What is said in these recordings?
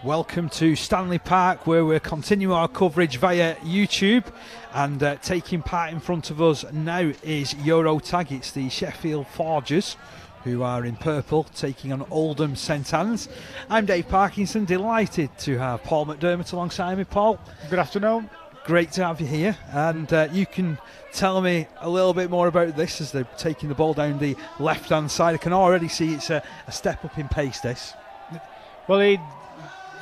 Welcome to Stanley Park, where we're continuing our coverage via YouTube, and taking part in front of us now is Eurotag. It's the Sheffield Forgers, who are in purple, taking on Oldham St Anne's. I'm Dave Parkinson, delighted to have Paul McDermott alongside me. Paul, good afternoon. Great to have you here, and you can tell me a little bit more about this as they're taking the ball down the left-hand side. I can already see it's a step up in pace, this. Well,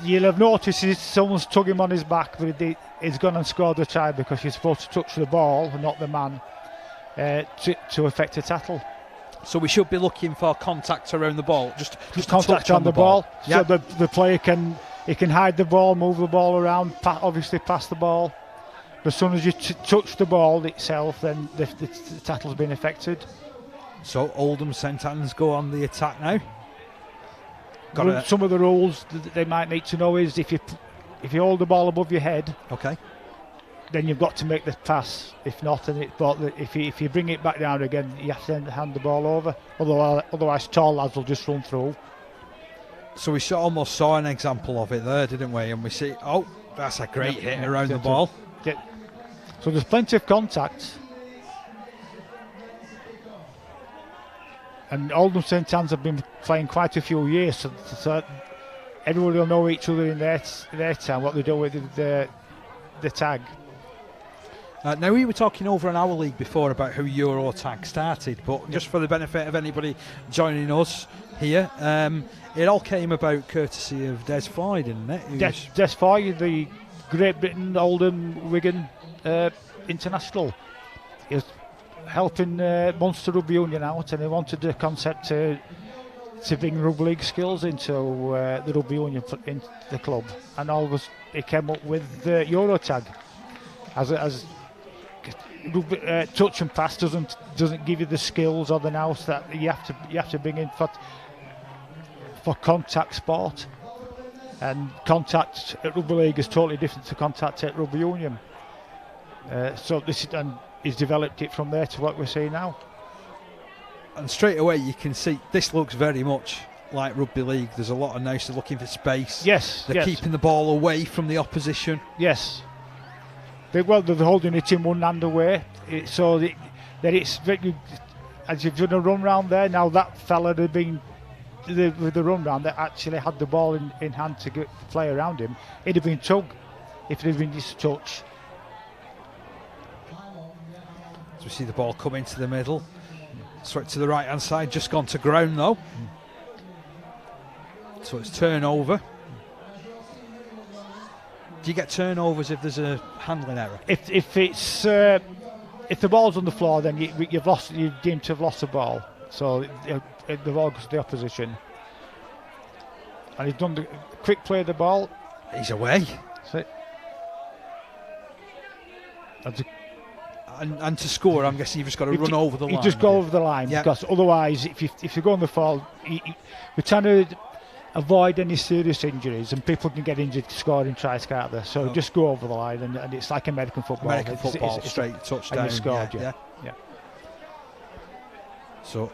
you'll have noticed someone's tugging him on his back, but he's gone and scored the try because you're supposed to touch the ball and not the man to effect a tackle. So we should be looking for contact around the ball, just contact on the ball. Yep. So the player can hide the ball, move the ball around, obviously pass the ball. But as soon as you touch the ball itself, then the tackle's been effected. So Oldham St Anne's go on the attack now. Some of the rules that they might need to know is if you hold the ball above your head, okay, then you've got to make the pass. If not, if you bring it back down again, you have to hand the ball over. Otherwise, tall lads will just run through. So we almost saw an example of it there, didn't we? And we see, oh, that's a great hit around the ball. So there's plenty of contact. And Oldham St Anne's have been playing quite a few years, so everybody will know each other in their town, what they do with the tag. Now, we were talking over in our league before about how Eurotag started, but just for the benefit of anybody joining us here, it all came about courtesy of Des Foy, didn't it? Des Foy, the Great Britain, Oldham, Wigan international. He was helping Munster Rugby Union out, and he wanted the concept to bring rugby league skills into the rugby union in the club, and he came up with the Eurotag as touch and pass doesn't give you the skills or the nous that you have to bring in for contact sport, and contact at rugby league is totally different to contact at rugby union. So this is, and he's developed it from there to what we're seeing now. And straight away you can see this looks very much like rugby league. There's a lot of nous looking for space. Yes, they're keeping the ball away from the opposition. Yes. They're holding it in one hand away, so that it's as you've done a run round there. Now that fella had been with the run round that actually had the ball in hand to play around him. He'd have been tugged if it had been just touch. So we see the ball come into the middle, swept to the right hand side, just gone to ground though. So it's turnover. Do you get turnovers if there's a handling error? If the ball's on the floor, then you've deemed to have lost the ball. So the ball goes to the opposition, and he's done the quick play of the ball. He's away. And to score, I'm guessing you've just got to run over the line. You just go over the line, because otherwise, if you go on the fall, we're trying to avoid any serious injuries, and people can get injured scoring tries out there. So just go over the line, and it's like American football. It's straight touchdown. And you scored, yeah. So,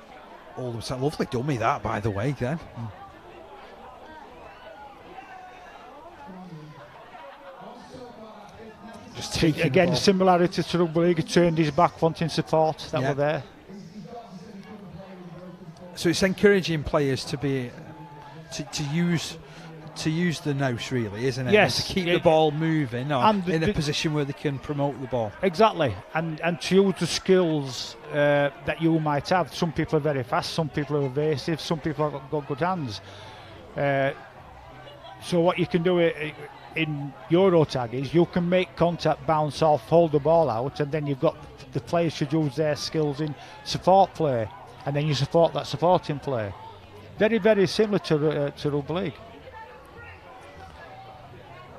Oldham, lovely dummy that, by the way, then. Just again, similarity to rugby league. He turned his back, wanting support. That were there. So it's encouraging players to be to use the nous, really, isn't it? Yes. And to keep the ball moving, and in a position where they can promote the ball. Exactly, and to use the skills that you might have. Some people are very fast, some people are evasive, some people have got good hands. So what you can do in Eurotag is you can make contact, bounce off, hold the ball out, and then you've got the players should use their skills in support play, and then you support that supporting play. Very, very similar to rugby league.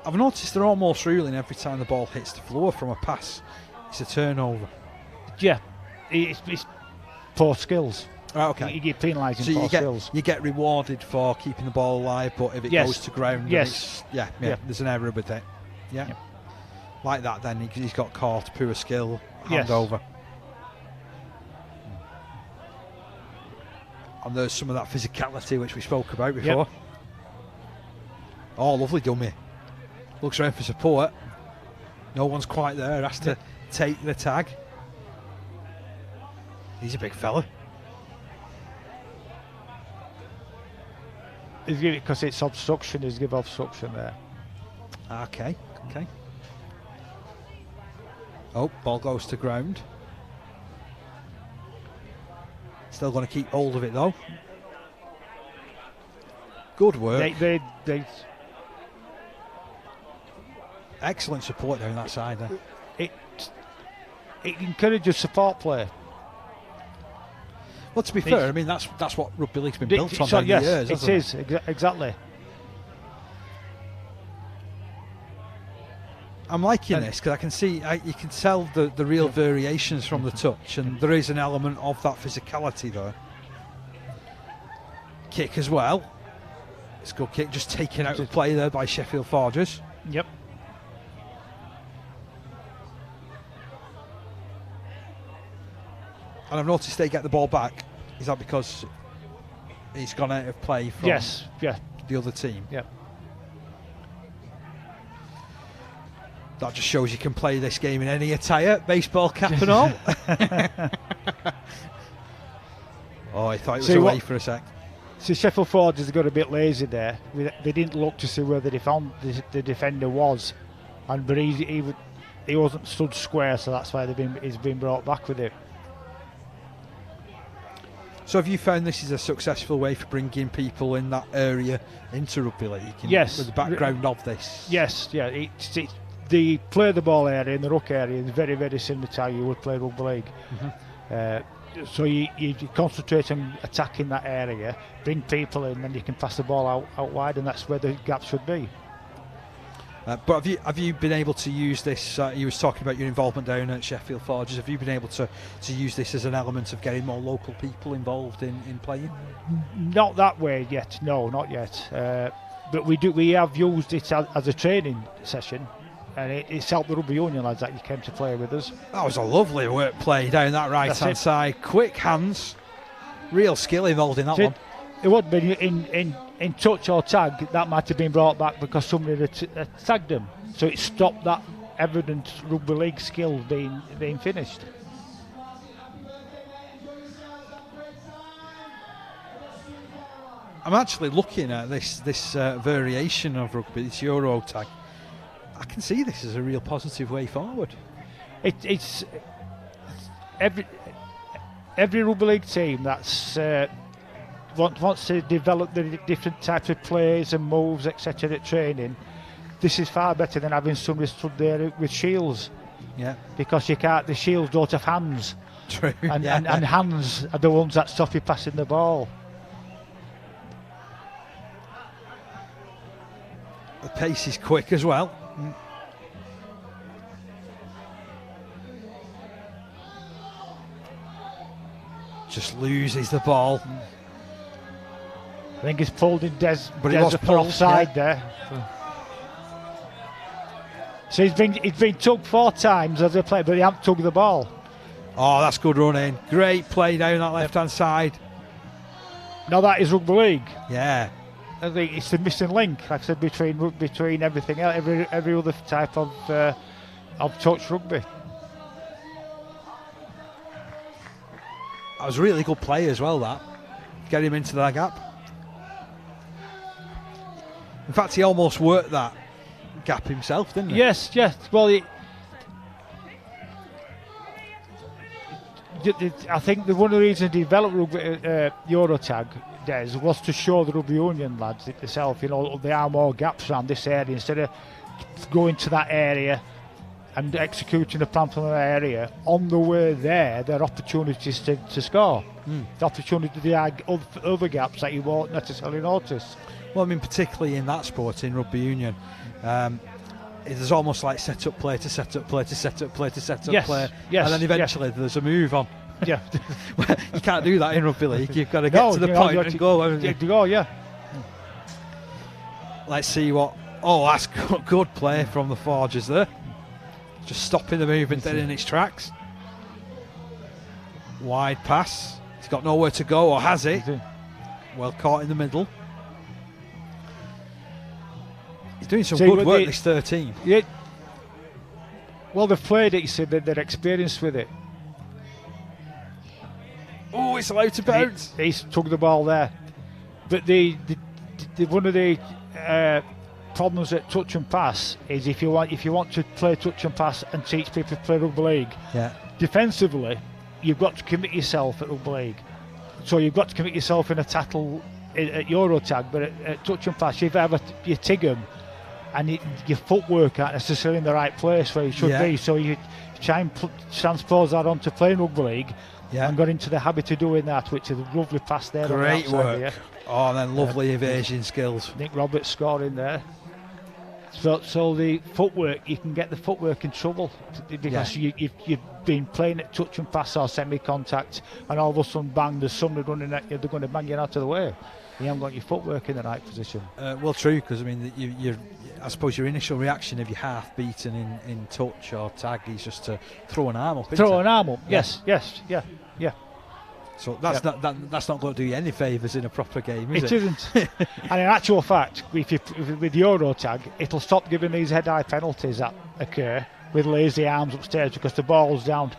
I've noticed they're almost ruling every time the ball hits the floor from a pass. It's a turnover. Yeah, it's poor skills. Right, okay. You get penalising poor skills. You get rewarded for keeping the ball alive, but if it goes to ground, there's an error with it. Yeah. Like that then, he's got caught, poor skill, hand over. And there's some of that physicality which we spoke about before. Oh, lovely dummy. Looks around for support. No one's quite there. Has to take the tag. He's a big fella. He's giving it because it's obstruction. He's give obstruction there. Okay. Oh, ball goes to ground. Still going to keep hold of it though. Good work. They Excellent support down that side there. it encourages support play. Well, to be fair, I mean that's what rugby league's been built on over the years. It is exactly. I'm liking this because I can see you can tell the real variations from the touch, and there is an element of that physicality there. Kick as well. It's a good kick, just taken out of play there by Sheffield Forgers. Yep. And I've noticed they get the ball back. Is that because he's gone out of play from the other team? Yep. That just shows you can play this game in any attire, baseball cap and all. Oh, I thought it was away for a sec. So Sheffield Forgers got a bit lazy there. They didn't look to see where the defender was, but he wasn't stood square, so that's why he's been brought back with it. So have you found this is a successful way for bringing people in that area into rugby league? Yes. With the background of this? Yes, yeah. It's the play the ball area in the ruck area is very, very similar to how you would play rugby league. Mm-hmm. So you concentrate on attacking that area, bring people in, and you can pass the ball out wide, and that's where the gap should be. But have you been able to use this? You was talking about your involvement down at Sheffield Forgers. Have you been able to use this as an element of getting more local people involved in playing? Not that way yet. No, not yet. But we have used it as a training session, and it's helped the Rugby Union lads that you came to play with us. That was a lovely work play down that right hand side. Quick hands, real skill involved in that one. It would be in touch or tag, that might have been brought back because somebody had tagged them. So it stopped that evident rugby league skill being finished. I'm actually looking at this variation of rugby, this Euro tag. I can see this as a real positive way forward. It's every rugby league team that's wants to develop the different types of plays and moves, etc. at training. This is far better than having somebody stood there with shields. Yeah. Because the shields don't have hands. True. And hands are the ones that stop you passing the ball. The pace is quick as well. Just loses the ball. I think he's pulled in Des pulled, offside there. So he's been tugged 4 times as a player, but he hasn't tugged the ball. Oh, that's good running. Great play down that left-hand side. Now that is rugby league. Yeah. I think it's the missing link, like I said, between everything else, every other type of touch rugby. That was a really good play as well, that. Get him into that gap. In fact, he almost worked that gap himself, didn't he? Yes. Well, I think one of the reasons he developed Eurotag, Des, was to show the Rugby Union lads itself, there are more gaps around this area. Instead of going to that area and executing the plan from that area, on the way there are opportunities to score. The opportunity to add other gaps that you won't necessarily notice. Well, I mean, particularly in that sport, in rugby union, it's almost like set up play to set up play to set up play to set up play, and then eventually there's a move on. Yeah, you can't do that in rugby league. You've got to get to the point and go. Let's see what. Oh, that's good play from the Forgers there. Just stopping the movement dead in its tracks. Wide pass. He's got nowhere to go, or has it? Well caught in the middle. He's doing some See, good but work, this 13. Yeah. Well, they've played it, you see, they're experienced with it. Oh, it's allowed to bounce. He's tugged the ball there. But the one of the problems at touch and pass is if you want to play touch and pass and teach people to play rugby league, defensively, you've got to commit yourself at rugby league. So you've got to commit yourself in a tackle at Euro tag, but at touch and pass, you tig them, and your footwork aren't necessarily in the right place where you should be. So you try and transpose that onto playing rugby league. And got into the habit of doing that, which is a lovely pass there. Great on the work. here. Oh, and then lovely evasion skills. Nick Roberts scoring there. So the footwork, you can get the footwork in trouble because you've been playing at touch and pass or semi-contact, and all of a sudden, bang, there's somebody running at you, they're going to bang you out of the way. You haven't got your footwork in the right position. Well, true, because I mean, I suppose your initial reaction if you're half beaten in touch or tag is just to throw an arm up. Throw an arm up, yes, yeah. So that's not going to do you any favours in a proper game, is it? It isn't. And in actual fact, with Euro tag, it'll stop giving these head-eye penalties that occur with lazy arms upstairs because the ball's down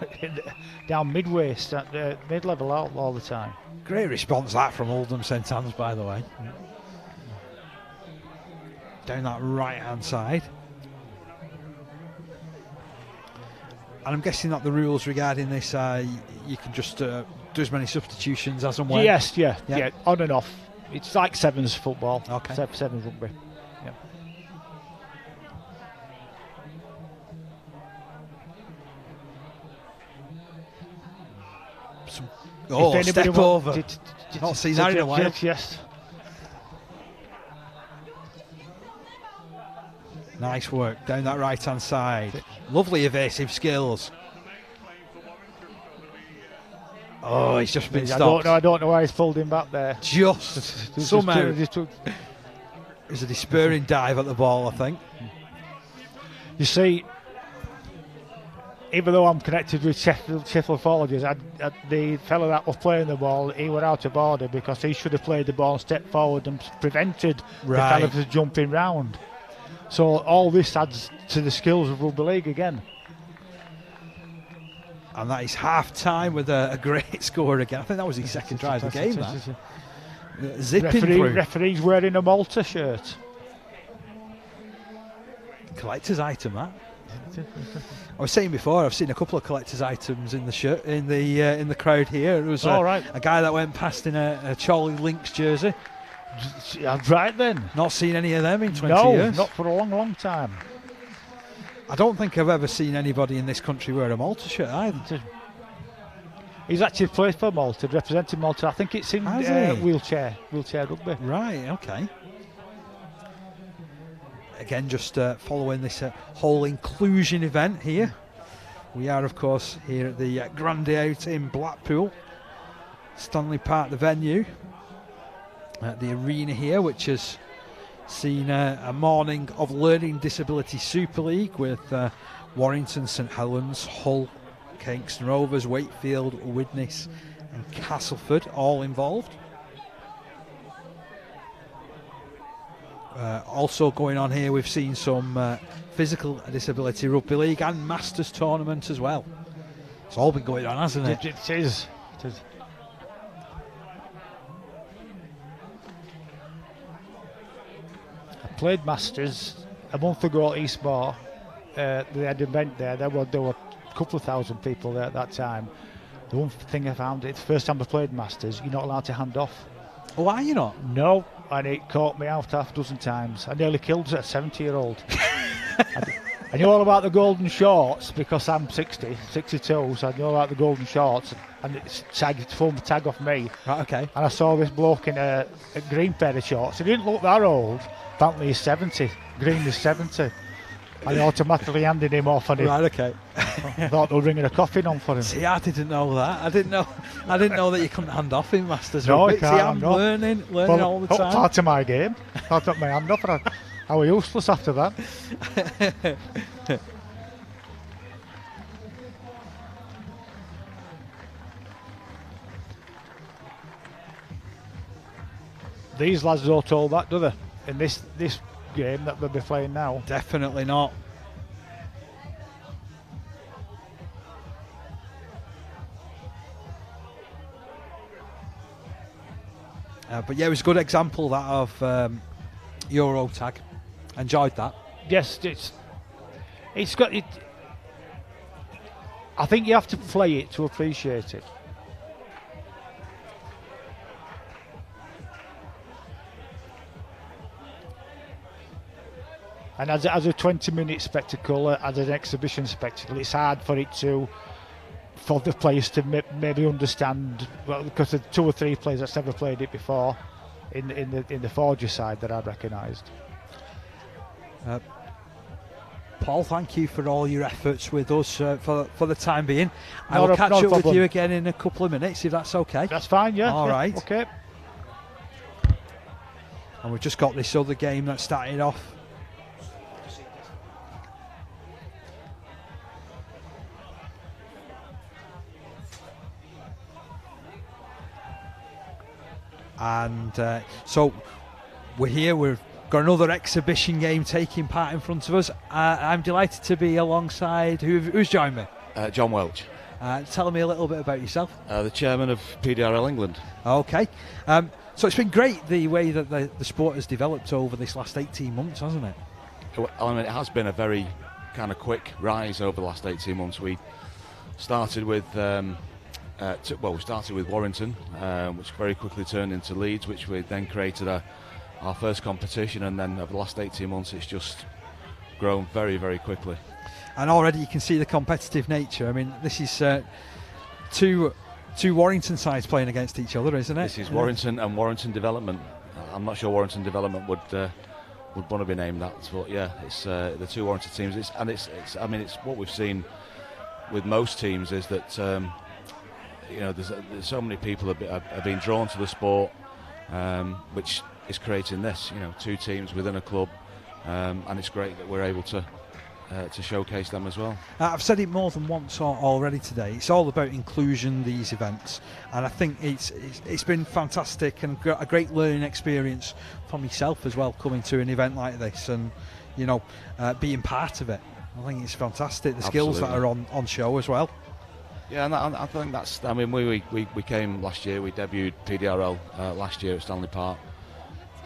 mid-waist, at mid-level all the time. Great response that from Oldham St Anne's, by the way. Down that right-hand side. And I'm guessing that the rules regarding this are you can just do as many substitutions as and when. Yes, yeah, on and off. It's like sevens football. Okay. Sevens rugby. Yeah. Step over. Not seen that in a while. Yes. Nice work down that right-hand side. Lovely evasive skills. Oh, he's just been stopped. I don't know why he's pulled him back there. Just somehow. There's a despairing dive at the ball, I think. You see, even though I'm connected with Sheffield Forges, the fellow that was playing the ball, he were out of order because he should have played the ball and stepped forward and prevented the fellow from jumping round. So all this adds to the skills of rugby league again. And that is half time with a great score again. I think that was his second try of the game. Zipping through. Referee's wearing a Malta shirt. Collector's item, that. I was saying before, I've seen a couple of collector's items in the shirt in the crowd here. There was a guy that went past in a Charlie Lynx jersey. Right then. Not seen any of them in 20 years. No, not for a long, long time. I don't think I've ever seen anybody in this country wear a Malta shirt either. He's actually played for Malta, representing Malta. I think it's in wheelchair rugby. Right, okay. Again, just following this whole inclusion event here. We are, of course, here at the Grande Out in Blackpool. Stanley Park, the venue. At the arena here, which has seen a morning of Learning Disability Super League with Warrington, St Helens, Hull, Kingston Rovers, Wakefield, Widnes and Castleford all involved. Also going on here, we've seen some physical disability rugby league and Masters tournament as well. It's all been going on, hasn't it? It is. Played Masters a month ago at Eastbourne. They had an event there. There were a couple of thousand people there at that time. The one thing I found, it's the first time I played Masters, you're not allowed to hand off. Oh, are you not? No, and it caught me out half a dozen times. I nearly killed a 70-year-old. I knew all about the golden shorts because I'm 62, so I knew all about the golden shorts. And it's formed a tag off me. Right, okay. And I saw this bloke in a green pair of shorts. He didn't look that old. Apparently he's 70. Green is 70. I automatically handed him off. And right, okay. I thought they were ringing a coffin on for him. See, I didn't know that. I didn't know that you couldn't hand off in Masters. No, you can't. See, I'm learning all the time. Part of my game. I took my hand off and I was useless after that. These lads don't hold that, do they? In this game that they'll be playing now. Definitely not. But yeah, it was a good example that of Euro tag. Enjoyed that. Yes, it's got it. I think you have to play it to appreciate it. And as a 20-minute spectacle, as an exhibition spectacle, it's hard for the players to maybe understand. Well, because the 2 or 3 players that's never played it before, in the Forger side that I've recognised. Paul, thank you for all your efforts with us for the time being. I Not will a catch up with problem. you again in a couple of minutes, if that's okay. That's fine, yeah. All yeah, right. Okay. And we've just got this other game that started off. And so we're here, we've got another exhibition game taking part in front of us. I'm delighted to be alongside, who's joined me? John Welch. Tell me a little bit about yourself. The chairman of PDRL England. Okay. So it's been great the way that the sport has developed over this last 18 months, hasn't it? I mean, it has been a very kind of quick rise over the last 18 months. We started with we started with Warrington, which very quickly turned into Leeds, which we then created our first competition, and then over the last 18 months it's just grown very, very quickly. And already you can see the competitive nature. I mean, this is two Warrington sides playing against each other, isn't it? This is Warrington and Warrington Development. I'm not sure Warrington Development would want to be named that, but yeah, it's the 2 Warrington teams. It's what we've seen with most teams is that there's so many people are being drawn to the sport, which is creating this. 2 teams within a club, and it's great that we're able to showcase them as well. I've said it more than once already today. It's all about inclusion, these events, and I think it's been fantastic and a great learning experience for myself as well, coming to an event like this and being part of it. I think it's fantastic. The skills that are on show as well. Yeah, and I think that's. I mean, we came last year. We debuted PDRL last year at Stanley Park,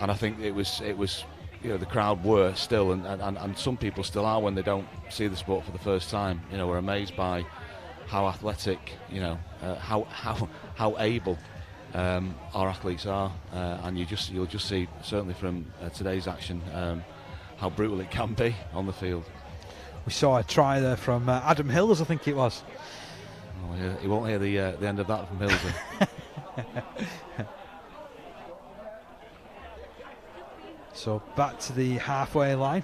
and I think it was the crowd were still, and some people still are when they don't see the sport for the first time. We're amazed by how athletic, how able our athletes are, and you'll just see certainly from today's action how brutal it can be on the field. We saw a try there from Adam Hills, I think it was. Oh, yeah, he won't hear the end of that from Hills. So back to the halfway line.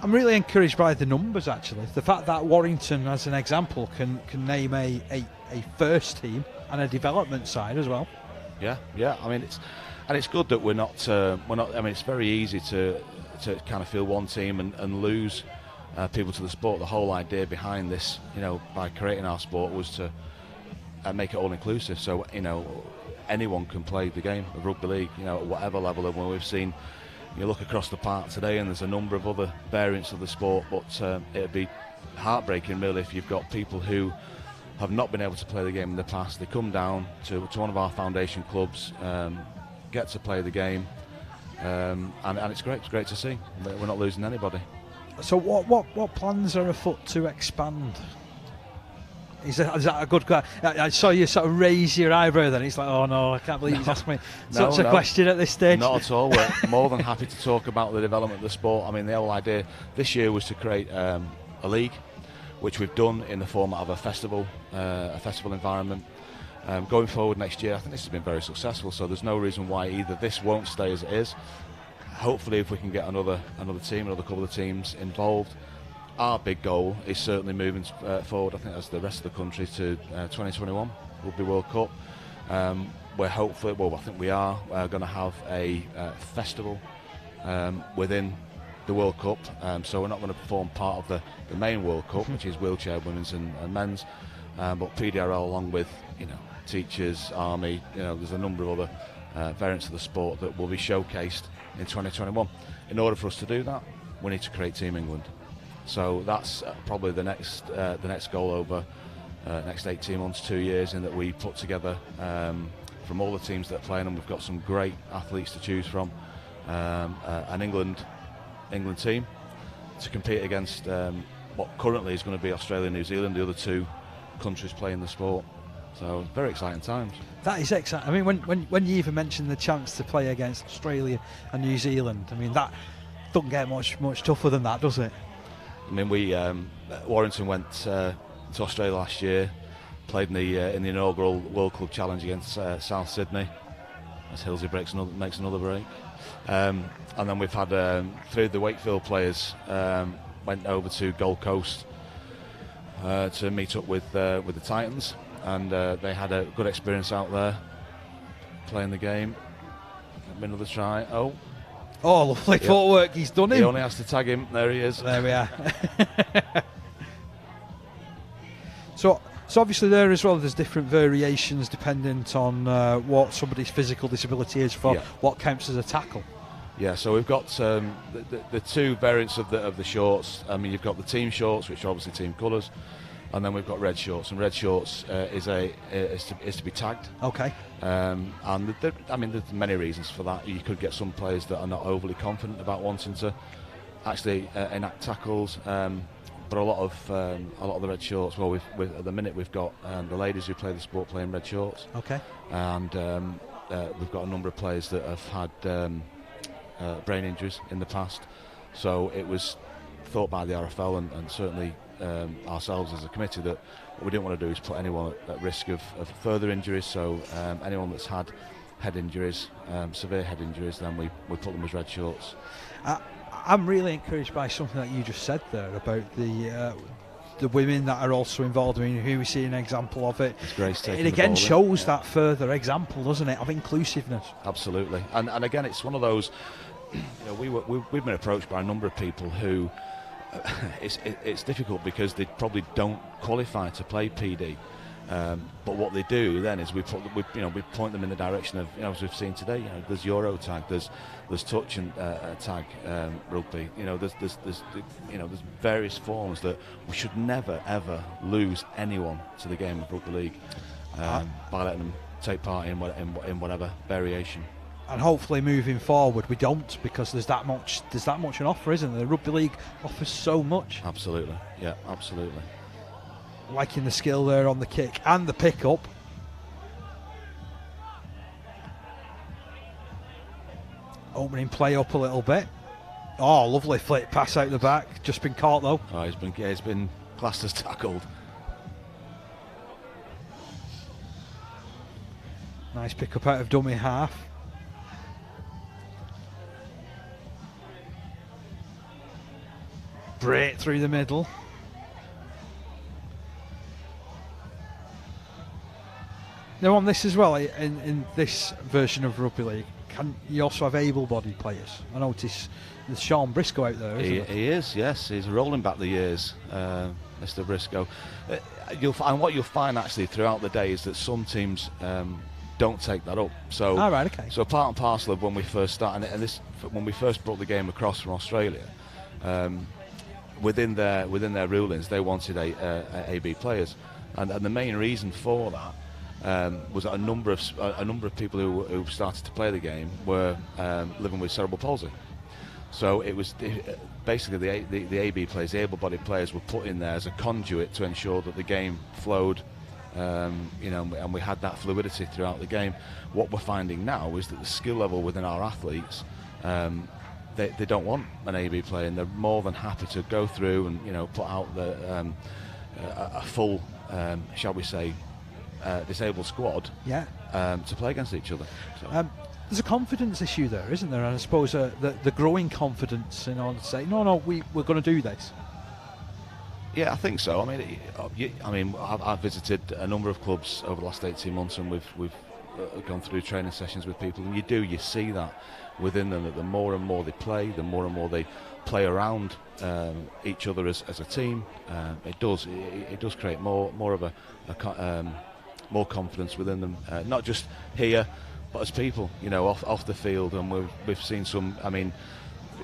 I'm really encouraged by the numbers, actually. The fact that Warrington, as an example, can name a first team and a development side as well. Yeah. I mean, it's good that we're not. I mean, it's very easy to kind of feel one team and lose people to the sport. The whole idea behind this, by creating our sport, was to make it all inclusive. So anyone can play the game of rugby league, at whatever level. And we've seen, you look across the park today, and there's a number of other variants of the sport. But it'd be heartbreaking, really, if you've got people who have not been able to play the game in the past. They come down to one of our foundation clubs, get to play the game, and it's great. It's great to see. We're not losing anybody. So what plans are afoot to expand? Is that a good question? I saw you sort of raise your eyebrow then. It's like, oh no, I can't believe he's asked me such a question at this stage. Not at all. We're more than happy to talk about the development of the sport. I mean, the whole idea this year was to create a league, which we've done in the format of a festival environment. Going forward next year, I think this has been very successful, so there's no reason why either this won't stay as it is. Hopefully, if we can get another couple of teams involved, our big goal is certainly moving forward, I think, as the rest of the country, to 2021 Rugby World Cup. We're hopefully, I think we are going to have a festival within the World Cup, so we're not going to perform part of the main World Cup, which is wheelchair women's and men's, but PDRL, along with teachers, army, there's a number of other variants of the sport that will be showcased in 2021. In order for us to do that, we need to create Team England. So that's probably the next goal over next 18 months, 2 years, in that we put together from all the teams that are playing, and we've got some great athletes to choose from, an England team to compete against what currently is going to be Australia and New Zealand, the other two countries playing the sport. So very exciting times. That is exciting. I mean, when you even mentioned the chance to play against Australia and New Zealand, I mean, that doesn't get much tougher than that, does it? I mean, Warrington went to Australia last year, played in the inaugural World Club Challenge against South Sydney, as Hilsey makes another break. And then we've had 3 of the Wakefield players went over to Gold Coast to meet up with the Titans, and they had a good experience out there playing the game. Another try. Oh, lovely footwork. He's done it. He only has to tag him. There he is. There we are. So obviously there as well, there's different variations dependent on what somebody's physical disability is for what counts as a tackle. Yeah, so we've got the 2 variants of the shorts. I mean, you've got the team shorts, which are obviously team colours, and then we've got red shorts. And red shorts is to be tagged. Okay. And there's many reasons for that. You could get some players that are not overly confident about wanting to actually enact tackles. But a lot of the red shorts. Well, at the minute we've got the ladies who play the sport playing red shorts. Okay. And we've got a number of players that have had brain injuries in the past. So it was thought by the RFL and certainly ourselves as a committee that what we didn't want to do is put anyone at risk of further injuries. So anyone that's had head injuries, severe head injuries, then we put them as red shorts. I'm really encouraged by something that you just said there about the women that are also involved. I mean, here we see an example of it. It's Grace it again shows that further example, doesn't it, of inclusiveness. Absolutely. And again, it's one of those, we've been approached by a number of people who it's difficult because they probably don't qualify to play PD. But what they do then is we point them in the direction of, as we've seen today, there's Euro tag, there's touch and tag rugby. There's various forms that we should never ever lose anyone to the game of rugby league by letting them take part in whatever variation. And hopefully moving forward we don't, because there's that much on offer, isn't there? The rugby league offers so much. Absolutely, yeah, absolutely. Liking the skill there on the kick and the pick up. Opening play up a little bit. Oh, lovely flick pass out the back. Just been caught though. Oh, he's been classed as tackled. Nice pick up out of dummy half. Break through the middle. Now on this as well, in this version of Rugby League, can you also have able-bodied players? I notice there's Sean Briscoe out there, isn't he is, yes. He's rolling back the years, Mr. Briscoe. And what you'll find actually throughout the day is that some teams don't take that up. So, right, okay. So part and parcel of when we first started, and when we first brought the game across from Australia, within their rulings, they wanted AB players, and the main reason for that was that a number of people who started to play the game were living with cerebral palsy. So it was basically the AB players, the able-bodied players, were put in there as a conduit to ensure that the game flowed, and we had that fluidity throughout the game. What we're finding now is that the skill level within our athletes, they don't want an AB player, and they're more than happy to go through and put out a full, shall we say, disabled squad to play against each other. So. There's a confidence issue there, isn't there? And I suppose the growing confidence in order to say, no, we're going to do this. Yeah, I think so. I've visited a number of clubs over the last 18 months, and we've gone through training sessions with people, and you see that within them, that the more and more they play, the more and more they play around each other as a team. It does create more of a more confidence within them, not just here, but as people, you know, off the field, and we've seen some. I mean,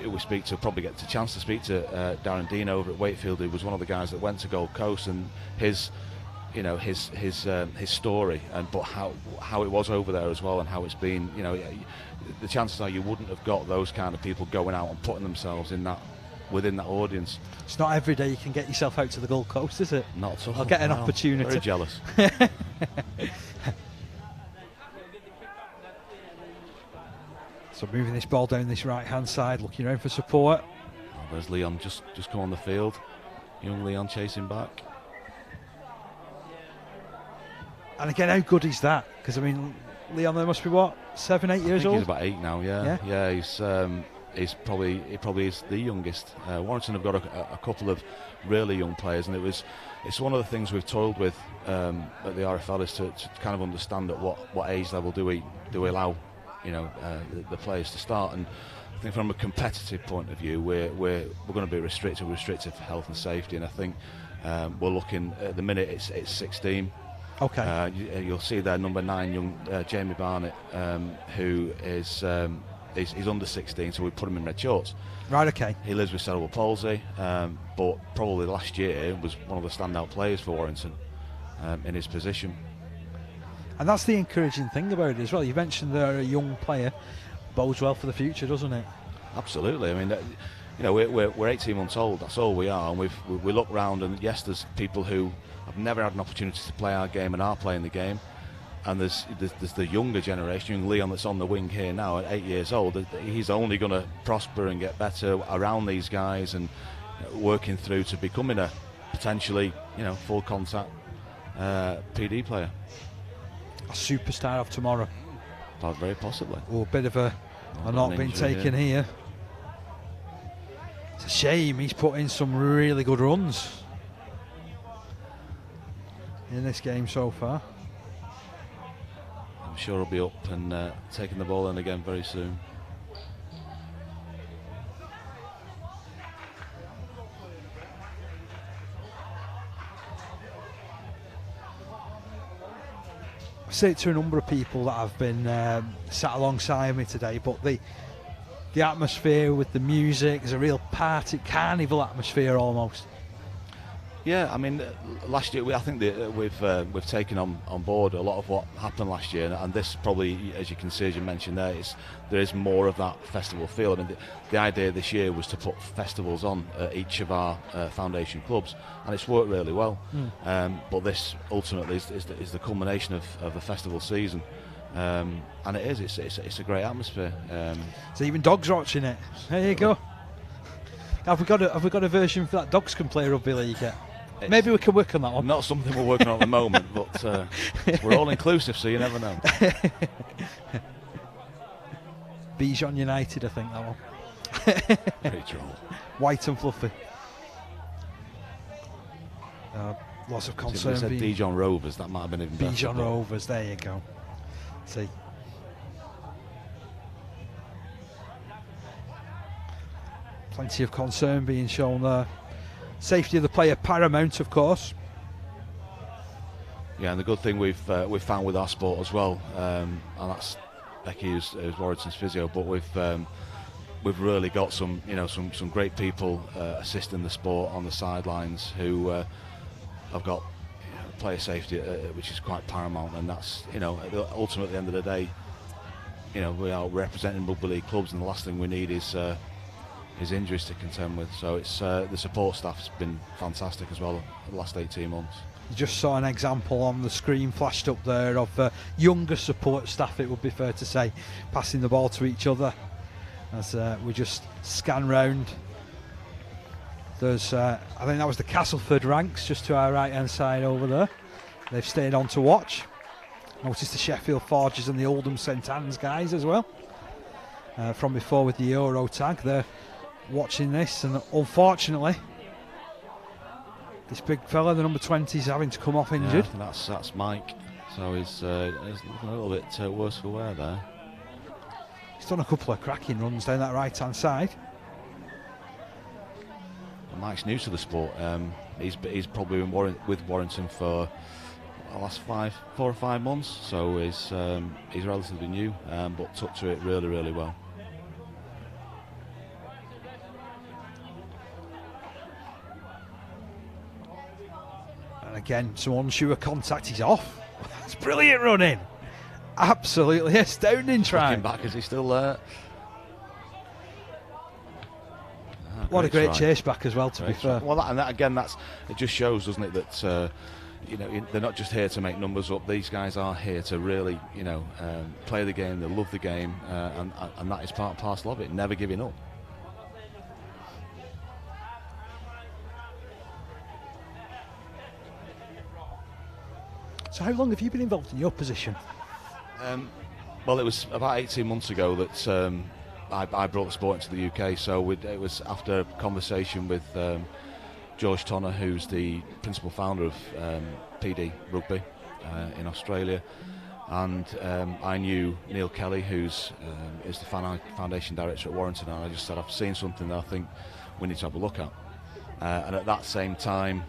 probably get the chance to speak to Darren Dean over at Wakefield, who was one of the guys that went to Gold Coast, and his story, but how it was over there as well, and how it's been. You know, the chances are you wouldn't have got those kind of people going out and putting themselves within that audience. It's not every day you can get yourself out to the Gold Coast, is it? Not at all. I'll get an opportunity. Very jealous. So moving this ball down this right hand side, looking around for support. Oh, there's Leon just come on the field. Young Leon chasing back. And again, how good is that? Because I mean, Leon, there must be what, 7, 8 years old? He's about 8 now. Yeah. He's probably is the youngest. Warrington have got a couple of really young players, and it's one of the things we've toiled with at the RFL is to kind of understand at what age level do we allow, you know, the players to start. And I think from a competitive point of view, we're going to be restricted for health and safety. And I think we're looking at the minute it's 16. Okay. You'll see there number 9, young Jamie Barnett, who is he's under 16, so we put him in red shorts. Right. Okay. He lives with cerebral palsy, but probably last year was one of the standout players for Warrington in his position. And that's the encouraging thing about it as well. You mentioned they're a young player, bodes well for the future, doesn't it? Absolutely. I mean, you know, we're 18 months old. That's all we are, and we look round, and yes, there's people who have never had an opportunity to play our game and are playing the game, and there's the younger generation, young Leon that's on the wing here now at 8 years old. He's only going to prosper and get better around these guys and working through to becoming a potentially, you know, full contact PD player. A superstar of tomorrow. Very possibly. Oh, a bit of a not being taken here. It's a shame. He's put in some really good runs in this game so far. I'm sure he'll be up and taking the ball in again very soon. I say it to a number of people that have been sat alongside me today, but the atmosphere with the music is a real party, carnival atmosphere almost. Yeah, I mean, last year I think that we've taken on board a lot of what happened last year, and this probably, as you can see, as you mentioned there is more of that festival feel. I mean, the idea this year was to put festivals on at each of our foundation clubs, and it's worked really well. But this ultimately is the culmination of the festival season, and it is. It's a great atmosphere. So even dogs are watching it. There you go. Have we got a version for that dogs can play rugby league yet? Maybe we can work on that one. Not something we're working on at the moment, but we're all inclusive, so you never know. Bijan United, I think that one. Very droll. White and fluffy. Lots of concern. If they said Dijon Rovers, that might have been even better. Dijon Rovers, there you go. See. Plenty of concern being shown there. Safety of the player paramount, of course. Yeah, and the good thing we've found with our sport as well, and that's Becky, who's Warrington's physio, but we've really got some great people assisting the sport on the sidelines who have got player safety, which is quite paramount, and that's, ultimately at the end of the day, we are representing rugby league clubs, and the last thing we need is injuries to contend with. So it's the support staff's been fantastic as well the last 18 months. You just saw an example on the screen flashed up there of younger support staff, it would be fair to say, passing the ball to each other as we just scan round. There's I think that was the Castleford ranks just to our right hand side over there. They've stayed on to watch. Notice the Sheffield Forges and the Oldham St Anne's guys as well from before with the Euro tag. They're watching this, and unfortunately this big fella, the number 20, is having to come off injured. Yeah, that's Mike, so he's looking a little bit worse for wear there. He's done a couple of cracking runs down that right hand side. Mike's new to the sport. He's probably been with Warrington for the last 4 or 5 months, so he's relatively new, but took to it really, really well. And again, some unsure contact. He's off. That's brilliant running. Absolutely astounding try. Looking back, is he still there? What a great chase back as well, to be fair. Well, it just shows, doesn't it, that they're not just here to make numbers up. These guys are here to really, play the game. They love the game, and that is part and parcel of it. Never giving up. So how long have you been involved in your position? Well, it was about 18 months ago that I brought the sport into the UK. So it was after a conversation with George Tonner, who's the principal founder of PD Rugby in Australia, and I knew Neil Kelly, who's is the foundation director at Warrington, and I just said, I've seen something that I think we need to have a look at. And at that same time,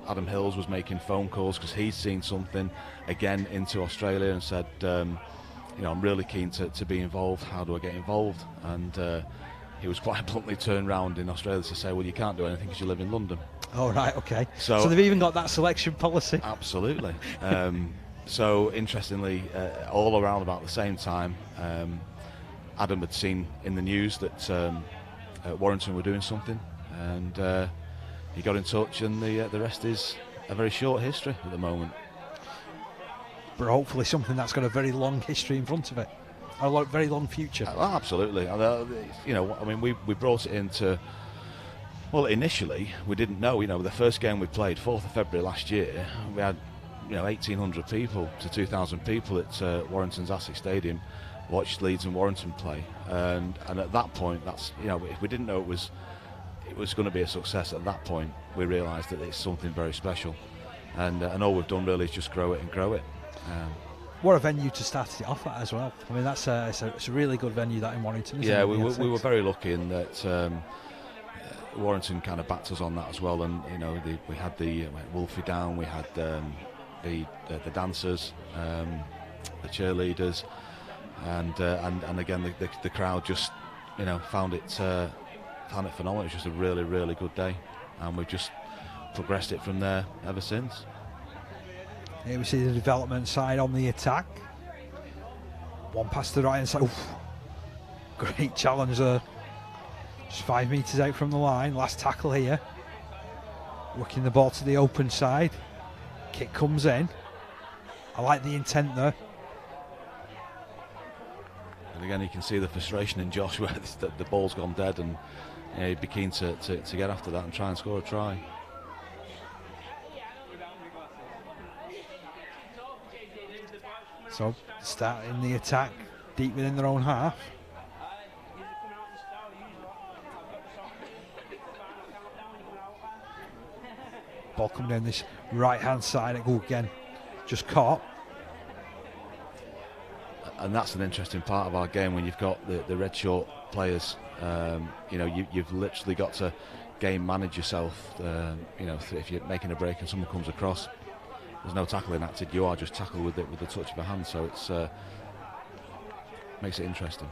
Adam Hills was making phone calls because he'd seen something again into Australia and said, I'm really keen to be involved. How do I get involved? And he was quite bluntly turned round in Australia to say, well, you can't do anything because you live in London. Oh, right, okay. So they've even got that selection policy. Absolutely. So interestingly, all around about the same time, Adam had seen in the news that Warrington were doing something, and he got in touch, and the rest is a very short history at the moment. But hopefully something that's got a very long history in front of it, a very long future. Absolutely. We brought it into. Well, initially we didn't know. The first game we played, 4th of February last year, we had 1,800 people to 2,000 people at Warrington's Essex Stadium watched Leeds and Warrington play, and at that point, that's we didn't know it was going to be a success. At that point, we realised that it's something very special, and all we've done really is just grow it and grow it. What a venue to start it off at as well. I mean, it's a really good venue, that in Warrington, isn't it? Yeah, we were very lucky in that Warrington kind of backed us on that as well, and we had the Wolfie down, we had the dancers, the cheerleaders, and again the crowd just found it phenomenal. It was just a really, really good day, and we've just progressed it from there ever since. Here we see the development side on the attack. One pass to the right hand side. Oof. Great challenge there. Just 5 metres out from the line. Last tackle here. Working the ball to the open side. Kick comes in. I like the intent there. And again, you can see the frustration in Josh where the ball's gone dead, and he'd be keen to get after that and try and score a try. So starting the attack deep within their own half. Ball coming down this right hand side. Again, just caught. And that's an interesting part of our game when you've got the red short players. You've literally got to game manage yourself. If you're making a break and someone comes across, there's no tackling acted. You are just tackled with the touch of a hand. So it's makes it interesting.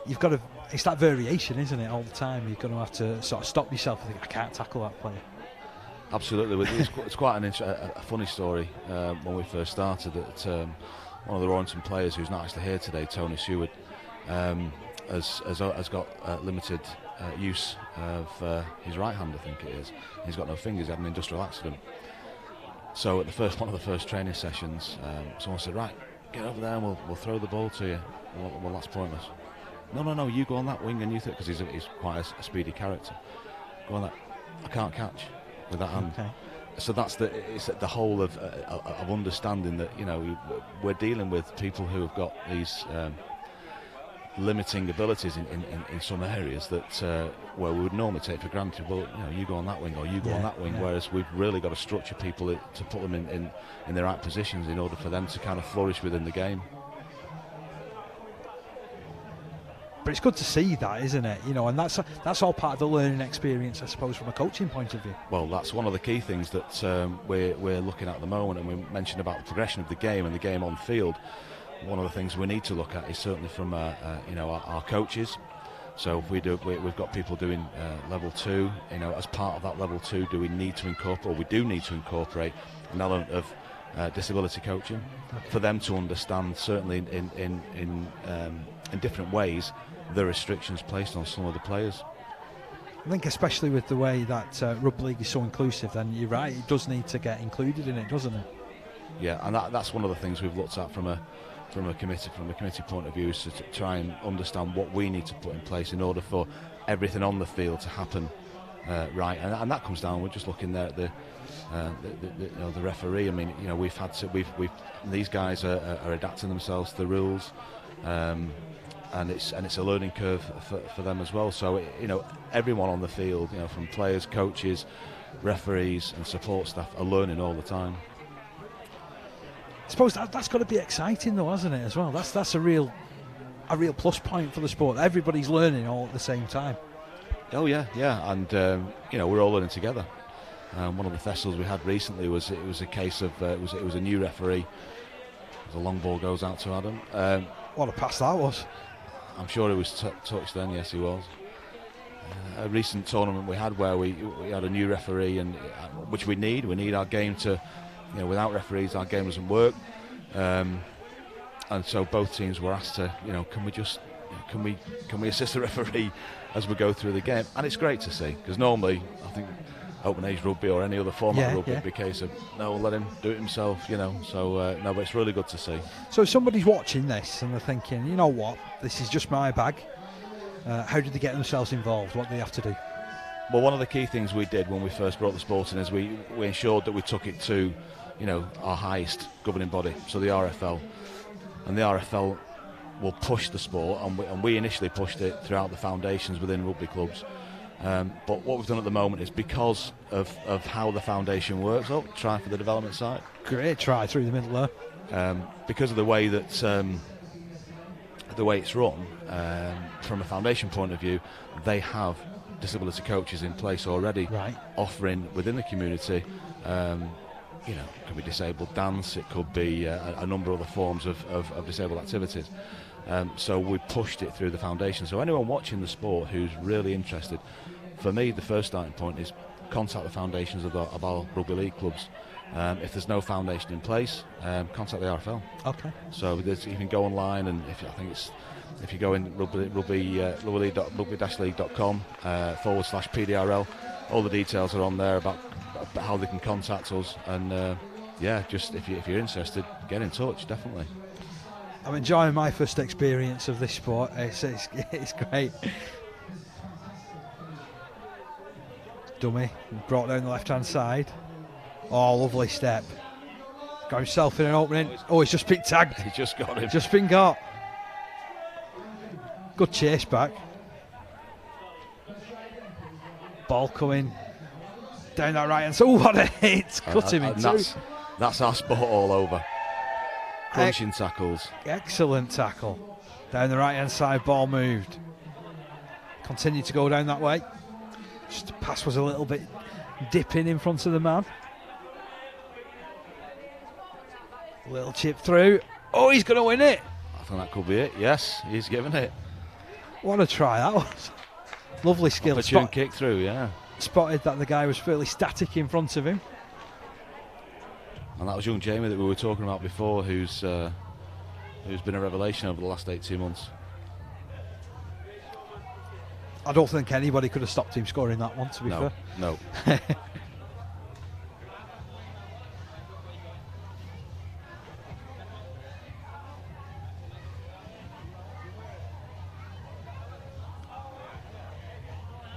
You've got to. It's that variation, isn't it? All the time, you're going to have to sort of stop yourself and think, I can't tackle that player. Absolutely. It's quite a funny story. When we first started, that one of the Warrington players, who's not actually here today, Tony Seward, has got limited use of his right hand, I think it is. He's got no fingers. He had an industrial accident. So at one of the first training sessions, someone said, "Right, get over there and we'll throw the ball to you." Well, that's pointless. No, you go on that wing and you think, because he's quite a speedy character. Go on that. I can't catch with that hand. Okay. So it's the whole of understanding that we're dealing with people who have got these limiting abilities in some areas that where we would normally take for granted. Well, you go on that wing or you go on that wing. Whereas we've really got to structure people to put them in the right positions in order for them to kind of flourish within the game. But it's good to see that, isn't it? You know, and that's all part of the learning experience, I suppose, from a coaching point of view. Well, that's one of the key things that we're looking at the moment, and we mentioned about the progression of the game and the game on field. One of the things we need to look at is certainly from our coaches. So if we've got people doing level 2. You know, as part of that level 2, we do need to incorporate an element of disability coaching for them to understand, certainly in different ways, the restrictions placed on some of the players. I think especially with the way that Rugby League is so inclusive, then you're right, it does need to get included in it, doesn't it? Yeah, and that's one of the things we've looked at from a committee point of view, is to try and understand what we need to put in place in order for everything on the field to happen right, and that comes down. We're just looking there at the referee. I mean, you know, we've these guys are adapting themselves to the rules, and it's a learning curve for them as well. So you know, everyone on the field, you know, from players, coaches, referees, and support staff, are learning all the time. I suppose that's got to be exciting, though, hasn't it? As well, that's a real plus point for the sport. Everybody's learning all at the same time. Oh yeah, and you know, we're all learning together. One of the festivals we had recently was a case of it was a new referee. The long ball goes out to Adam. What a pass that was! I'm sure he was touched then. Yes, he was. A recent tournament we had where we had a new referee, and which we need. We need our game to. You know, without referees, our game doesn't work, and so both teams were asked to, you know, can we assist the referee as we go through the game? And it's great to see, because normally I think open age rugby or any other format of rugby would be a case of no, let him do it himself, you know. So no, but it's really good to see. So if somebody's watching this and they're thinking, you know what, this is just my bag. How did they get themselves involved? What do they have to do? Well, one of the key things we did when we first brought the sport in is we ensured that we took it to, you know, our highest governing body, so the RFL, and the RFL will push the sport, and we initially pushed it throughout the foundations within rugby clubs. But what we've done at the moment is, because of how the foundation works, try for the development side. Great try through the middle there. Because of the way that the way it's run, from a foundation point of view, they have disability coaches in place already, right, offering within the community. You know, it could be disabled dance, it could be a number of other forms of disabled activities. So we pushed it through the foundation. So anyone watching the sport who's really interested, for me, the first starting point is contact the foundations of our rugby league clubs. If there's no foundation in place, contact the RFL. Okay. So you can go online, and if you go in rugby-league.com /PDRL, all the details are on there about how they can contact us, and just if you're interested, get in touch, definitely. I'm enjoying my first experience of this sport. It's great. Dummy brought down the left hand side. Oh, lovely step. Got himself in an opening. Oh, he's just been tagged. He just got him. Just been got. Good chase back. Ball coming down that right hand. So what a hit! Cut him in two. That's our sport all over. Crunching tackles. Excellent tackle. Down the right hand side, ball moved. Continued to go down that way. Just the pass was a little bit dipping in front of the man. Little chip through. Oh, he's going to win it. I think that could be it. Yes, he's given it. What a try that was. Lovely skill. Opportune kick through, yeah. Spotted that the guy was fairly static in front of him. And that was young Jamie that we were talking about before, who's been a revelation over the last 18 months. I don't think anybody could have stopped him scoring that one, to be fair. No.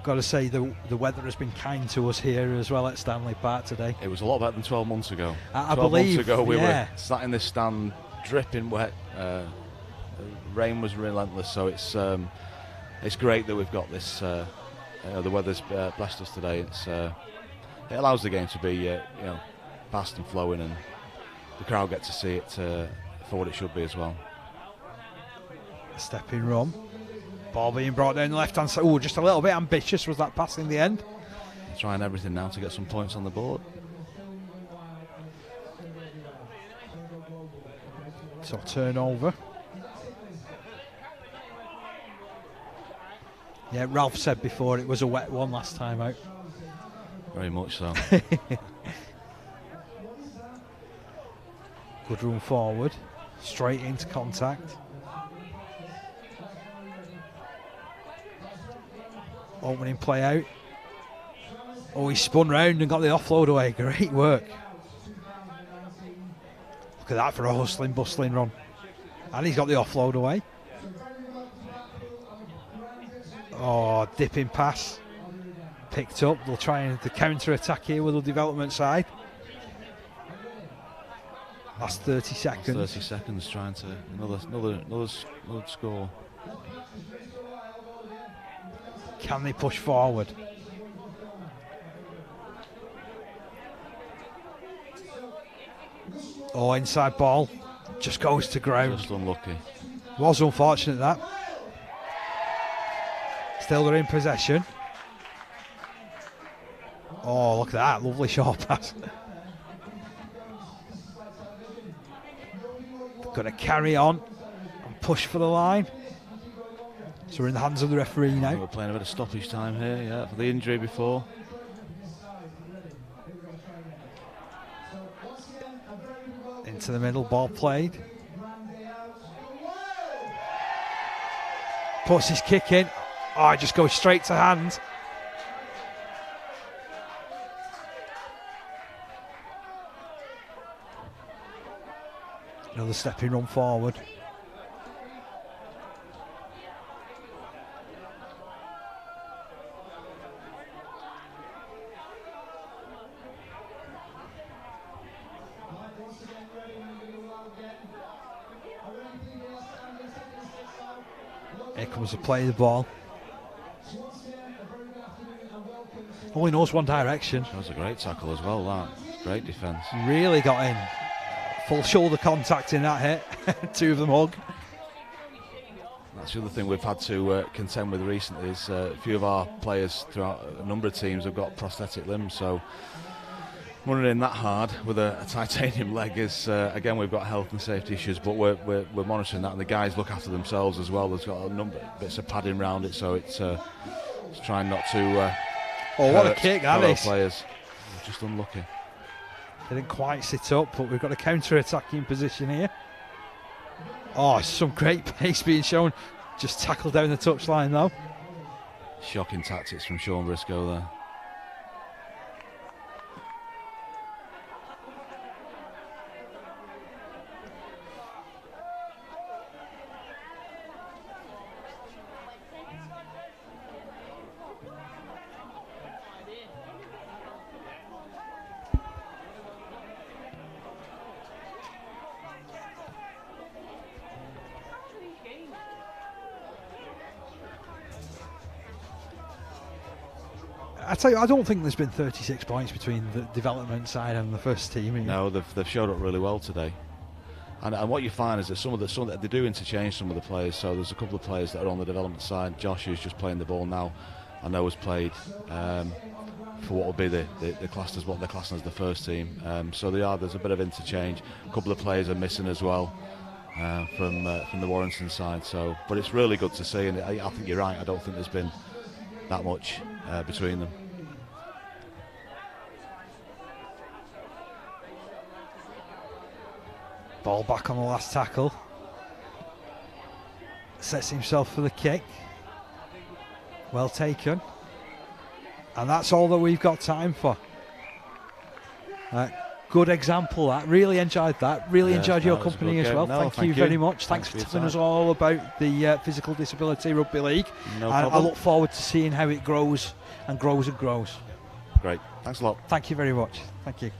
Got to say the weather has been kind to us here as well at Stanley Park today. It was a lot better than 12 months ago. I 12 believe, months ago we were sat in this stand dripping wet. The rain was relentless, so it's great that we've got this. The weather's blessed us today. It allows the game to be fast and flowing, and the crowd get to see it for what it should be as well. Stepping Rom. Ball being brought down the left-hand side. Oh, just a little bit ambitious was that pass in the end. Trying everything now to get some points on the board. So turnover. Yeah, Ralph said before it was a wet one last time out. Very much so. Good run forward. Straight into contact. Opening play out. Oh, he spun round and got the offload away. Great work. Look at that for a hustling, bustling run. And he's got the offload away. Oh, dipping pass. Picked up. They'll try and the counter-attack here with the development side. Last 30 seconds. 30 seconds trying to another score. Can they push forward? Oh, inside ball. Just goes to ground. Just unlucky. Was unfortunate that. Still they're in possession. Oh, look at that. Lovely short pass. Got to carry on and push for the line. So we're in the hands of the referee now. We're playing a bit of stoppage time here, yeah, for the injury before. Into the middle, ball played. Puts his kick in. Oh, it just goes straight to hand. Another stepping run forward. Here comes the play of the ball. Only knows one direction. That was a great tackle as well, that. Great defence. Really got in. Full shoulder contact in that hit. Two of them hug. That's the other thing we've had to contend with recently is a few of our players throughout a number of teams have got prosthetic limbs, so running in that hard with a titanium leg is, again, we've got health and safety issues, but we're monitoring that, and the guys look after themselves as well. There's got a number of bits of padding around it, so it's trying not to oh, what a kick that is. Players. Just unlucky. Didn't quite sit up, but we've got a counter-attacking position here. Oh, some great pace being shown. Just tackled down the touchline though. Shocking tactics from Sean Briscoe there. I tell you, I don't think there's been 36 points between the development side and the first team. No, they've showed up really well today. And what you find is that some of they do interchange some of the players. So there's a couple of players that are on the development side. Josh, who's just playing the ball now, I know has played for what will be the classed as what they're classing as the first team. So there's a bit of interchange. A couple of players are missing as well from the Warrington side. So, but it's really good to see, and I think you're right. I don't think there's been that much between them. Ball back on the last tackle. Sets himself for the kick. Well taken. And that's all that we've got time for. Good example, that. Really enjoyed that. Really enjoyed your company as well. No, thank you very much. Thanks for telling us all about the Physical Disability Rugby League. No problem. I look forward to seeing how it grows and grows and grows. Great. Thanks a lot. Thank you very much. Thank you.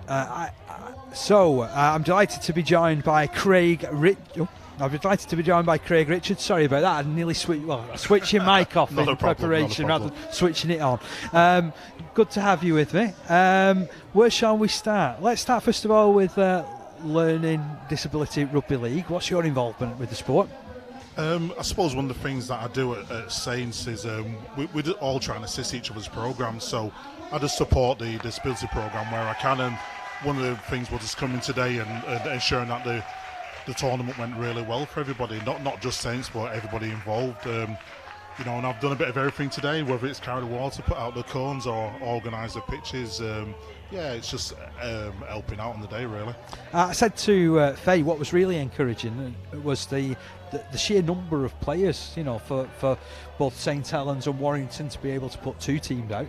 I'm delighted to be joined by Craig Richards. Sorry about that. I nearly switching mic off in preparation rather than switching it on. Good to have you with me. Where shall we start? Let's start first of all with Learning Disability Rugby League. What's your involvement with the sport? I suppose one of the things that I do at Saints is we're all trying to assist each other's programs. So I just support the disability program where I can. And one of the things was just coming today and ensuring that the tournament went really well for everybody, not just Saints but everybody involved. And I've done a bit of everything today, whether it's carry the water, put out the cones, or organise the pitches. It's just helping out on the day, really. I said to Faye, what was really encouraging was the sheer number of players, for both St Helens and Warrington to be able to put 2 teams out.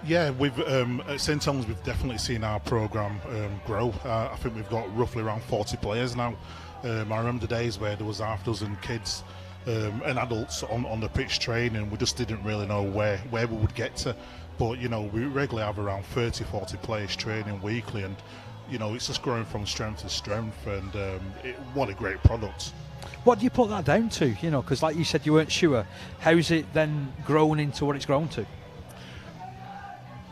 Yeah, we've at St Helens we've definitely seen our programme grow. I think we've got roughly around 40 players now. I remember the days where there was half a dozen kids and adults on the pitch training. We just didn't really know where we would get to. But, we regularly have around 30, 40 players training weekly, and, it's just growing from strength to strength, and what a great product. What do you put that down to? Because like you said, you weren't sure. How's it then grown into what it's grown to?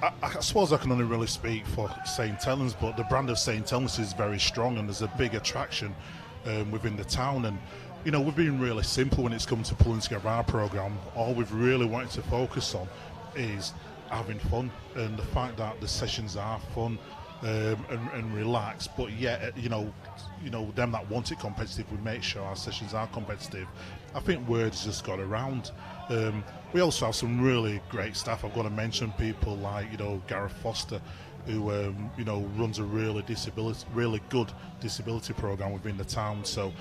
I suppose I can only really speak for St Helens, but the brand of St Helens is very strong, and there's a big attraction within the town. And we've been really simple when it's come to pulling together our programme. All we've really wanted to focus on is having fun, and the fact that the sessions are fun and relaxed, but yet them that want it competitive, we make sure our sessions are competitive. I think word's just got around. We also have some really great staff. I've got to mention people like Gareth Foster, who runs a really good disability programme within the town. So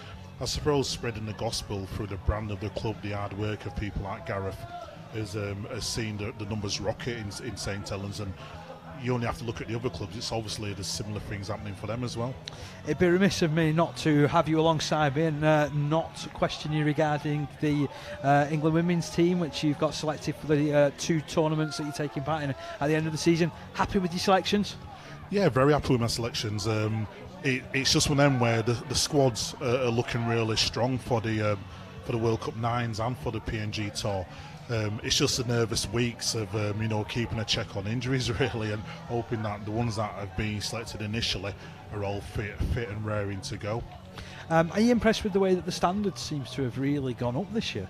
I suppose spreading the gospel through the brand of the club, the hard work of people like Gareth, has seen the numbers rocket in St Helens, and you only have to look at the other clubs. It's obviously there's similar things happening for them as well. It'd be remiss of me not to have you alongside me and not question you regarding the England women's team, which you've got selected for the 2 tournaments that you're taking part in at the end of the season. Happy with your selections? Yeah, very happy with my selections. It's just one of them where the squads are looking really strong for the World Cup 9s and for the PNG Tour. It's just the nervous weeks of keeping a check on injuries really, and hoping that the ones that have been selected initially are all fit and raring to go. Are you impressed with the way that the standard seems to have really gone up this year?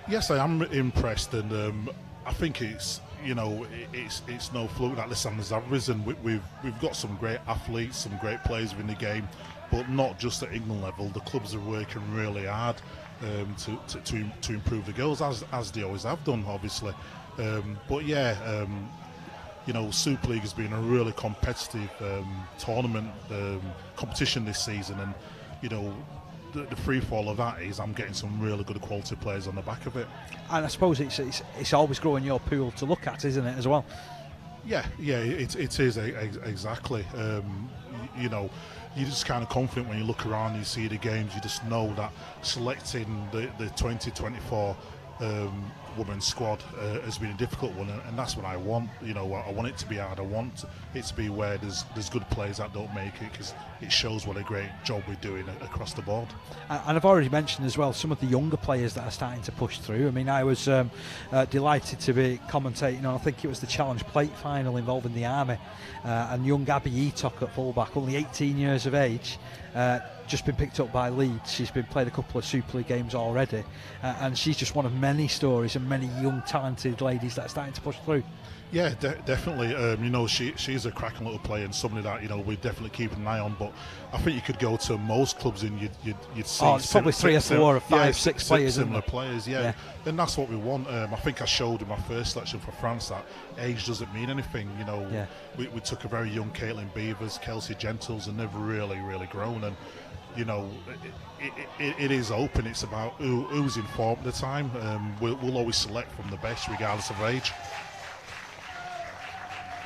Yes, I am impressed, and I think it's it's no fluke that the standards have risen. We've got some great athletes, some great players within the game, but not just at England level. The clubs are working really hard to improve the girls, as they always have done, obviously. Super League has been a really competitive tournament competition this season, and the free fall of that is I'm getting some really good quality players on the back of it. And I suppose it's always growing your pool to look at, isn't it, as well? Yeah, it is exactly. You're just kind of confident when you look around and you see the games. You just know that selecting the 2024 women's squad has been a difficult one, and that's what I want. I want it to be hard. I want it to be where there's good players that don't make it, because it shows what a great job we're doing across the board. And I've already mentioned as well some of the younger players that are starting to push through. I mean, I was delighted to be commentating on, I think it was the Challenge Plate final involving the Army, and young Abby Eatock at fullback, only 18 years of age, just been picked up by Leeds. She's been played a couple of Super League games already, and she's just one of many stories and many young talented ladies that are starting to push through. Yeah, definitely. She's a cracking little player, and somebody that we're definitely keeping an eye on. But I think you could go to most clubs and you'd see it's probably 3 or 4 or 5, 6 players, similar players. Yeah, and that's what we want. I think I showed in my first selection for France that age doesn't mean anything. We took a very young Caitlin Beavers, Kelsey Gentles, and they've really grown. And it is open. It's about who's in form at the time. We'll always select from the best, regardless of age.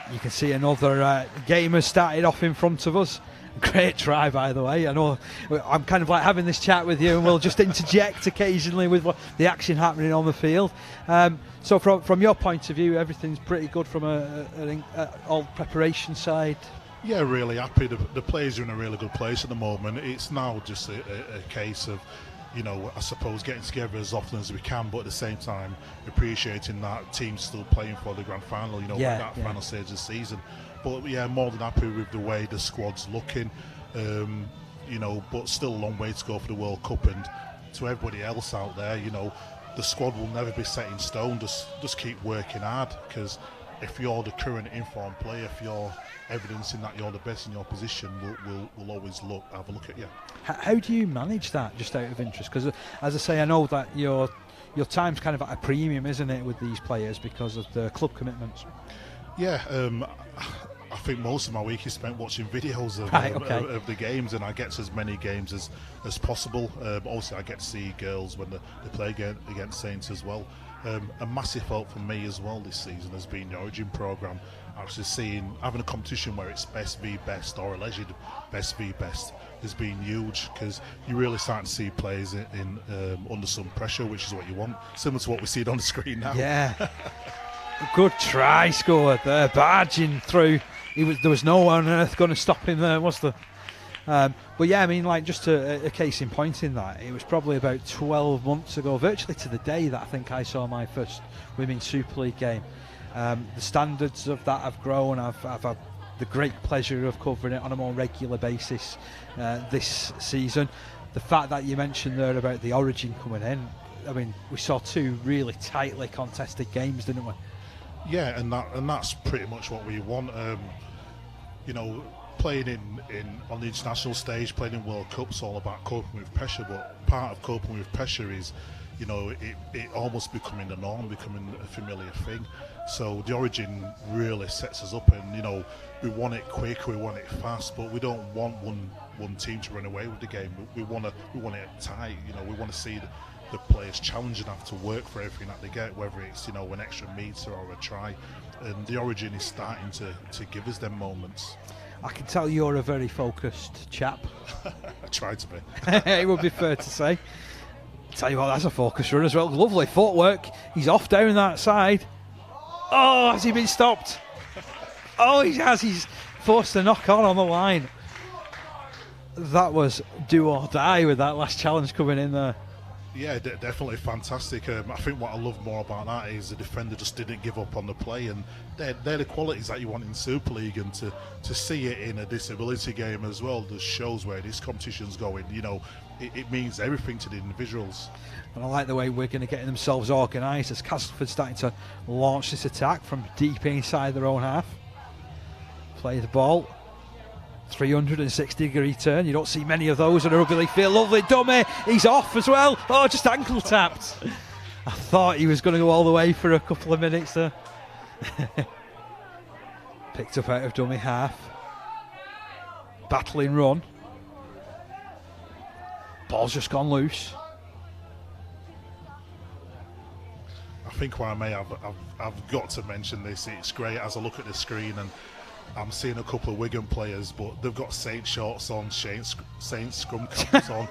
You can see another game has started off in front of us. Great try, by the way. I know I'm kind of like having this chat with you, and we'll just interject occasionally with the action happening on the field. So from your point of view, everything's pretty good from an all preparation side. Yeah, really happy. The players are in a really good place at the moment. It's now just a case of, I suppose getting together as often as we can, but at the same time appreciating that team's still playing for the grand final, final stage of the season. But yeah, more than happy with the way the squad's looking, but still a long way to go for the World Cup. And to everybody else out there, the squad will never be set in stone. Just keep working hard, because if you're the current informed player, if you're evidencing that you're the best in your position, we'll always have a look at you. How do you manage that, just out of interest? Because as I say, I know that your time's kind of at a premium, isn't it, with these players because of the club commitments? Yeah, I think most of my week is spent watching videos of the games, and I get to as many games as possible. Also, I get to see girls when they play against Saints as well. A massive help for me as well this season has been the Origin programme. Actually having a competition where it's best v best, or alleged best v best, has been huge, because you're really starting to see players in under some pressure, which is what you want, similar to what we see on the screen now. Yeah. Good try scored there, barging through. There was no one on earth going to stop him there, was there? But yeah, I mean, like, just a case in point in that, it was probably about 12 months ago, virtually to the day, that I think I saw my first Women's Super League game. The standards of that have grown. I've had the great pleasure of covering it on a more regular basis this season. The fact that you mentioned there about the Origin coming in, I mean, we saw two really tightly contested games, didn't we? Yeah, and that's pretty much what we want. Playing on the international stage, playing in World Cups, all about coping with pressure. But part of coping with pressure is, it almost becoming the norm, becoming a familiar thing. So the Origin really sets us up, and we want it quick, we want it fast, but we don't want one team to run away with the game. We want it tight. We want to see the players challenge and have to work for everything that they get, whether it's an extra metre or a try. And the Origin is starting to give us them moments. I can tell you're a very focused chap. I try to be. It would be fair to say. Tell you what, that's a focus run as well. Lovely footwork. He's off down that side. Oh, has he been stopped? Oh, he has. He's forced a knock on the line. That was do or die with that last challenge coming in there. Yeah, definitely fantastic. I think what I love more about that is the defender just didn't give up on the play, and they're the qualities that you want in Super League, and to see it in a disability game as well just shows where this competition's going. It means everything to the individuals. And I like the way Wigan are getting themselves organised as Castleford starting to launch this attack from deep inside their own half. Play the ball. 360-degree turn. You don't see many of those on a rugby league field. Lovely dummy. He's off as well. Oh, just ankle tapped. I thought he was going to go all the way for a couple of minutes there. Picked up out of dummy half. Battling run. Ball's just gone loose. I think what I may have, I've got to mention this. It's great as I look at the screen and I'm seeing a couple of Wigan players, but they've got Saints shorts on, Saints scrum caps on.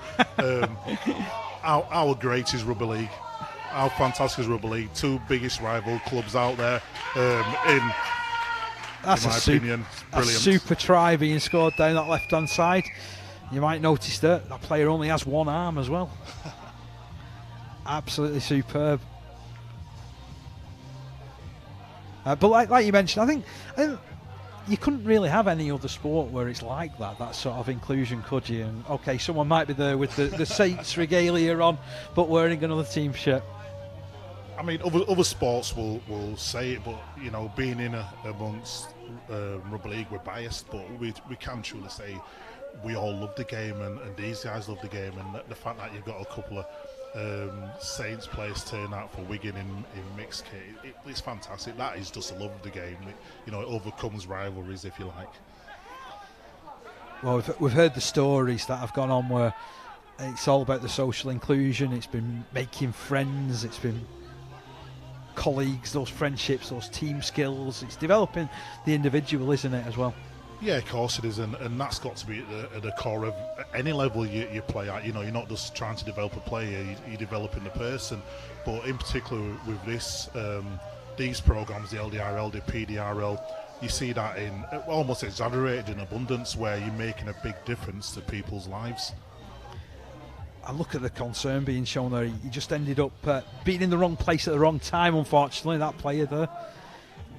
How great is Rugby League? How fantastic is Rugby League? Two biggest rival clubs out there. In my opinion, brilliant. A super try being scored down that left-hand side. You might notice that player only has one arm as well. Absolutely superb. But like you mentioned, I think you couldn't really have any other sport where it's like that sort of inclusion, could you? And okay, someone might be there with the Saints regalia on, but wearing another team shirt. I mean, other sports will say it, but being in amongst Rugby League, we're biased, but we can truly say we all love the game, and these guys love the game, and the fact that you've got a couple of Saints players turn out for Wigan in mixed kit, it's fantastic. That is just a love of the game. It overcomes rivalries, if you like. Well, we've heard the stories that have gone on where it's all about the social inclusion. It's been making friends. It's been colleagues, those friendships, those team skills. It's developing the individual, isn't it, as well? Yeah, of course it is, and that's got to be at the core of any level you play at. You know, you're not just trying to develop a player; you're developing the person. But in particular with this, these programs, the LDRL, the PDRL, you see that in almost exaggerated in abundance, where you're making a big difference to people's lives. I look at the concern being shown there. He just ended up being in the wrong place at the wrong time, unfortunately. That player there,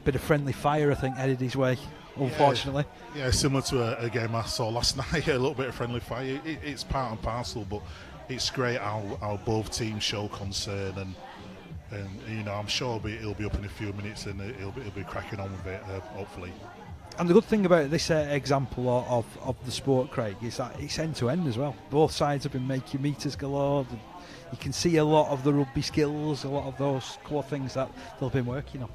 bit of friendly fire, I think, headed his way. Unfortunately, yeah, similar to a game I saw last night, a little bit of friendly fire. It's part and parcel, but it's great how both teams show concern, and you know, I'm sure it'll be up in a few minutes, and it'll be cracking on with it, hopefully. And the good thing about this example of the sport, Craig, is that it's end to end as well. Both sides have been making meters galore. You can see a lot of the rugby skills, a lot of those core things that they've been working on.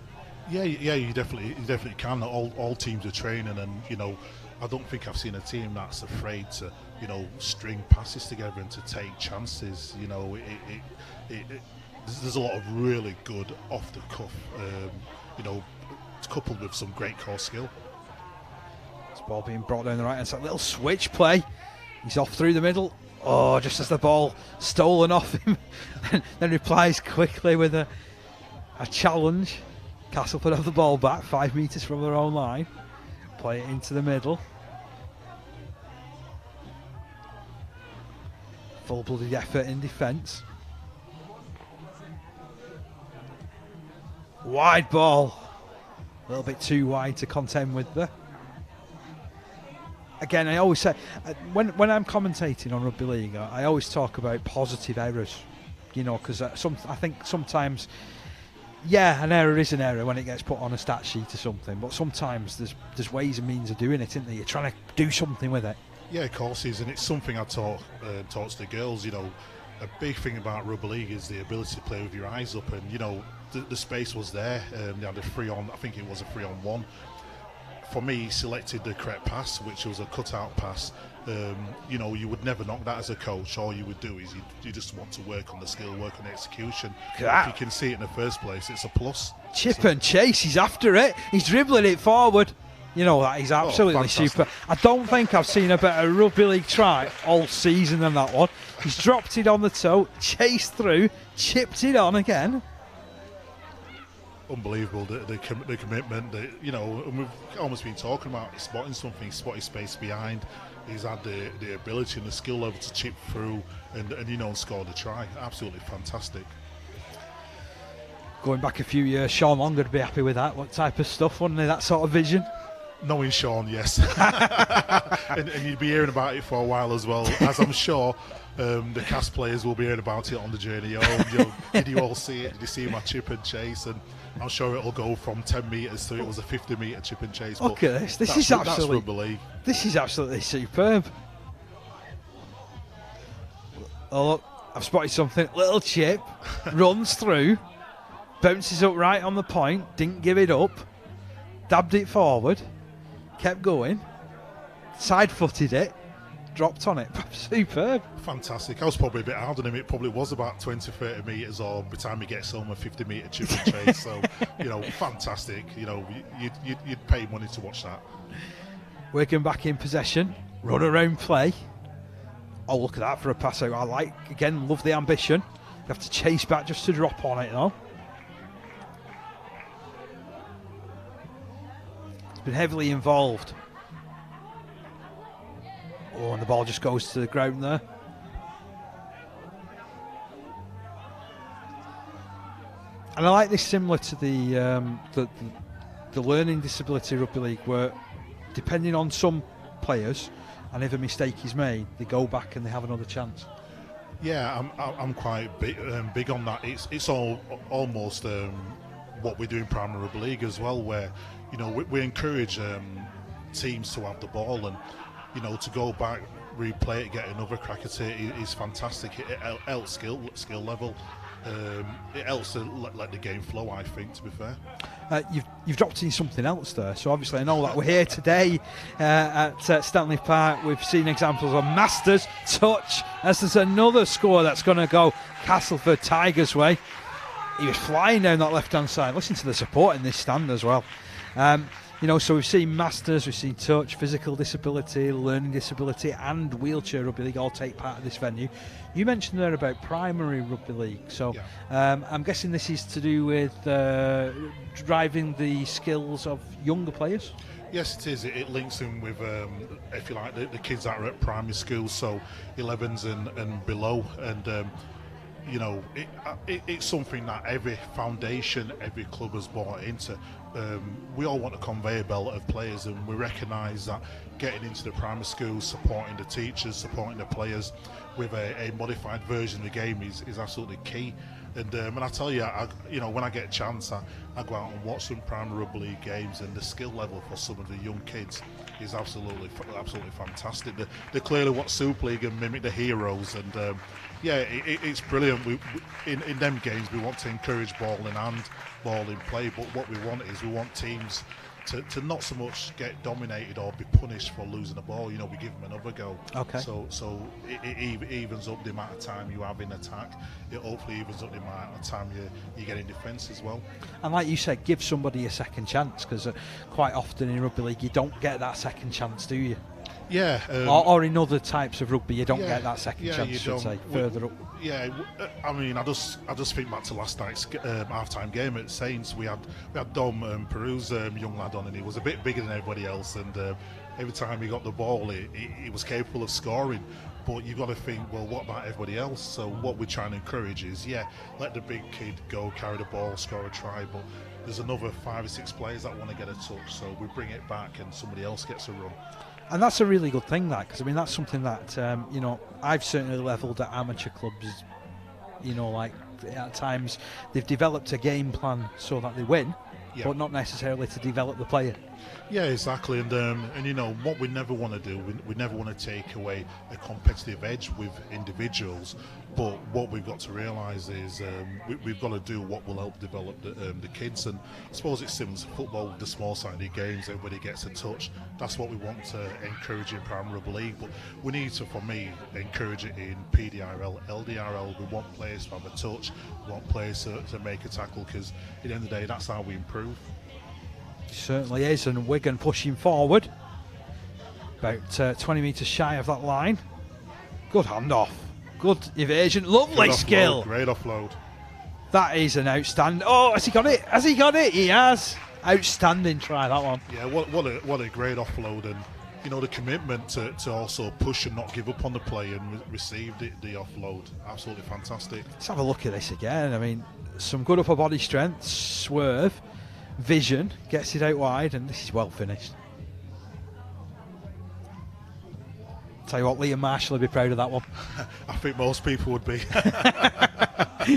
Yeah, you definitely can. All teams are training, and you know, I don't think I've seen a team that's afraid to, you know, string passes together and to take chances. You know, there's a lot of really good off the cuff, you know, coupled with some great core skill. This ball being brought down the right hand side, little switch play. He's off through the middle. Oh, just as the ball stolen off him, then replies quickly with a challenge. Castleford have the ball back 5 metres from their own line. Play it into the middle. Full-blooded effort in defence. Wide ball. A little bit too wide to contend with there. Again, I always say, when I'm commentating on Rugby League, I always talk about positive errors. You know, because I think sometimes... Yeah, an error is an error when it gets put on a stat sheet or something, but sometimes there's ways and means of doing it, isn't there? You're trying to do something with it. Yeah, of course it is, and it's something I taught to the girls. You know, a big thing about rugby league is the ability to play with your eyes up, and you know, the space was there. They had a 3-on, I think it was a 3-on-1. For me, he selected the correct pass, which was a cut-out pass. You know, you would never knock that as a coach. All you would do is you just want to work on the skill, work on the execution. If you can see it in the first place, it's a plus. Chip and chase, he's after it. He's dribbling it forward. You know that, he's absolutely super. I don't think I've seen a better rugby league try all season than that one. He's dropped it on the toe, chased through, chipped it on again. Unbelievable, the commitment. You know, and we've almost been talking about spotting something, spotting space behind. He's had the ability and the skill level to chip through and you know, score the try. Absolutely fantastic. Going back a few years, Sean Long would be happy with that. What type of stuff, wouldn't he? That sort of vision. Knowing Sean, yes. and you'd be hearing about it for a while as well, as I'm sure the cast players will be hearing about it on the journey home. You know, did you all see it? Did you see my chip and chase? And I'm sure it'll go from 10 metres to it was a 50-metre chip and chase. Look at this. This is absolutely superb. Oh, look, I've spotted something. Little chip, runs through, bounces up right on the point, didn't give it up, dabbed it forward, kept going, side-footed it, dropped on it. Superb. Fantastic. I was probably a bit hard on him. It probably was about 20-30 metres, or by the time he gets home, a 50-metre chip and chase. So, you know, fantastic. You know, you'd pay money to watch that. Wigan back in possession, run around play. Oh, look at that for a pass out. I like, again, love the ambition. You have to chase back just to drop on it, though. It's been heavily involved. Oh, and the ball just goes to the ground there. And I like this, similar to the learning disability rugby league, where depending on some players, and if a mistake is made, they go back and they have another chance. Yeah, I'm quite big on that. It's almost what we do in primary rugby league as well, where you know we encourage teams to have the ball, and you know, to go back, replay it, get another crack at it is fantastic. It helps skill level. It helps to let the game flow, I think, to be fair. You've dropped in something else there. So obviously I know that we're here today at Stanley Park. We've seen examples of Masters touch, as there's another score that's going to go Castleford Tigers way. He was flying down that left-hand side. Listen to the support in this stand as well. You know, so we've seen masters, we've seen touch, physical disability, learning disability, and wheelchair rugby league all take part of this venue. You mentioned there about primary rugby league, so I'm guessing this is to do with driving the skills of younger players. Yes, it is. It links in with, if you like, the kids that are at primary school, so 11s and below, and you know, it's something that every foundation, every club has bought into. We all want a conveyor belt of players, and we recognise that getting into the primary schools, supporting the teachers, supporting the players with a modified version of the game is absolutely key. And I tell you, you know, when I get a chance, I go out and watch some primary rugby league games, and the skill level for some of the young kids is absolutely fantastic. They clearly watch Super League and mimic the heroes, and it's brilliant. In them games, we want to encourage ball in hand, ball in play, but what we want is we want teams to not so much get dominated or be punished for losing the ball. You know, we give them another go. Okay. So it evens up the amount of time you have in attack. It hopefully evens up the amount of time you get in defence as well. And like you said, give somebody a second chance, because quite often in rugby league you don't get that second chance, do you? Yeah. Or in other types of rugby you don't get that second chance, you should say, don't. further up. Yeah, I mean, I just think back to last night's half-time game at Saints. We had Dom Peru's young lad on, and he was a bit bigger than everybody else, and every time he got the ball, he was capable of scoring. But you've got to think, well, what about everybody else? So what we're trying to encourage is, let the big kid go, carry the ball, score a try, but there's another 5 or 6 players that want to get a touch, so we bring it back and somebody else gets a run. And that's a really good thing, that, because I mean that's something that you know, I've certainly levelled at amateur clubs. You know, like at times they've developed a game plan so that they win, but not necessarily to develop the player. Yeah, exactly, and you know what we never want to do. We never want to take away a competitive edge with individuals, but what we've got to realise is we've got to do what will help develop the kids. And I suppose it's similar to football, the small-sided games. Everybody gets a touch. That's what we want to encourage in Premier Rugby League. But we need to, for me, encourage it in PDRL, LDRL. We want players to have a touch. We want players to make a tackle, because at the end of the day, that's how we improve. Certainly is, and Wigan pushing forward about 20 metres shy of that line. Good handoff, good evasion, lovely Good skill. offload, great offload. That is an outstanding. Oh, has he got it? Has he got it? He has. Outstanding try, that one. Yeah, what a great offload, and you know the commitment to also push and not give up on the play and receive the offload. Absolutely fantastic. Let's have a look at this again. I mean, some good upper body strength, swerve, vision, gets it out wide, and this is well finished. Tell you what, Liam Marshall would be proud of that one. I think most people would be. I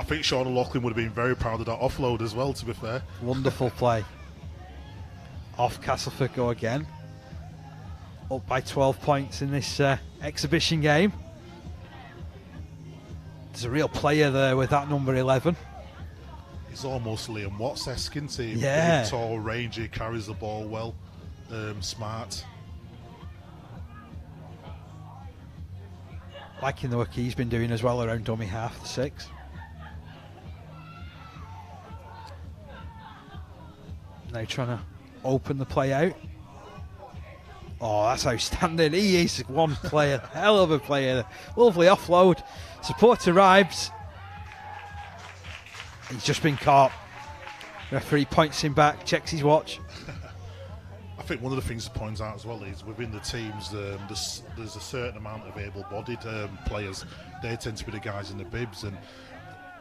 think Sean O'Loughlin would have been very proud of that offload as well, to be fair. Wonderful play. Off Castleford go again. Up by 12 points in this exhibition game. There's a real player there with that number 11. He's almost Liam Watts-esque, isn't he? Yeah. Big, tall, rangy, carries the ball well, smart. Liking the work he's been doing as well around dummy half, the 6. Now trying to open the play out. Oh, that's outstanding. He is one player, hell of a player. Lovely offload. Support arrives. He's just been caught. Referee points him back, checks his watch. I think one of the things to point out as well is within the teams there's a certain amount of able-bodied players. They tend to be the guys in the bibs, and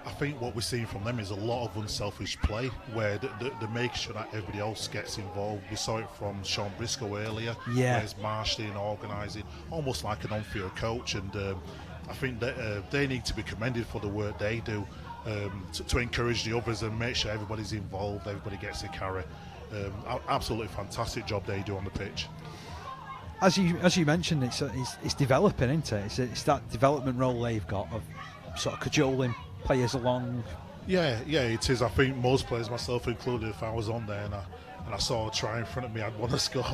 I think what we're seeing from them is a lot of unselfish play where they make sure that everybody else gets involved. We saw it from Sean Briscoe earlier, where he's marshalling, organising, almost like an on-field coach, and I think that they need to be commended for the work they do to encourage the others and make sure everybody's involved, everybody gets a carry. Absolutely fantastic job they do on the pitch. As you mentioned, it's developing, isn't it? It's that development role they've got of sort of cajoling players along. Yeah, it is. I think most players, myself included, if I was on there and I saw a try in front of me, I'd want to score.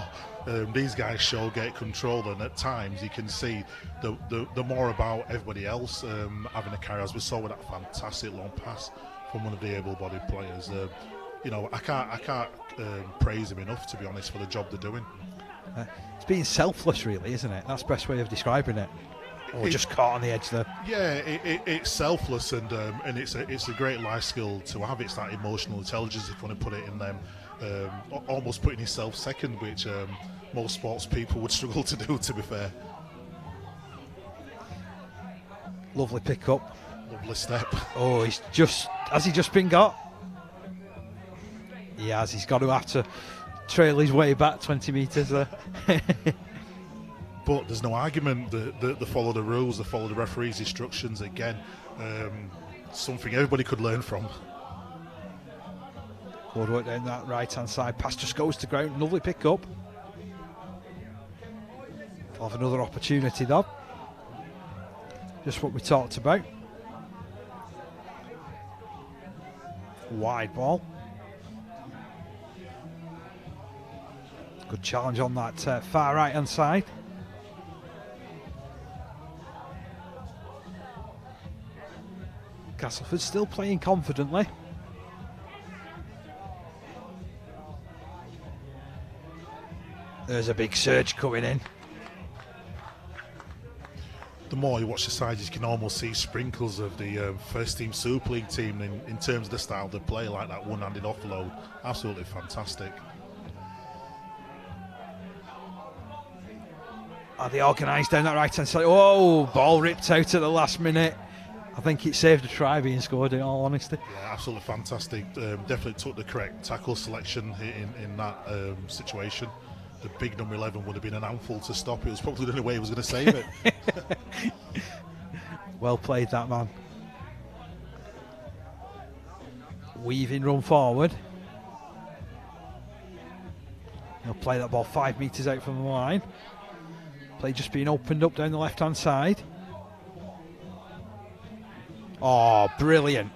These guys show get control, and at times you can see the more about everybody else having a carry, as we saw with that fantastic long pass from one of the able-bodied players. I can't praise him enough, to be honest, for the job they're doing. It's being selfless, really, isn't it? That's the best way of describing it. Or just caught on the edge there. Yeah, it's selfless, and it's a great life skill to have. It's that emotional intelligence, if you want to put it in them, almost putting yourself second, which most sports people would struggle to do, to be fair. Lovely pick up. Lovely step. Oh, has he just been got? He has. He's got to have to trail his way back 20 metres there. But there's no argument that they follow the rules, they follow the referee's instructions. Again, something everybody could learn from. Good work down that right-hand side. Pass just goes to ground. Lovely pick up. We'll have another opportunity though. Just what we talked about. Wide ball. Good challenge on that far right-hand side. Castleford still playing confidently. There's a big surge coming in. The more you watch the sides, you can almost see sprinkles of the first team Super League team in terms of the style they play, like that one-handed offload. Absolutely fantastic. Are they organised down that right-hand side? Oh, ball ripped out at the last minute. I think it saved a try being scored, in all honesty. Yeah, absolutely fantastic. Definitely took the correct tackle selection in that situation. The big number 11 would have been an handful to stop. It was probably the only way he was going to save it. Well played, that man. Weaving run forward. He'll play that ball 5 metres out from the line. Play just being opened up down the left-hand side. Oh, brilliant.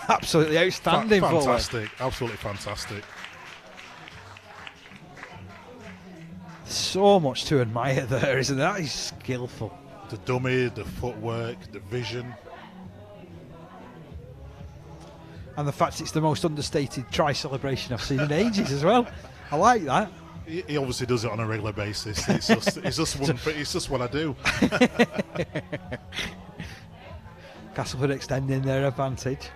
Absolutely outstanding. Fantastic. Absolutely fantastic. So much to admire there, isn't there? That is skillful. The dummy, the footwork, the vision. And the fact it's the most understated try celebration I've seen in ages as well. I like that. He obviously does it on a regular basis. It's just what I do. Castleford extending their advantage.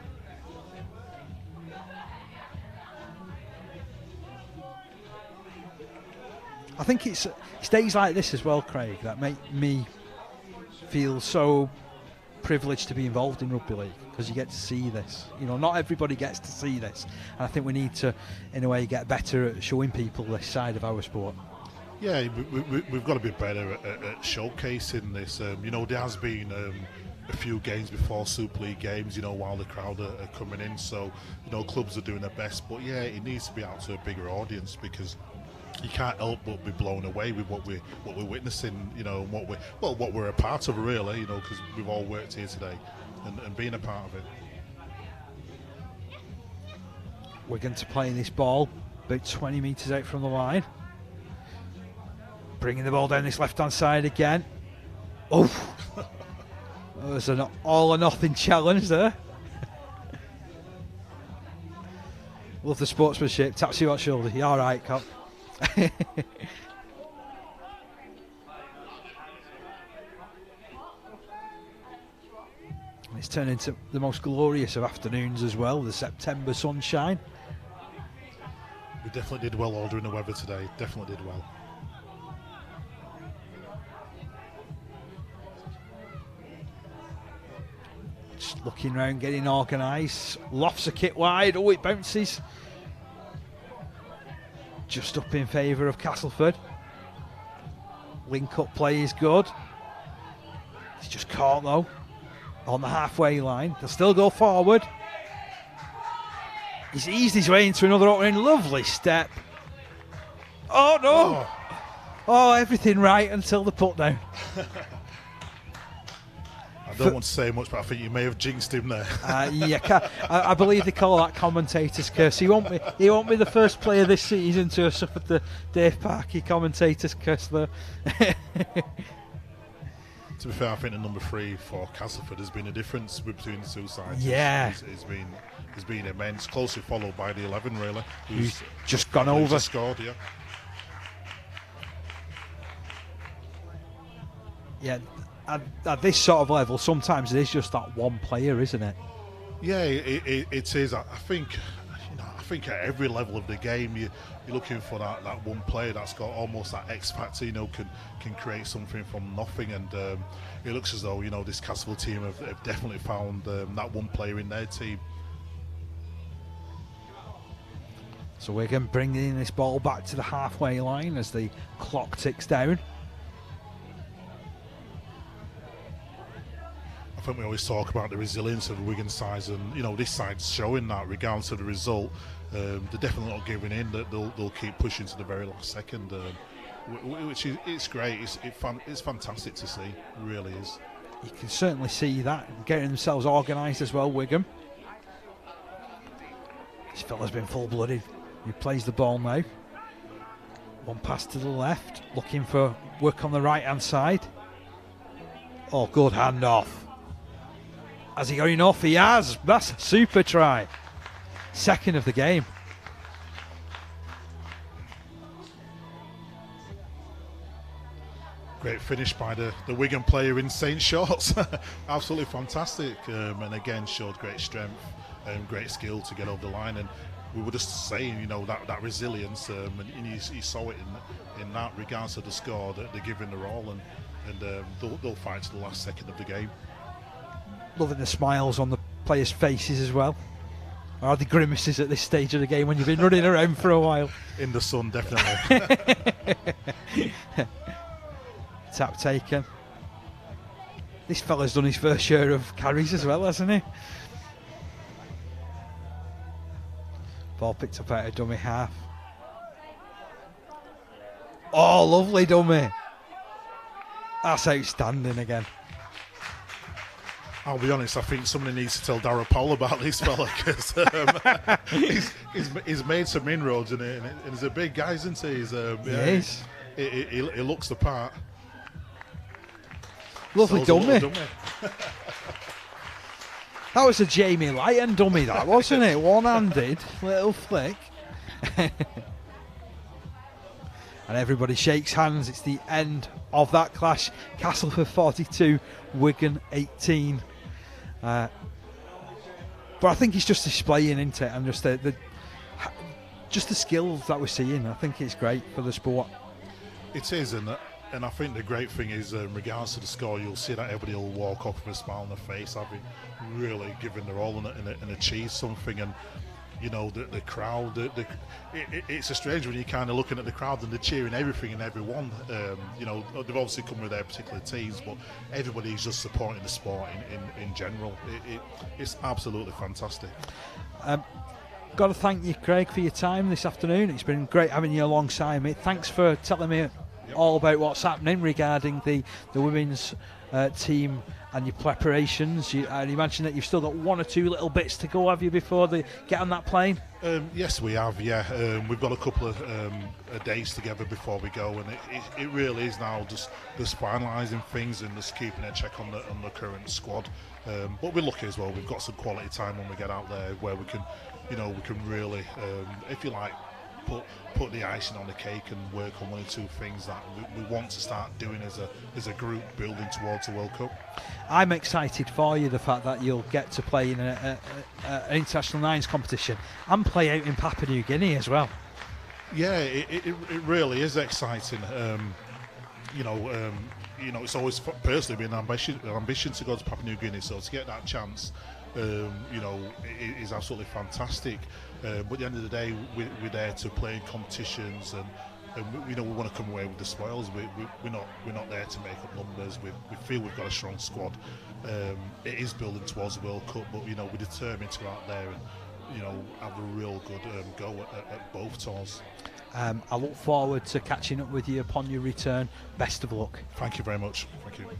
I think it's days like this as well, Craig, that make me feel so privileged to be involved in rugby league, because you get to see this. Not everybody gets to see this, and I think we need to, in a way, get better at showing people this side of our sport. Yeah, we've got to be better at showcasing this. There has been a few games before Super League games, while the crowd are coming in, so clubs are doing their best. But yeah, it needs to be out to a bigger audience, because you can't help but be blown away with what we're witnessing, what we're a part of, really, because we've all worked here today and being a part of it. We're going to play this ball about 20 metres out from the line. Bringing the ball down this left-hand side again. Oh, there's an all or nothing challenge there. Love the sportsmanship. Taps you on the shoulder. You all right, Cop? It's turned into the most glorious of afternoons as well, the September sunshine. We definitely did well ordering the weather today. Definitely did well. Just looking round, getting organised. Lofts a kit wide. Oh, it bounces. Just up in favour of Castleford. Link-up play is good. He's just caught though on the halfway line. They'll still go forward. He's eased his way into another opening. Lovely step. Oh no! Oh, everything right until the put down. I don't want to say much, but I think you may have jinxed him there. I believe they call that commentator's curse. He won't be the first player this season to have suffered the Dave Parkey commentator's curse there. To be fair, I think the number 3 for Castleford has been a difference between the two sides. Yeah. It's been immense. Closely followed by the 11, really. Who's just gone over. Scored, yeah. Yeah, at this sort of level, sometimes it is just that one player, isn't it? Yeah, it is. I think, I think at every level of the game, you're looking for that one player that's got almost that X factor. Can create something from nothing, and it looks as though this Castleford team have definitely found that one player in their team. So Wigan bringing this ball back to the halfway line as the clock ticks down. I think we always talk about the resilience of the Wigan sides, and this side's showing that regardless of the result. They're definitely not giving in. They'll keep pushing to the very last second, which is it's great. It's fantastic to see. It really is. You can certainly see that, getting themselves organised as well, Wigan. This fella's been full-blooded. He plays the ball now. One pass to the left, looking for work on the right-hand side. Oh, good hand-off. Has he got enough? He has. That's a super try. Second of the game. Great finish by the Wigan player in Saint shorts. Absolutely fantastic. And again, showed great strength and great skill to get over the line. And we were just saying, that resilience, and you saw it in that regards to the score, that they're giving their all, and they'll fight to the last second of the game. Loving the smiles on the players' faces as well. Are the grimaces at this stage of the game when you've been running around for a while? In the sun, definitely. Tap taken. This fella's done his first share of carries as well, hasn't he? Ball picked up out of dummy half. Oh, lovely dummy. That's outstanding again. I'll be honest, I think somebody needs to tell Darragh Powell about this fella, because he's made some inroads in it, and he's a big guy, isn't he? Yes. He looks the part. Lovely dummy. That was a Jamie Lyon dummy, that, wasn't it? One-handed, little flick. And everybody shakes hands. It's the end of that clash. Castleford 42, Wigan 18. But I think it's just displaying, isn't it? And just the skills that we're seeing. I think it's great for the sport. It is, and I think the great thing is, in regards to the score, you'll see that everybody will walk off with a smile on their face, having really given their all and achieved something. And the crowd, it's a strange when you're kind of looking at the crowd and they're cheering everything and everyone. They've obviously come with their particular teams, but everybody's just supporting the sport in general. It's absolutely fantastic. Got to thank you, Craig, for your time this afternoon. It's been great having you alongside me. Thanks for telling me all about what's happening regarding the women's team and your preparations. You mentioned that you've still got one or two little bits to go, have you, before they get on that plane? Yes, we have, yeah. We've got a couple of days together before we go, and it really is now just finalising things and just keeping a check on the current squad. But we're lucky as well. We've got some quality time when we get out there where we can really, if you like, put the icing on the cake and work on one or two things that we want to start doing as a group, building towards the World Cup. I'm excited for you, the fact that you'll get to play in an international nines competition and play out in Papua New Guinea as well. Yeah, it really is exciting. It's always personally been an ambition to go to Papua New Guinea, so to get that chance, it is absolutely fantastic. But at the end of the day, we're there to play in competitions, and we want to come away with the spoils. We're not there to make up numbers. We feel we've got a strong squad. It is building towards the World Cup, but we're determined to go out there and have a real good go at both tours. I look forward to catching up with you upon your return. Best of luck. Thank you very much. Thank you.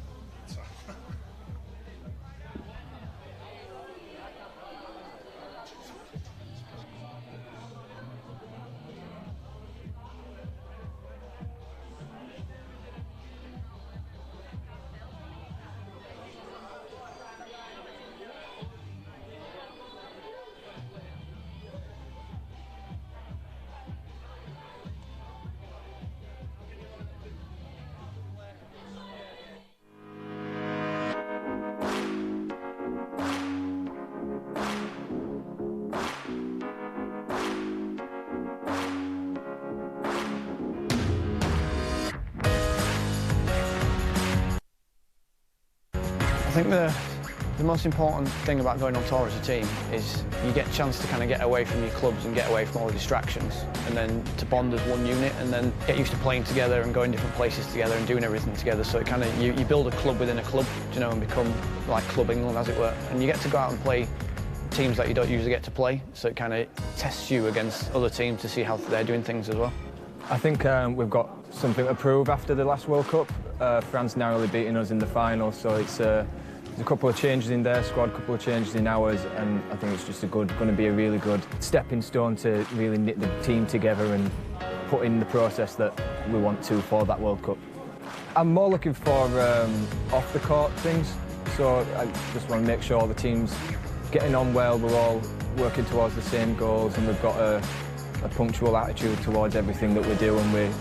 think the most important thing about going on tour as a team is you get a chance to kind of get away from your clubs and get away from all the distractions, and then to bond as one unit, and then get used to playing together and going different places together and doing everything together. So it kind of you build a club within a club, you know, and become like Club England, as it were. And you get to go out and play teams that you don't usually get to play. So it kind of tests you against other teams to see how they're doing things as well. I think we've got something to prove after the last World Cup. France narrowly beating us in the final, so it's there's a couple of changes in their squad, a couple of changes in ours, and I think it's just going to be a really good stepping stone to really knit the team together and put in the process that we want to for that World Cup. I'm more looking for off-the-court things, so I just want to make sure the team's getting on well, we're all working towards the same goals, and we've got a punctual attitude towards everything that we do, and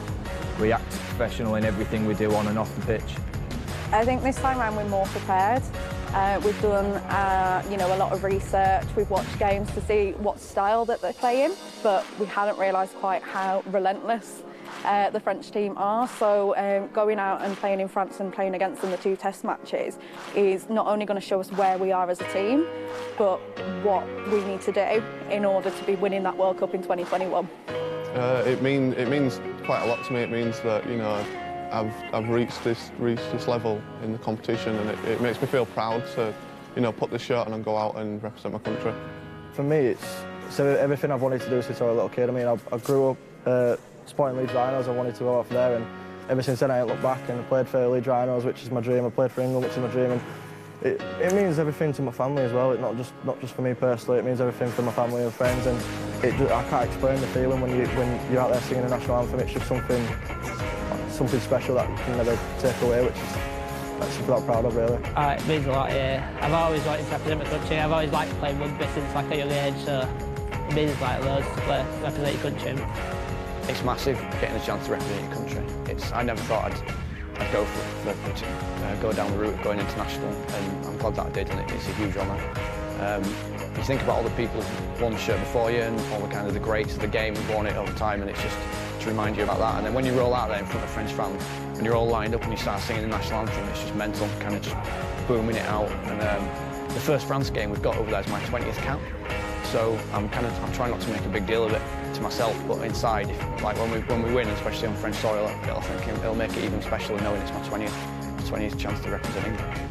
we act professional in everything we do on and off the pitch. I think this time around we're more prepared. We've done you know, a lot of research, we've watched games to see what style that they're playing, but we hadn't realised quite how relentless the French team are. So going out and playing in France and playing against them the 2 test matches is not only going to show us where we are as a team, but what we need to do in order to be winning that World Cup in 2021. It means quite a lot to me. It means that, you know, I've reached this level in the competition, and it makes me feel proud to, you know, put the shirt on and go out and represent my country. For me, it's everything I've wanted to do since I was a little kid. I mean, I grew up supporting Leeds Rhinos. I wanted to go out there, and ever since then I ain't looked back, and I played for Leeds Rhinos, which is my dream. I played for England, which is my dream, and it means everything to my family as well. It's not just for me personally. It means everything for my family and friends, and I can't explain the feeling when you're out there singing the national anthem. It's just something special that you can never take away, which is something I'm proud of, really. It means a lot, yeah. I've always wanted to represent my country. I've always liked playing rugby since like a young age, so it means like loads to represent your country. It's massive getting a chance to represent your country. I never thought I'd go go down the route of going international, and I'm glad that I did, and it's a huge honour. You think about all the people who've won the shirt before you and all the kind of the greats of the game who've won it over time, and it's just to remind you about that. And then when you roll out there in front of French fans, when you're all lined up and you start singing the national anthem, it's just mental, kind of just booming it out. And the first France game we've got over there is my 20th cap, so I'm trying not to make a big deal of it to myself, but inside, like when we win, especially on French soil, I think it'll make it even special knowing it's my 20th chance to represent England.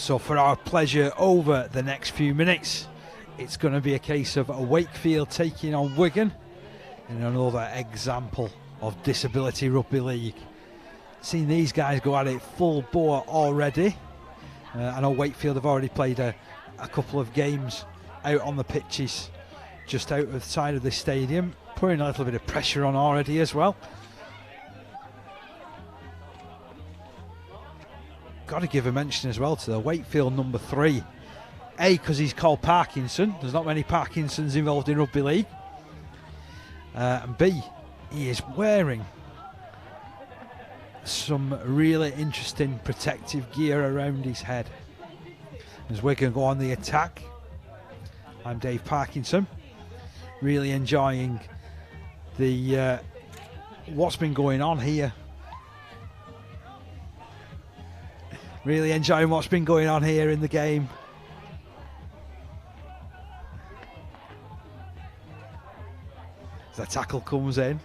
So for our pleasure over the next few minutes, it's going to be a case of Wakefield taking on Wigan in another example of disability rugby league. Seen these guys go at it full bore already. I know Wakefield have already played a couple of games out on the pitches just out of the side of the stadium, putting a little bit of pressure on already as well. Got to give a mention as well to the Wakefield number 3. A, because he's called Parkinson. There's not many Parkinsons involved in rugby league. And B, he is wearing some really interesting protective gear around his head. As we're going to go on the attack, I'm Dave Parkinson, really enjoying the what's been going on here. Really enjoying what's been going on here in the game. As the tackle comes in.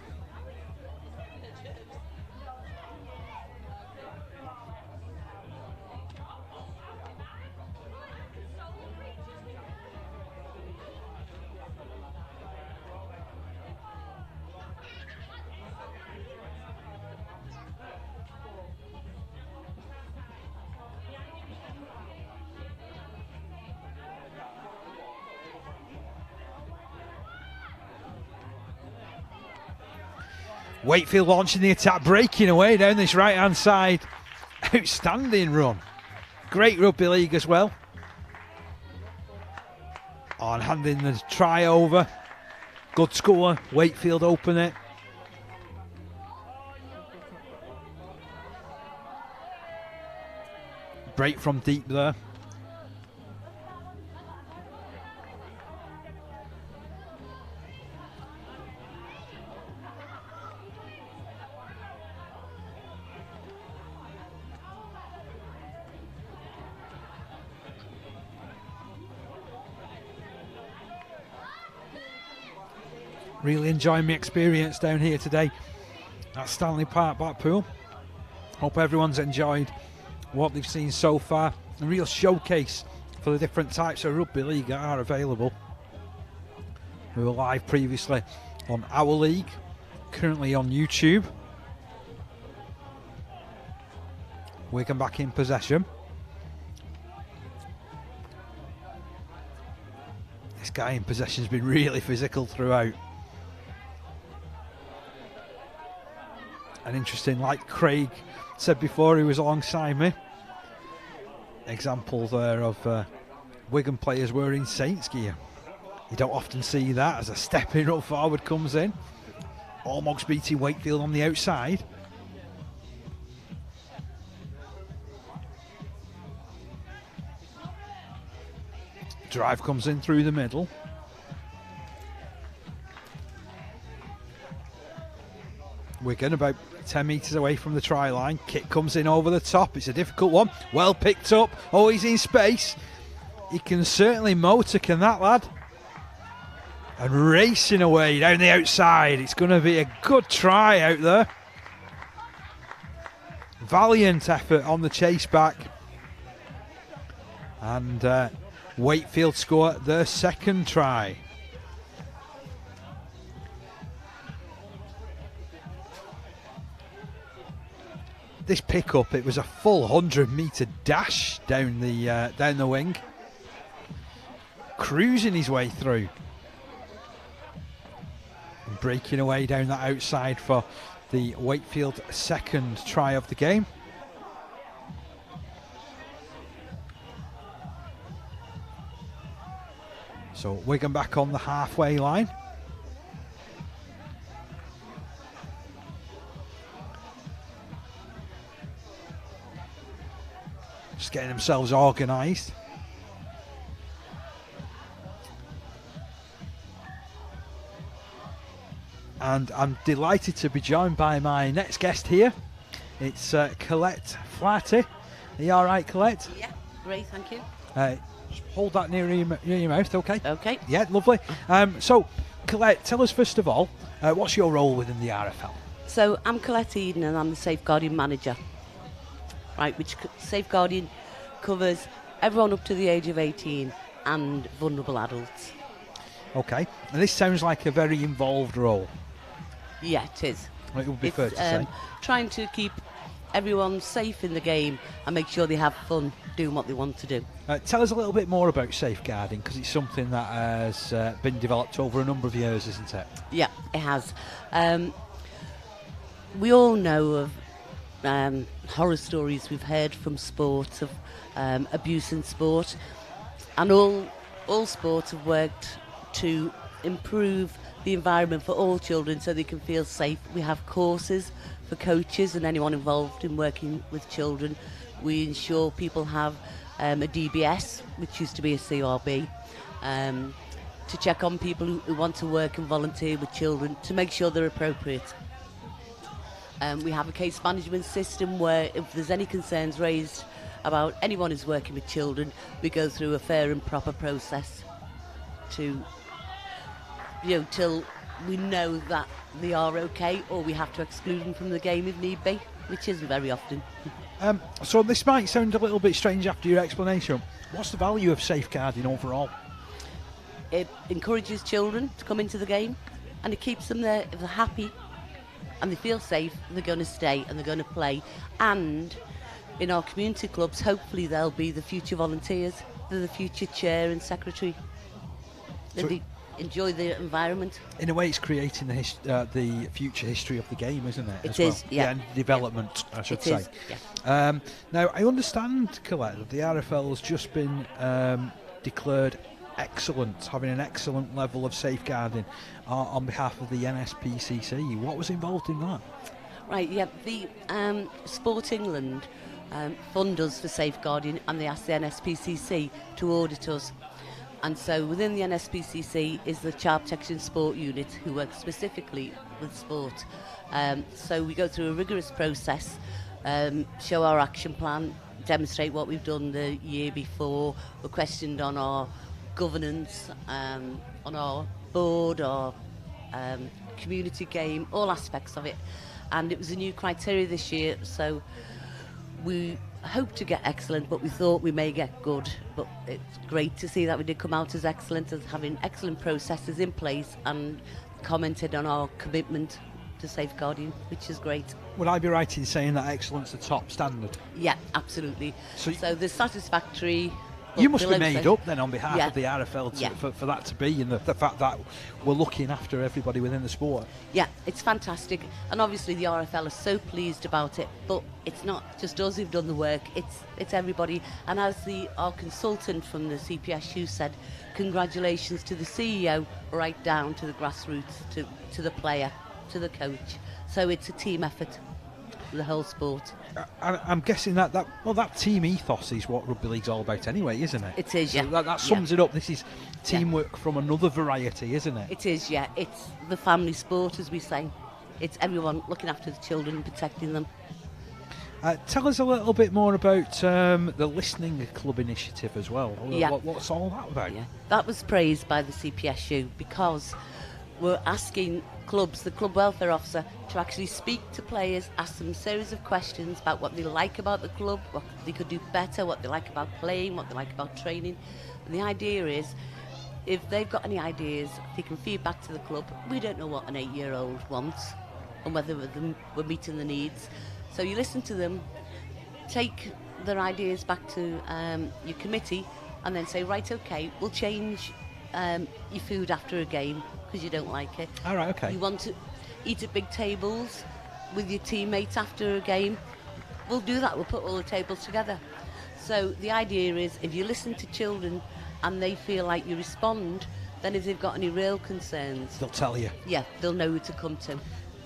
Wakefield launching the attack, breaking away down this right hand side. Outstanding run. Great rugby league as well. On handing the try over. Good score. Wakefield open it. Break from deep there. Really enjoying my experience down here today at Stanley Park, Blackpool. Hope everyone's enjoyed what they've seen so far. A real showcase for the different types of rugby league that are available. We were live previously on Our League, currently on YouTube. Wigan back in possession. This guy in possession has been really physical throughout. And interesting, like Craig said before, he was alongside me. Example there of Wigan players wearing Saints gear. You don't often see that as a stepping up forward comes in. Almost beating Wakefield on the outside. Drive comes in through the middle. Wigan about 10 metres away from the try line. Kick comes in over the top. It's a difficult one. Well picked up. Oh, he's in space. He can certainly motor, can that lad? And racing away down the outside. It's going to be a good try out there. Valiant effort on the chase back. And Wakefield score their second try. This pickup, it was a full 100-metre dash down the wing, cruising his way through, and breaking away down that outside for the Wakefield second try of the game. So Wigan back on the halfway line. Just getting themselves organised. And I'm delighted to be joined by my next guest here. It's Colette Flaherty. Are you all right, Colette? Yeah, great, thank you. Just hold that near your mouth, okay? Okay. Yeah, lovely. So, Colette, tell us first of all, what's your role within the RFL? So, I'm Colette Eden and I'm the safeguarding manager. Right, which safeguarding covers everyone up to the age of 18 and vulnerable adults. Okay, and this sounds like a very involved role. Yeah, it is. It would be fair to say. Trying to keep everyone safe in the game and make sure they have fun doing what they want to do. Tell us a little bit more about safeguarding, because it's something that has been developed over a number of years, isn't it? Yeah, it has. We all know of horror stories we've heard from sport of abuse in sport, and all sports have worked to improve the environment for all children so they can feel safe. We have courses for coaches and anyone involved in working with children. We ensure people have a DBS, which used to be a CRB, to check on people who want to work and volunteer with children to make sure they're appropriate. We have a case management system where if there's any concerns raised about anyone who's working with children, we go through a fair and proper process to, till we know that they are okay, or we have to exclude them from the game if need be, which isn't very often. So this might sound a little bit strange after your explanation. What's the value of safeguarding overall? It encourages children to come into the game, and it keeps them there. If they're happy and they feel safe, they're going to stay and they're going to play. And in our community clubs, hopefully they'll be the future volunteers, they're the future chair and secretary. They enjoy the environment. In a way, it's creating the future history of the game, isn't it? It is, well? Yeah. And development, I should say. Is, yeah. Now, I understand, Colette, that the RFL has just been declared excellent, having an excellent level of safeguarding on behalf of the NSPCC. What was involved in that? Right, yeah, the Sport England fund us for safeguarding, and they asked the NSPCC to audit us. And so within the NSPCC is the Child Protection Sport Unit, who work specifically with sport. So we go through a rigorous process, show our action plan, demonstrate what we've done the year before. We're questioned on our governance, on our board, our community game, all aspects of it. And it was a new criteria this year, so we hope to get excellent, but we thought we may get good. But it's great to see that we did come out as excellent, as having excellent processes in place, and commented on our commitment to safeguarding, which is great. Would I be right in saying that excellence is the top standard? Yeah, absolutely. So the satisfactory. You must be made up then on behalf of the RFL for that to be, and the fact that we're looking after everybody within the sport. Yeah, it's fantastic, and obviously the RFL are so pleased about it, but it's not just us who've done the work, it's everybody. And as our consultant from the CPSU said, congratulations to the CEO right down to the grassroots, to the player, to the coach. So it's a team effort, the whole sport. I'm guessing that team ethos is what rugby league's all about anyway, isn't it? It is, yeah. So that sums it up. This is teamwork from another variety, isn't it? It is, yeah. It's the family sport, as we say. It's everyone looking after the children and protecting them. Tell us a little bit more about the Listening Club initiative as well. Yeah. What's all that about? Yeah. That was praised by the CPSU because we're asking clubs, the club welfare officer, to actually speak to players, ask them a series of questions about what they like about the club, what they could do better, what they like about playing, what they like about training. And the idea is, if they've got any ideas, they can feed back to the club. We don't know what an 8-year-old wants and whether we're meeting the needs. So you listen to them, take their ideas back to your committee, and then say, right, okay, we'll change your food after a game because you don't like it. All right, okay. You want to eat at big tables with your teammates after a game, we'll do that. We'll put all the tables together. So the idea is, if you listen to children and they feel like you respond, then if they've got any real concerns, they'll tell you. Yeah, they'll know who to come to.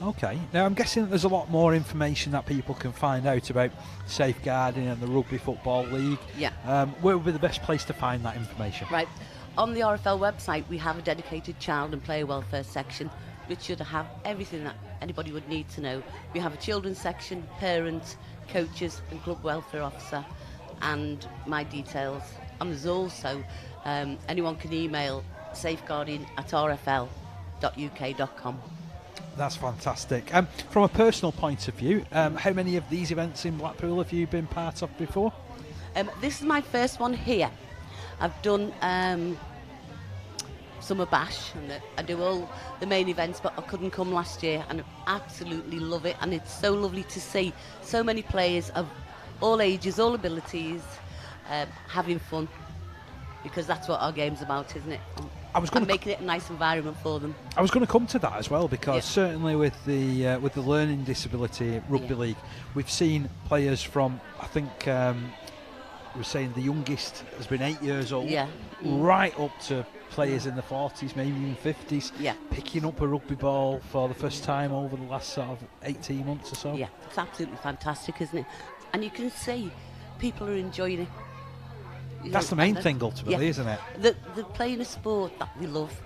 Okay. Now I'm guessing that there's a lot more information that people can find out about safeguarding and the Rugby Football League. Yeah. Where would be the best place to find that information? Right. On the RFL website, we have a dedicated child and player welfare section, which should have everything that anybody would need to know. We have a children's section, parents, coaches and club welfare officer, and my details. And there's also, anyone can email safeguarding@rfl.uk.com. That's fantastic. From a personal point of view, how many of these events in Blackpool have you been part of before? This is my first one here. I've done Summer Bash, and I do all the main events, but I couldn't come last year, and I absolutely love it, and it's so lovely to see so many players of all ages, all abilities, having fun, because that's what our game's about, isn't it? And making it a nice environment for them. I was going to come to that as well, because certainly with the learning disability rugby league, we've seen players from, I think we were saying the youngest has been 8 years old, right up to players in the 40s, maybe even 50s, picking up a rugby ball for the first time over the last sort of 18 months or so. Yeah, it's absolutely fantastic, isn't it? And you can see people are enjoying it. That's the main thing ultimately, isn't it? They're playing a sport that they love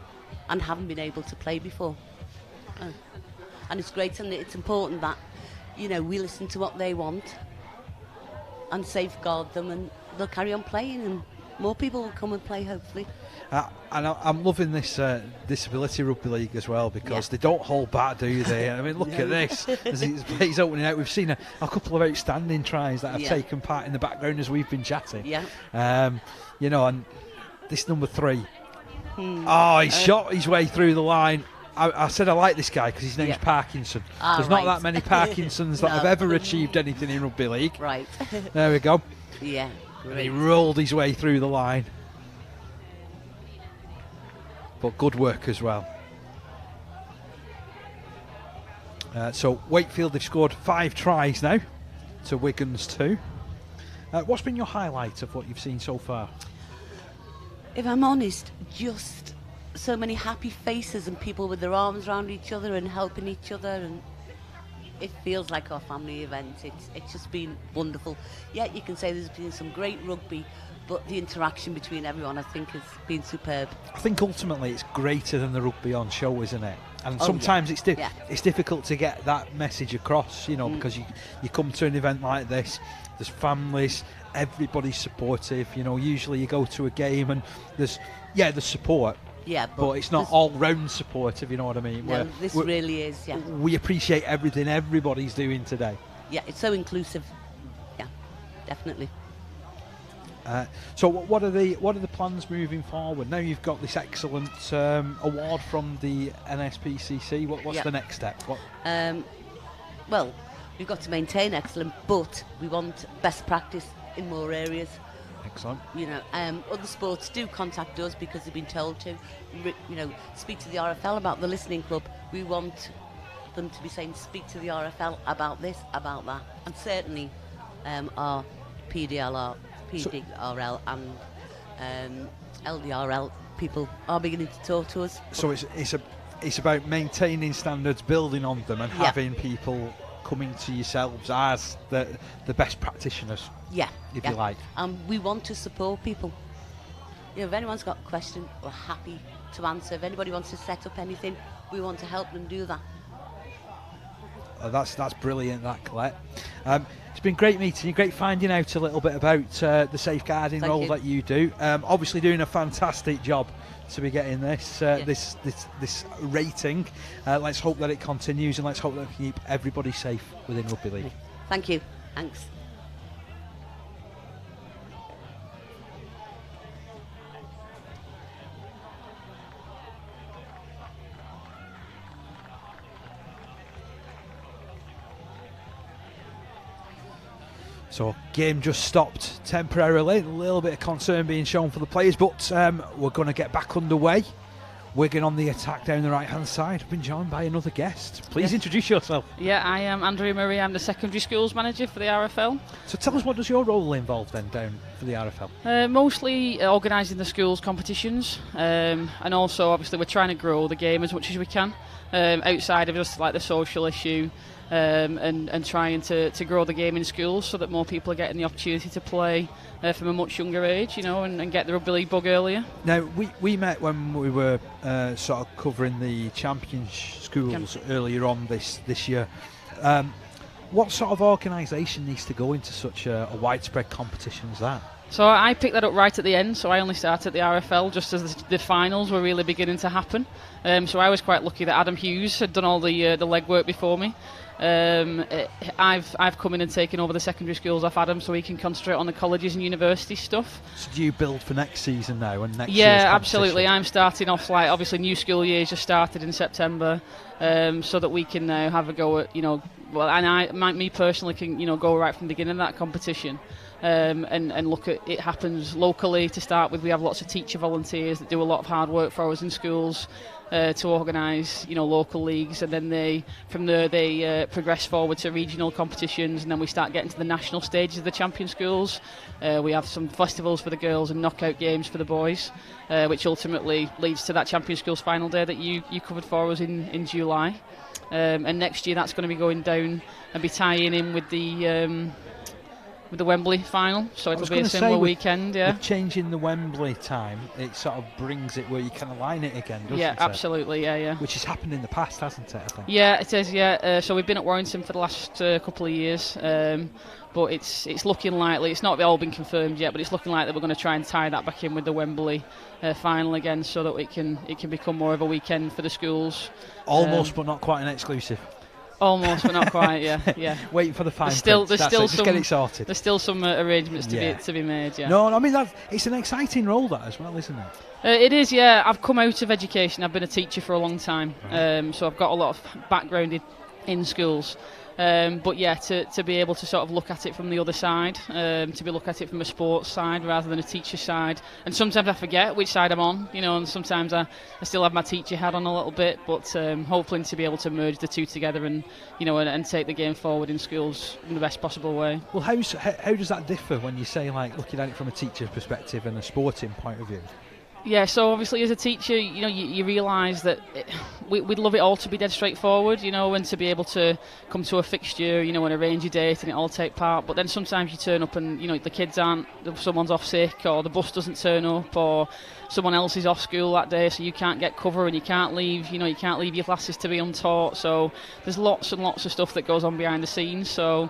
and haven't been able to play before. And it's great, and it's important that, we listen to what they want and safeguard them, and they'll carry on playing, and more people will come and play, hopefully. And I'm loving this disability rugby league as well, because they don't hold back, do they? I mean, look at this. As he's opening out, we've seen a couple of outstanding tries that have taken part in the background as we've been chatting. And this number 3. He shot his way through the line. I said I like this guy because his name's Parkinson. There's not that many Parkinsons that have ever achieved anything in rugby league. Right. There we go. Yeah. And he rolled his way through the line. But good work as well. So Wakefield have scored 5 tries now to Wigan's 2. What's been your highlight of what you've seen so far? If I'm honest, just so many happy faces and people with their arms around each other and helping each other, and it feels like our family event. It's just been wonderful. Yeah, you can say there's been some great rugby, but the interaction between everyone, I think, has been superb. I think ultimately it's greater than the rugby on show, isn't it? And sometimes it's difficult to get that message across, because you come to an event like this, there's families, everybody's supportive. Usually you go to a game and there's support. Yeah, but it's not all-round support, if you know what I mean. No, this really is, We appreciate everything everybody's doing today. Yeah, it's so inclusive. Yeah, definitely. So what are the plans moving forward? Now you've got this excellent award from the NSPCC. What's the next step? Well, we've got to maintain excellent, but we want best practice in more areas. Excellent. Other sports do contact us because they've been told to. Speak to the RFL about the listening club. We want them to be saying, speak to the RFL about this, about that, and certainly our PDRL and LDRL people are beginning to talk to us. So it's about maintaining standards, building on them, and having people coming to yourselves as the best practitioners. If you like. We want to support people. If anyone's got a question, we're happy to answer. If anybody wants to set up anything, we want to help them do that. That's brilliant, that, Colette. It's been great meeting you, great finding out a little bit about the safeguarding role that you do. Obviously doing a fantastic job to be getting this rating. Let's hope that it continues, and let's hope that we keep everybody safe within rugby league. Thank you. Thanks. So game just stopped temporarily, a little bit of concern being shown for the players, but we're going to get back underway. Wigan on the attack down the right hand side. I've been joined by another guest. Please introduce yourself. Yeah, I am Andrea Murray. I'm the secondary schools manager for the RFL. So tell us, what does your role involve then down for the RFL? Mostly organising the schools competitions, and also obviously we're trying to grow the game as much as we can, outside of just like the social issue. And trying to grow the game in schools so that more people are getting the opportunity to play from a much younger age, and get the rugby league bug earlier. Now, we met when we were sort of covering the champion schools earlier on this year. What sort of organisation needs to go into such a widespread competition as that? So I picked that up right at the end, so I only started at the RFL just as the finals were really beginning to happen. So I was quite lucky that Adam Hughes had done all the legwork before me. I've come in and taken over the secondary schools off Adam so he can concentrate on the colleges and university stuff. So do you build for next season now and next year's Yeah, competition? absolutely. I'm starting off, like, obviously new school year just started in September, so that we can now have a go at, me personally can, go right from the beginning of that competition. And look at it happens locally to start with. We have lots of teacher volunteers that do a lot of hard work for us in schools to organise, local leagues, and then they progress forward to regional competitions, and then we start getting to the national stages of the champion schools. We have some festivals for the girls and knockout games for the boys, which ultimately leads to that champion schools final day that you covered for us in July. And next year that's going to be going down and be tying in with the Wembley final, so it'll be a similar weekend. Yeah, with changing the Wembley time, it sort of brings it where you can align it again, doesn't it? Yeah, absolutely. Yeah. Which has happened in the past, hasn't it? I think. Yeah, it is. Yeah. So we've been at Warrington for the last couple of years, but it's looking likely. It's not all been confirmed yet, but it's looking like that we're going to try and tie that back in with the Wembley final again, so that it can become more of a weekend for the schools. Almost, but not quite an exclusive. Almost, but not quite. Yeah. Waiting for the fine print. There's still just get it sorted. There's still some arrangements to be made. Yeah. No, I mean it's an exciting role that as well, isn't it? It is. Yeah. I've come out of education. I've been a teacher for a long time, so I've got a lot of background in schools. But yeah, to be able to sort of look at it from the other side, to be look at it from a sports side rather than a teacher side. And sometimes I forget which side I'm on, and sometimes I still have my teacher hat on a little bit, but hoping to be able to merge the two together and, and take the game forward in schools in the best possible way. Well, how does that differ when you say, like, looking at it from a teacher's perspective and a sporting point of view? Yeah, so obviously as a teacher, you realise that we'd love it all to be dead straightforward, and to be able to come to a fixture, and arrange a date and it all take part. But then sometimes you turn up and, the kids aren't, someone's off sick, or the bus doesn't turn up, or someone else is off school that day, so you can't get cover and you can't leave, you can't leave your classes to be untaught. So there's lots and lots of stuff that goes on behind the scenes. So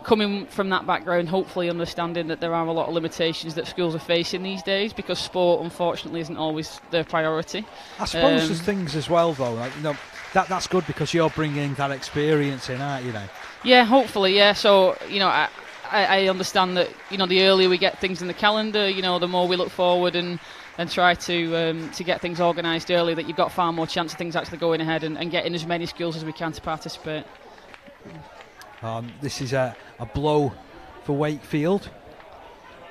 coming from that background, hopefully understanding that there are a lot of limitations that schools are facing these days, because sport unfortunately isn't always their priority. I suppose there's things as well though, like, that's good because you're bringing that experience in, aren't you? Yeah, hopefully, yeah. So I understand that the earlier we get things in the calendar, the more we look forward and try to get things organised early, that you've got far more chance of things actually going ahead and getting as many schools as we can to participate. This is a blow for Wakefield,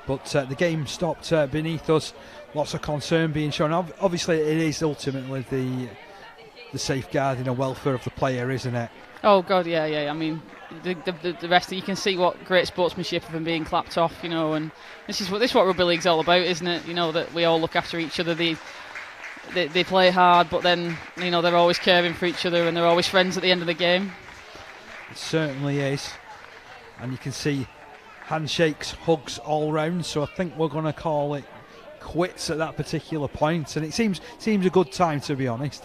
but the game stopped beneath us. Lots of concern being shown. Obviously, it is ultimately the safeguarding and welfare of the player, isn't it? Oh God, yeah. I mean, the rest. You can see what great sportsmanship of them being clapped off, and this is what rugby league's all about, isn't it? That we all look after each other. They play hard, but then they're always caring for each other and they're always friends at the end of the game. It certainly is, and you can see handshakes, hugs all round. So I think we're going to call it quits at that particular point, and it seems a good time, to be honest.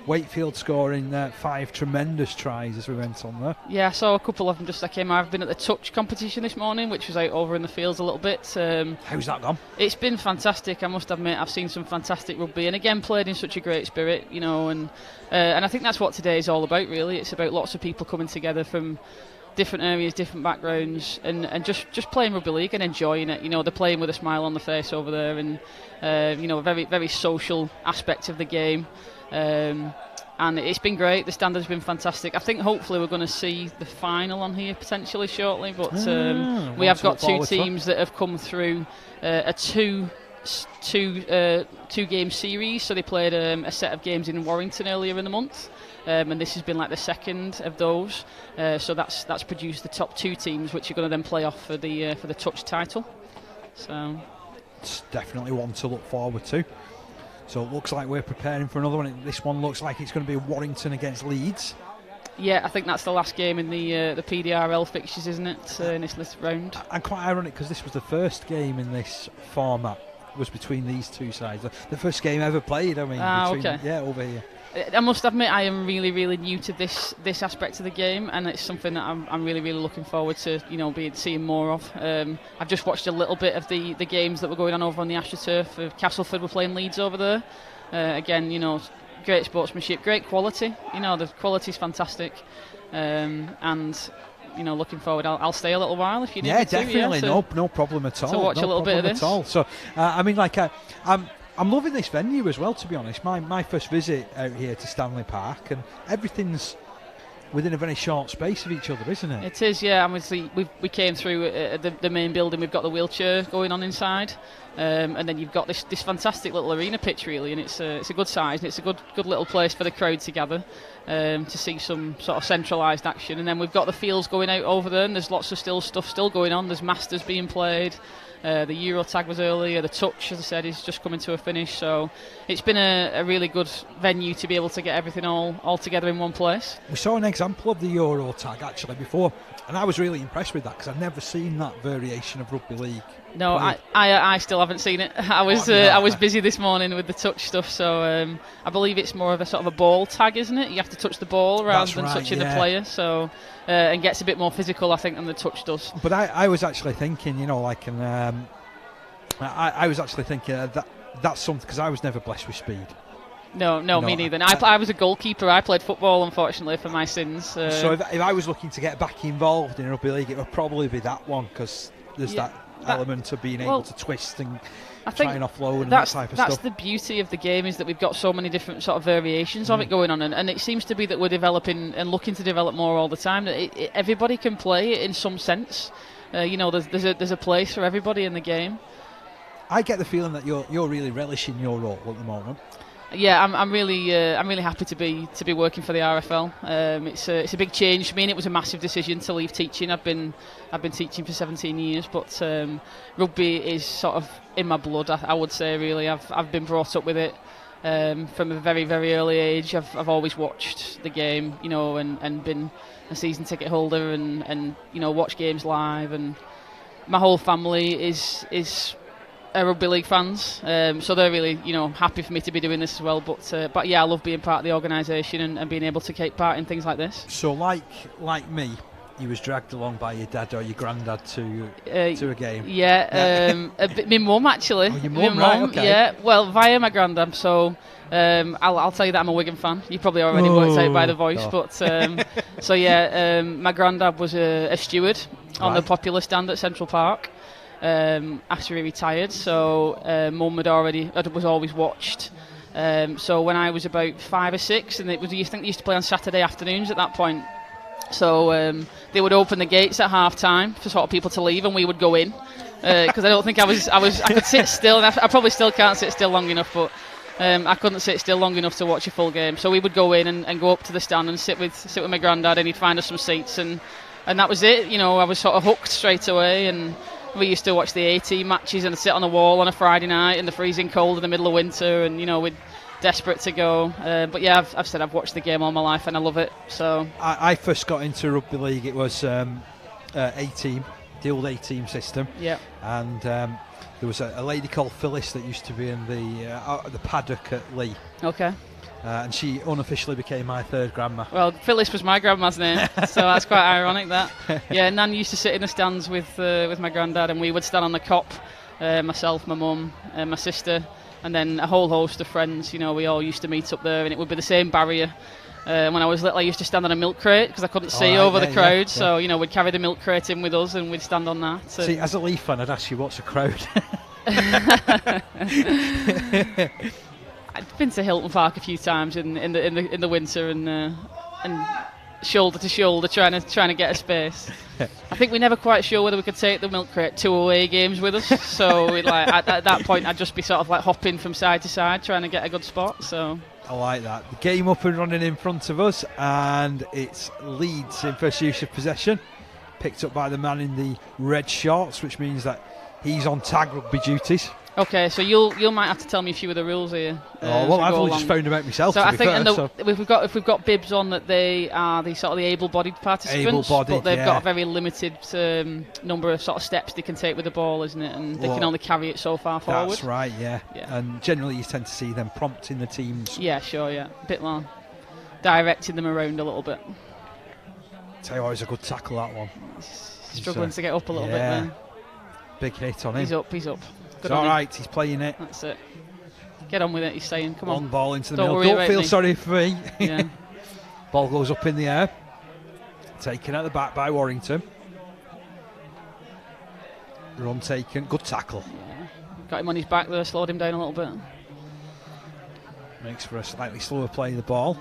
Wakefield scoring 5 tremendous tries as we went on there. Yeah, I saw a couple of them just I came out. I've been at the touch competition this morning, which was out over in the fields a little bit. How's that gone? It's been fantastic, I must admit. I've seen some fantastic rugby, and again played in such a great spirit, and I think that's what today is all about, really. It's about lots of people coming together from different areas, different backgrounds, and just playing rugby league and enjoying it. They're playing with a smile on the face over there, and a very, very social aspect of the game. And it's been great. The standard's been fantastic. I think hopefully we're going to see the final on here potentially shortly, but we have got 2 teams that have come through a two game series. So they played a set of games in Warrington earlier in the month. And this has been like the second of those, so that's produced the top 2 teams, which are going to then play off for the touch title. So it's definitely one to look forward to. So it looks like we're preparing for another one. This one looks like it's going to be Warrington against Leeds. Yeah, I think that's the last game in the PDRL fixtures, isn't it, in this round? And quite ironic because this was the first game in this format was between these two sides. The first game ever played, I mean, over here. I must admit, I am really, really new to this aspect of the game, and it's something that I'm really, really looking forward to, seeing more of. I've just watched a little bit of the games that were going on over on the AstroTurf. Castleford were playing Leeds over there. Again, great sportsmanship, great quality. The quality's fantastic, and looking forward. I'll stay a little while if you need me to. Definitely, no problem at all. To watch a little bit of this. So, I'm loving this venue as well, to be honest. My first visit out here to Stanley Park, and everything's within a very short space of each other, isn't it? It is, yeah. Obviously, we came through the main building. We've got the wheelchair going on inside, and then you've got this fantastic little arena pitch, really, and it's a good size, and it's a good little place for the crowd to gather to see some sort of centralised action. And then we've got the fields going out over there, and there's lots of stuff still going on. There's Masters being played. The Euro tag was earlier. The touch, as I said, is just coming to a finish. So it's been a really good venue to be able to get everything all together in one place. We saw an example of the Euro tag actually before, and I was really impressed with that because I've never seen that variation of rugby league. No, I still haven't seen it. I was busy this morning with the touch stuff, so I believe it's more of a sort of a ball tag, isn't it? You have to touch the ball rather than touching the player, so and gets a bit more physical, I think, than the touch does. But I was actually thinking, I was actually thinking that's something, because I was never blessed with speed. No, me neither. I was a goalkeeper. I played football, unfortunately, for my sins. So if I was looking to get back involved in rugby league, it would probably be that one, because there's that element of being able to twist and try and offload and that type of stuff. That's the beauty of the game, is that we've got so many different sort of variations of it going on, and it seems to be that we're developing and looking to develop more all the time. That everybody can play it in some sense. There's a place for everybody in the game. I get the feeling that you're really relishing your role at the moment. Yeah, I'm really happy to be working for the RFL. It's a big change for me, and it was a massive decision to leave teaching. I've been teaching for 17 years, but rugby is sort of in my blood. I would say, really, I've been brought up with it from a very, very early age. I've always watched the game, and been a season ticket holder, and watch games live, and my whole family is rugby league fans, so they're really happy for me to be doing this as well. But yeah, I love being part of the organisation and being able to take part in things like this. So like me, you was dragged along by your dad or your granddad to a game? Yeah, my mum actually. Oh, your mum, right? Okay. Yeah, well, via my granddad. So I'll tell you that I'm a Wigan fan. You probably already worked out by the voice, but so yeah, my granddad was a steward on the Popular Stand at Central Park. After he retired, so mum was always watched. So when I was about 5 or 6, and I think they used to play on Saturday afternoons at that point. So they would open the gates at half time for sort of people to leave, and we would go in because I don't think I could sit still, and I probably still can't sit still long enough, but I couldn't sit still long enough to watch a full game. So we would go in and go up to the stand and sit with my granddad, and he'd find us some seats, and that was it. I was sort of hooked straight away, and we used to watch the A-team matches and sit on the wall on a Friday night in the freezing cold in the middle of winter, and we're desperate to go. But yeah, I've watched the game all my life, and I love it. So I first got into rugby league. It was A-team, the old A-team system. Yeah. And there was a lady called Phyllis that used to be in the paddock at Lee. Okay. And she unofficially became my third grandma. Well, Phyllis was my grandma's name, so that's quite ironic, that. Yeah, Nan used to sit in the stands with my granddad, and we would stand on the cop, myself, my mum, my sister, and then a whole host of friends. We all used to meet up there, and it would be the same barrier. When I was little, I used to stand on a milk crate because I couldn't see over the crowd. Yeah. So, we'd carry the milk crate in with us, and we'd stand on that. See, as a Leaf fan, I'd ask you, what's a crowd? I've been to Hilton Park a few times in the winter, and shoulder to shoulder trying to get a space. I think we're never quite sure whether we could take the milk crate to away games with us. So at that point, I'd just be sort of like hopping from side to side trying to get a good spot. So I like that. The game up and running in front of us, and it's Leeds in first use of possession, picked up by the man in the red shorts, which means that he's on tag rugby duties. Okay, so you might have to tell me a few of the rules here. I've only just found them out myself. So to I be think fair, if we've got bibs on that they are the sort of the able-bodied participants, Able-bodied, but they've yeah. got a very limited number of sort of steps they can take with the ball, isn't it? And they can only carry it so far forward. That's right, yeah. Yeah. And generally you tend to see them prompting the teams. Yeah, sure, yeah, a bit more directing them around a little bit. Tell you what, it's a good tackle, that one. Struggling to get up a little bit there. Big hit on him. He's up. It's all right, he's playing it. That's it. Get on with it, he's saying. Come on. Long ball into the Don't middle. worry Don't about feel me. sorry for me. Yeah. Ball goes up in the air. Taken at the back by Warrington. Run taken. Good tackle. Yeah. Got him on his back there, slowed him down a little bit. Makes for a slightly slower play of the ball.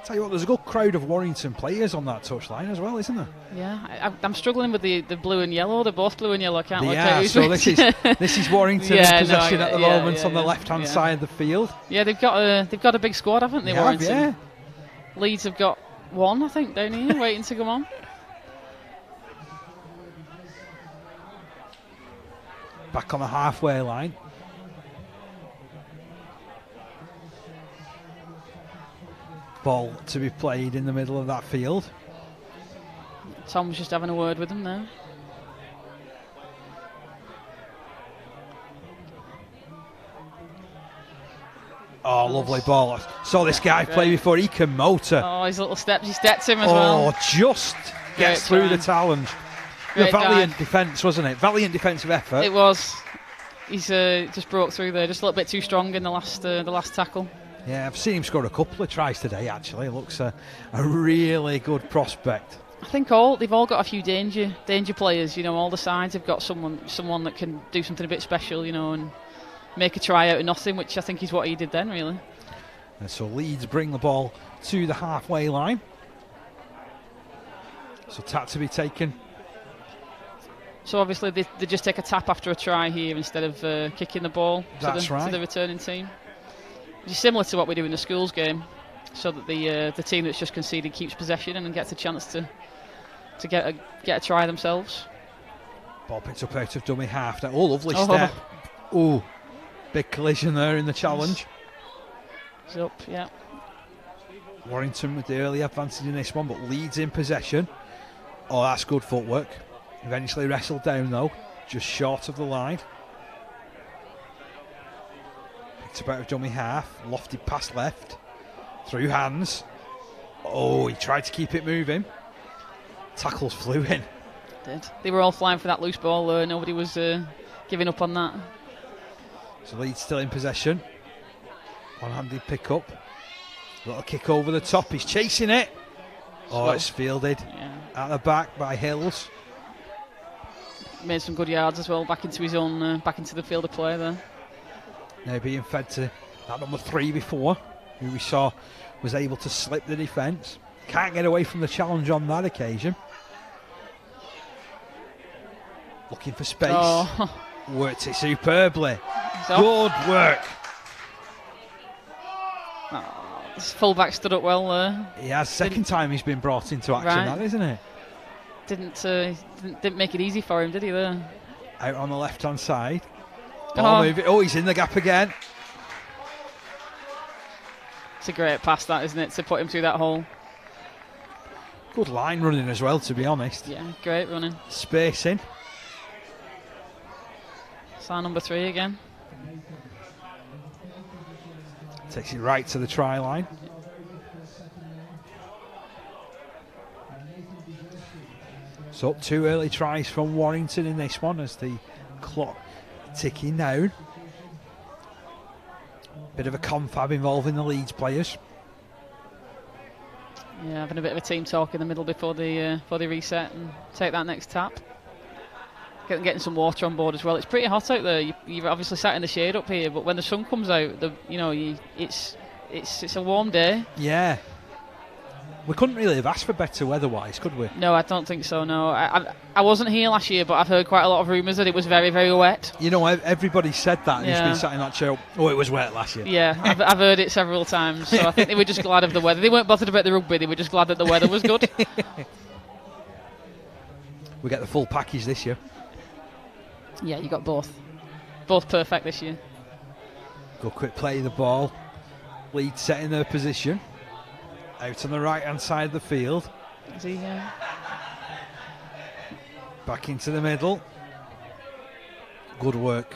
Tell you what, there's a good crowd of Warrington players on that touchline as well, isn't there? Yeah, I'm struggling with the blue and yellow. They're both blue and yellow. I can't work out Yeah, who's so which. this is Warrington in possession at the moment on the left-hand Yeah. side of the field. Yeah, they've got a big squad, haven't they? They have, Warrington. yeah. Leeds have got one, I think, down here, waiting to come on. Back on the halfway line. Ball to be played in the middle of that field. Tom's just having a word with him now. Oh, lovely ball. Saw this guy play before. He can motor. Oh, his little steps. He stepped him as well. Oh, just gets through the challenge. A Great valiant dive. defence, wasn't it? Valiant defensive effort. It was. He's just broke through there, just a little bit too strong in the last tackle. Yeah, I've seen him score a couple of tries today, actually. It looks a really good prospect. I think they've all got a few danger players. You know, all the sides have got someone that can do something a bit special. You know, and make a try out of nothing, which I think is what he did then, really. And so Leeds bring the ball to the halfway line. So tap to be taken. So obviously they just take a tap after a try here instead of kicking the ball to the returning team. Which is similar to what we do in the schools game, so that the team that's just conceded keeps possession and gets a chance to get a try themselves. Ball picked up out of dummy half. Oh, lovely step. Oh, big collision there in the challenge. He's up, yeah. Warrington with the early advantage in this one, but Leeds in possession. Oh, that's good footwork. Eventually wrestled down though, just short of the line. Picked up out of dummy half, lofted pass left, through hands. Oh, he tried to keep it moving. Tackles flew in. Did. They were all flying for that loose ball there. Nobody was giving up on that. So Leeds still in possession. One-handed pick up. Little kick over the top. He's chasing it. Oh, it's fielded. Yeah. At the back by Hills. Made some good yards as well, back into his own, back into the field of play there. Now being fed to that number 3 before, who we saw was able to slip the defence. Can't get away from the challenge on that occasion. Looking for space. Oh. Worked it superbly. Good work. Oh, this fullback stood up well there. He has. Second time he's been brought into action, Right. that isn't it? Didn't make it easy for him, did he there? Out on the left-hand side. Ball moving. Oh, he's in the gap again. It's a great pass, that, isn't it, to put him through that hole. Good line running as well, to be honest. Yeah, great running. Spacing. It's our number 3 again. Takes it right to the try line. So 2 early tries from Warrington in this one as the clock ticking down. Bit of a confab involving the Leeds players. Yeah, having a bit of a team talk in the middle before they reset and take that next tap. Getting some water on board as well. It's pretty hot out there. You've obviously sat in the shade up here, but when the sun comes out, it's a warm day. Yeah. We couldn't really have asked for better weather-wise, could we? No, I don't think so, no. I wasn't here last year, but I've heard quite a lot of rumours that it was very, very wet. You know, everybody said that, and Yeah. he's been sat in that chair. Oh, it was wet last year. Yeah, I've heard it several times, so I think they were just glad of the weather. They weren't bothered about the rugby, they were just glad that the weather was good. We get the full package this year. Yeah, you got both. both perfect this year. Good quick play of the ball. Leeds setting their position. Out on the right-hand side of the field. Is he? Back into the middle. Good work.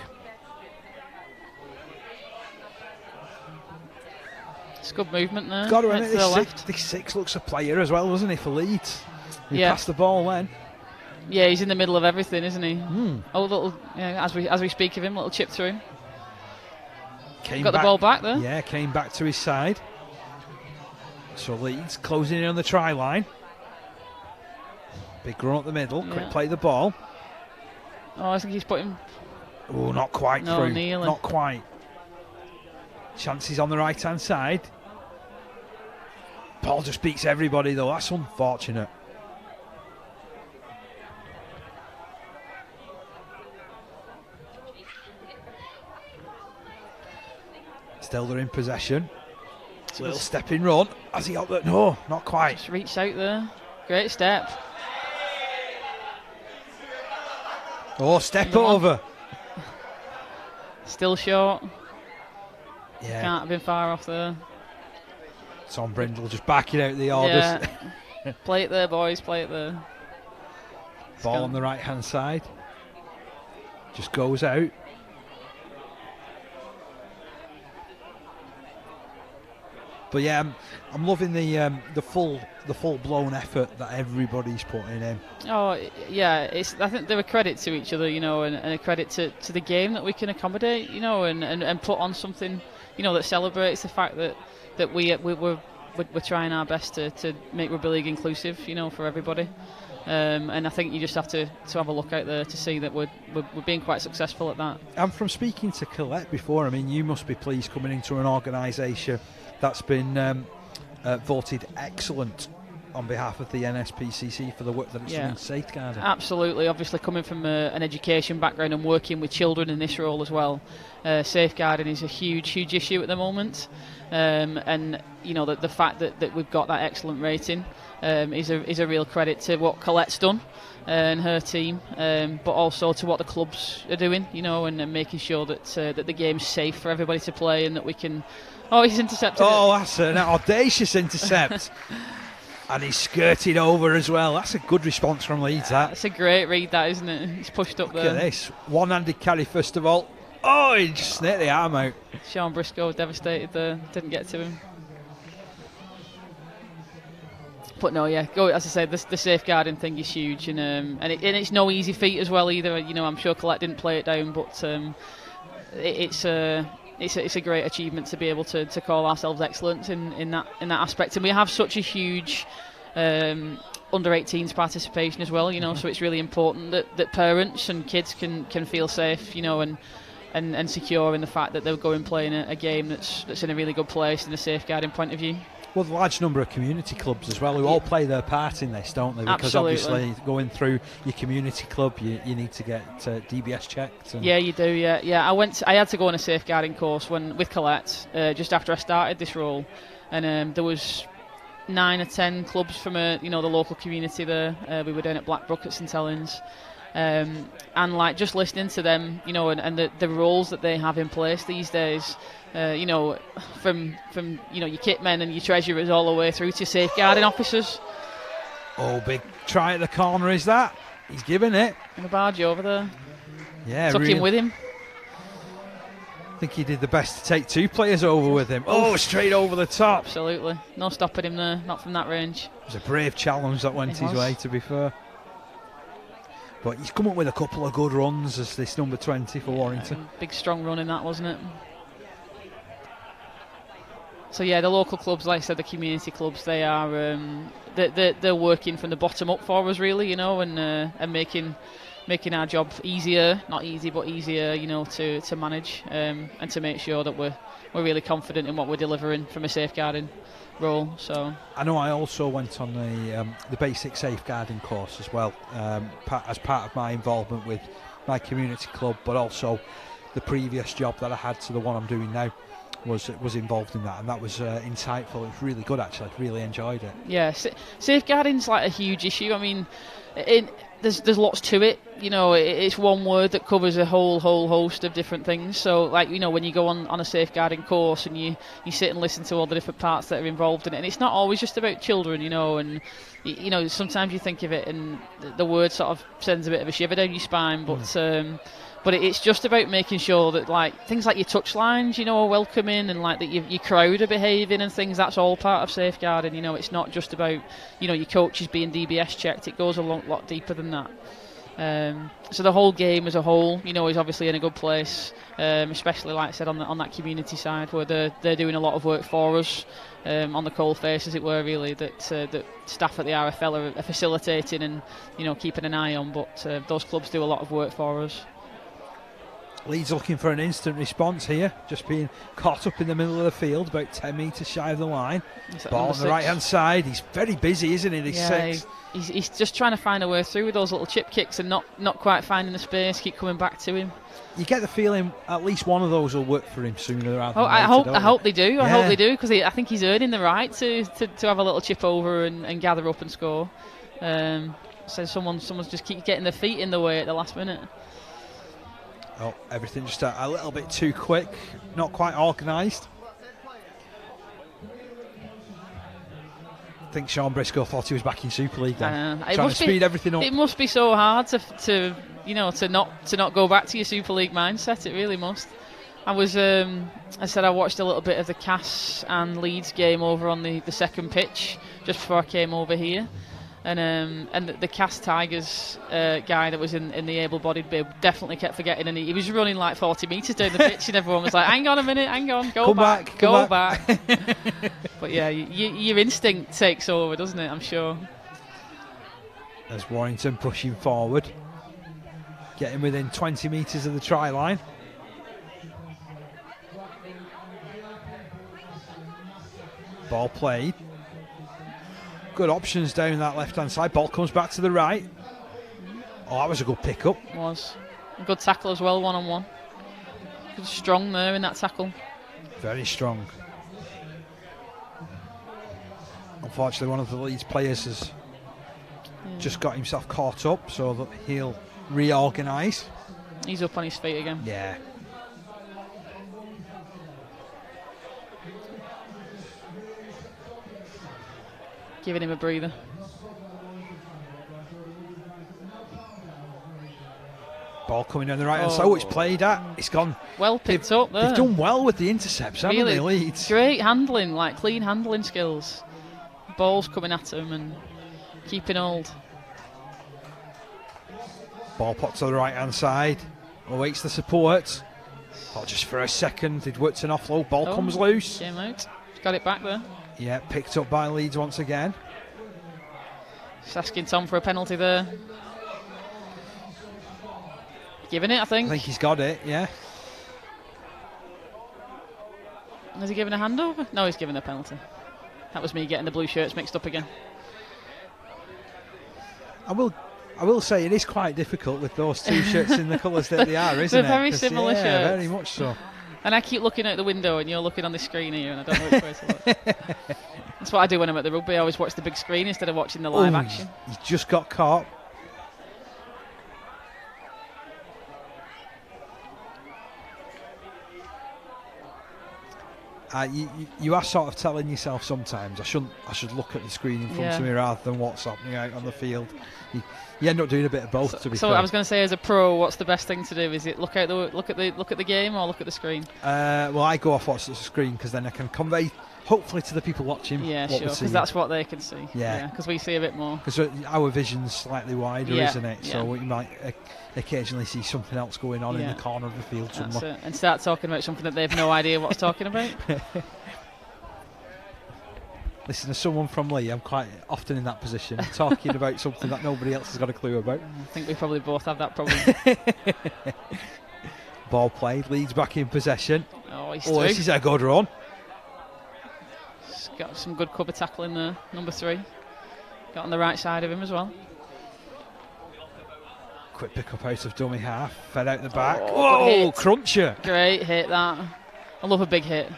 It's good movement there. Got to right admit, to the left. this six looks a player as well, doesn't he, for Leeds? He Yeah. passed the ball then. Yeah, he's in the middle of everything, isn't he? Hmm. Oh, little, as we speak of him, little chip through. Came Got the ball back there. Yeah, came back to his side. So Leeds closing in on the try line. Big run up the middle. Quick play the ball. Oh, I think he's put him. Oh, not quite No, through. nearly. Not quite. Chances on the right-hand side. Ball just beats everybody, though. That's unfortunate. Still they're in possession. Little stepping run. Has he got the... No, not quite. Just reached out there. Great step. Oh, step Another one. over. Still short. Yeah. Can't have been far off there. Tom Brindle just backing out the orders. Yeah. Play it there, boys. Play it there. Ball on the right-hand side. Just goes out. But yeah, I'm loving the full-blown effort that everybody's putting in. Oh yeah, I think they're a credit to each other, and a credit to the game that we can accommodate, and put on something, that celebrates the fact that we're trying our best to make rugby league inclusive, for everybody. And I think you just have to have a look out there to see that we're being quite successful at that. And from speaking to Colette before, I mean, you must be pleased coming into an organisation that's been voted excellent on behalf of the NSPCC for the work that it's done in safeguarding. Absolutely. Obviously, coming from an education background and working with children in this role as well, safeguarding is a huge issue at the moment. And the fact that we've got that excellent rating is a real credit to what Colette's done and her team, but also to what the clubs are doing, and making sure that the game's safe for everybody to play and that we can. Oh, he's intercepted. Oh, that's an audacious intercept. And he's skirted over as well. That's a good response from Leeds, that. It's a great read, that, isn't it? He's pushed up there. Look at this. One-handed carry, first of all. Oh, he just snaked the arm out. Sean Briscoe devastated there. Didn't get to him. But no, yeah, as I said, the safeguarding thing is huge, and it's no easy feat as well either. I'm sure Colette didn't play it down, but it's a great achievement to be able to call ourselves excellent in that aspect, and we have such a huge under 18s participation as well, so it's really important that parents and kids can feel safe, and secure in the fact that they're going playing a game that's in a really good place in a safeguarding point of view. Well, the large number of community clubs as well who all play their part in this, don't they? Because obviously going through your community club, you need to get DBS checked. Yeah, you do. Yeah. I had to go on a safeguarding course with Colette just after I started this role, and there was 9 or 10 clubs from the local community there. We were down at Blackbrook at St Helens. And like just listening to them, and the roles that they have in place these days, from your kit men and your treasurers all the way through to safeguarding officers. Oh, big try at the corner is that? He's giving it. And a barge over there. Yeah, took him with him. I think he did the best to take 2 players over with him. Oh, straight over the top. Absolutely, no stopping him there, not from that range. It was a brave challenge that went his way, to be fair. But he's come up with a couple of good runs as this number 20 for Warrington. Big strong run in that, wasn't it? So yeah, the local clubs, like I said, the community clubs, they are they're working from the bottom up for us, really, and making our job easier, not easy, but easier, to manage and to make sure that we're really confident in what we're delivering from a safeguarding role. So I know I also went on the basic safeguarding course as well, as part of my involvement with my community club, but also the previous job that I had to the one I'm doing now was involved in that, and that was insightful. It was really good, actually. I really enjoyed it. Yeah, safeguarding's like a huge issue. I mean, there's lots to it. You know, it's one word that covers a whole host of different things. So, like, you know, when you go on a safeguarding course and you sit and listen to all the different parts that are involved in it, and it's not always just about children, you know, and you know, sometimes you think of it and the word sort of sends a bit of a shiver down your spine, but it's just about making sure that, like, things like your touch lines, you know, are welcoming, and like that your crowd are behaving and things. That's all part of safeguarding. You know, it's not just about, you know, your coaches being DBS checked. It goes a lot deeper than that. So the whole game as a whole, you know, is obviously in a good place, especially, like I said, on that community side, where they're doing a lot of work for us, on the coal face, as it were, really, that staff at the RFL are facilitating and, you know, keeping an eye on. But those clubs do a lot of work for us. Leeds looking for an instant response here, just being caught up in the middle of the field, about 10 metres shy of the line. Ball on the right hand side. He's very busy, isn't he? He's 6. He's just trying to find a way through with those little chip kicks and not quite finding the space, keep coming back to him. You get the feeling at least one of those will work for him sooner rather than later. I hope they do. I hope they do, because I think he's earning the right to have a little chip over and gather up and score. So someone's just keep getting their feet in the way at the last minute. Oh, everything just a little bit too quick, not quite organised. I think Sean Briscoe thought he was back in Super League then, trying to speed everything up. It must be so hard to you know, to not go back to your Super League mindset. It really must. I watched a little bit of the Cass and Leeds game over on the second pitch just before I came over here. And the Cass Tigers guy that was in the able-bodied bib definitely kept forgetting, and he was running like 40 metres down the pitch, and everyone was like, hang on a minute, hang on, go back. But yeah, your instinct takes over, doesn't it? I'm sure. There's Warrington pushing forward, getting within 20 metres of the try line. Ball played. Good options down that left-hand side. Ball comes back to the right. Oh, that was a good pick-up. Was. A good tackle as well, one-on-one. Good, strong there in that tackle. Very strong. Unfortunately, one of the Leeds players has just got himself caught up, so that he'll reorganise. He's up on his feet again. Yeah. Giving him a breather. Ball coming down the right hand side. Oh, it's played at. It's gone. Well picked up there. They've done well with the intercepts, haven't they, Leeds? Great handling, like clean handling skills. Ball's coming at him and keeping hold. Ball popped to the right hand side. Awaits the support. Oh, just for a second. It worked an offload. Ball comes loose. Came out. Got it back there. Yeah, picked up by Leeds once again. Just asking Tom for a penalty there. Giving it, I think. I think he's got it, yeah. Has he given a handover? No, he's given a penalty. That was me getting the blue shirts mixed up again. I will say it is quite difficult with those two shirts in the colours that they are, isn't it? They're very similar shirts. Yeah, very much so. And I keep looking out the window and you're looking on the screen here and I don't know which way to look. That's what I do when I'm at the rugby. I always watch the big screen instead of watching the live action. He just got caught. You are sort of telling yourself sometimes I should look at the screen in front of me rather than what's happening out on the field. You end up doing a bit of both. To be fair. I was going to say, as a pro, what's the best thing to do? Is it look at the game or look at the screen? Well, I go off watch the screen because then I can convey, hopefully, to the people watching. Yeah, sure, because that's what they can see. Yeah, because we see a bit more. Because our vision's slightly wider, isn't it? So we might occasionally see something else going on in the corner of the field somewhere. And start talking about something that they have no idea what's talking about. Listen, as someone from Lee, I'm quite often in that position, talking about something that nobody else has got a clue about. I think we probably both have that problem. Ball played, Leeds back in possession. This is a good run. He's got some good cover tackle in there, number 3. Got on the right side of him as well. Quick pick up out of dummy half, fed out the back. Oh, cruncher. Great hit that. I love a big hit.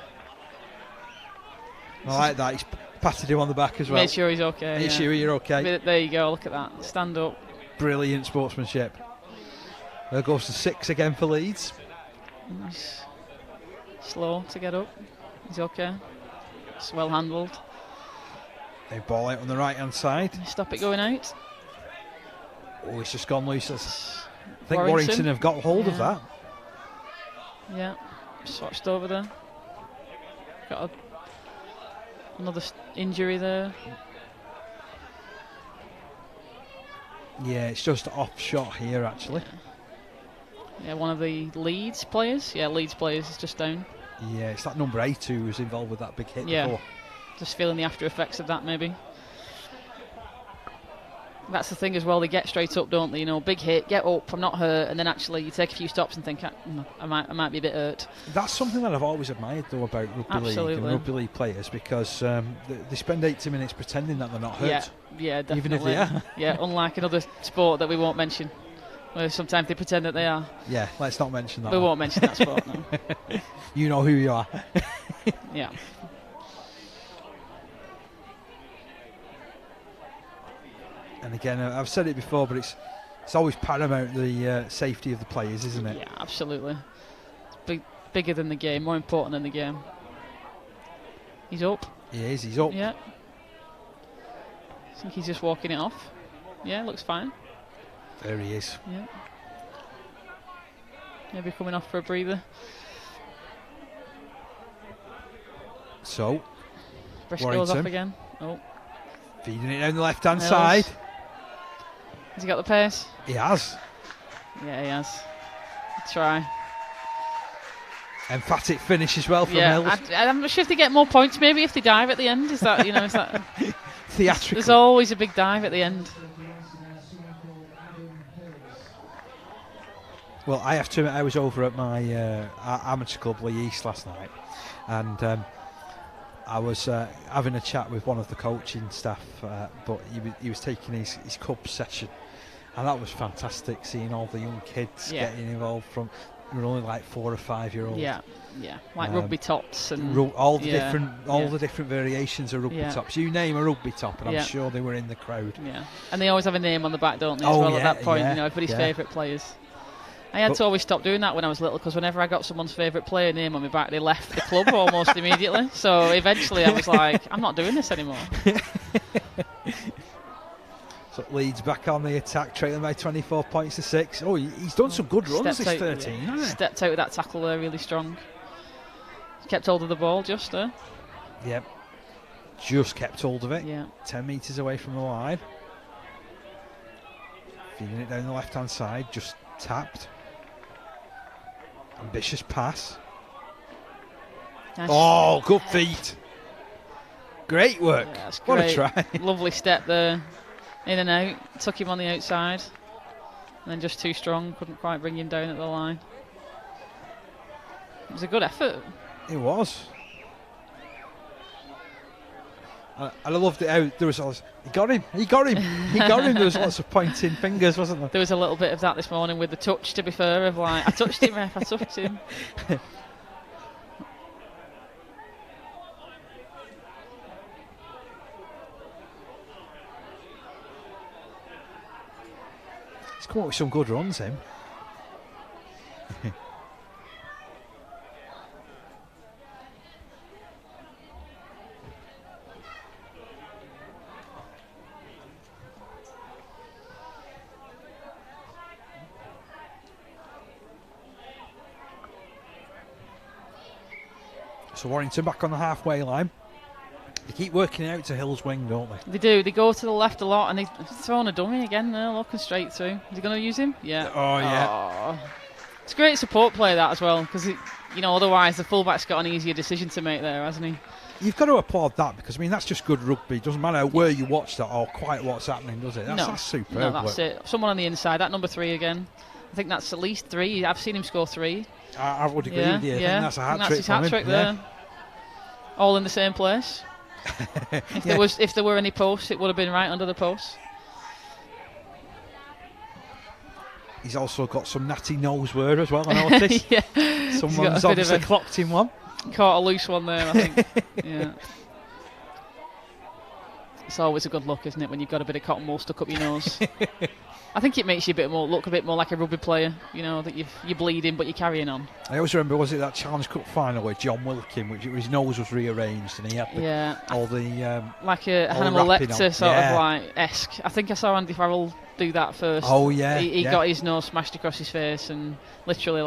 I like that. He's patted him on the back as well. Made sure he's okay. Made sure you're okay. There you go, look at that. Stand up. Brilliant sportsmanship. There goes to 6 again for Leeds. He's slow to get up. He's okay. It's well handled. They ball out on the right hand side. Stop it going out. Oh, it's just gone loose. I think Warrington have got hold of that. Yeah, swatched over there. Got another injury there. Yeah, it's just off shot here actually. Yeah, one of the Leeds players. Yeah, Leeds players is just down. Yeah, it's that number 8 who was involved with that big hit before. Just feeling the after effects of that maybe. That's the thing as well, they get straight up, don't they? You know, big hit, get up, I'm not hurt, and then actually you take a few stops and think, I might be a bit hurt. That's something that I've always admired though about rugby league and rugby league players, because they spend 80 minutes pretending that they're not hurt. Yeah, definitely. Even if they are. Yeah, unlike another sport that we won't mention, where sometimes they pretend that they are. Yeah, let's not mention that. We won't mention that sport, no. You know who you are. Yeah. And again, I've said it before, but it's always paramount, the safety of the players, isn't it? Yeah, absolutely. It's bigger than the game, more important than the game. He's up. He is, he's up. Yeah. I think he's just walking it off. Yeah, looks fine. There he is. Yeah. Maybe coming off for a breather. So, Briscoe's off again. Oh. Feeding it down the left-hand side. Has he got the pace? He has. Yeah, he has. Try. Emphatic finish as well from Hills. I'm not sure if they get more points. Maybe if they dive at the end. Is that, is that theatrical? There's always a big dive at the end. Well, I have to admit, I was over at my amateur club, Lee East, last night, and I was having a chat with one of the coaching staff, but he was taking his club session, and that was fantastic, seeing all the young kids getting involved from were only like 4 or 5 year olds. Yeah, like rugby tops and all the different variations of rugby tops. You name a rugby top, and I'm sure they were in the crowd. Yeah, and they always have a name on the back, don't they? As well, at that point, everybody's favourite players. I had to always stop doing that when I was little, because whenever I got someone's favourite player name on my back, they left the club almost immediately. So eventually I was like, I'm not doing this anymore. So Leeds back on the attack, trailing by 24 points to 6. Oh, he's done some good runs, this 13, hasn't he? Stepped out with that tackle there, really strong. Kept hold of the ball just there. Yep. Just kept hold of it. Yeah. 10 metres away from the line. Feeding it down the left-hand side, just tapped. Ambitious pass. Nice. Oh, good feet. Great work. Yeah, what great. a try. Lovely step there. In and out. Took him on the outside. And then just too strong. Couldn't quite bring him down at the line. It was a good effort. It was. And I loved it how there was always, he got him. There was lots of pointing fingers, wasn't there? There was a little bit of that this morning with the touch, to be fair, of like, I touched him, ref, I touched him. He's come up with some good runs, him. So Warrington back on the halfway line. They keep working out to Hill's wing, don't they? They do. They go to the left a lot, and they've thrown a dummy again there, looking straight through. Is he going to use him? Yeah. Oh, yeah. It's a great support play, that, as well, because, otherwise the fullback's got an easier decision to make there, hasn't he? You've got to applaud that, because, that's just good rugby. It doesn't matter where you watch that or quite what's happening, does it? That's superb. No, that's it. Someone on the inside, that number 3 again. I think that's at least 3. I've seen him score 3. I would agree with you. Yeah. I think that's a hat-trick. That's his hat-trick there. Yeah. All in the same place. If there were any posts, it would have been right under the post. He's also got some natty nose wear as well, I noticed. Someone's obviously clocked him one. Caught a loose one there, I think. Yeah. It's always a good look, isn't it, when you've got a bit of cotton wool stuck up your nose? I think it makes you look a bit more like a rugby player, that you're bleeding but you're carrying on. I always remember, was it that Challenge Cup final where John Wilkin, which his nose was rearranged and he had all the like a Hannibal Lecter sort of like esque. I think I saw Andy Farrell do that first. Oh yeah, he got his nose smashed across his face and literally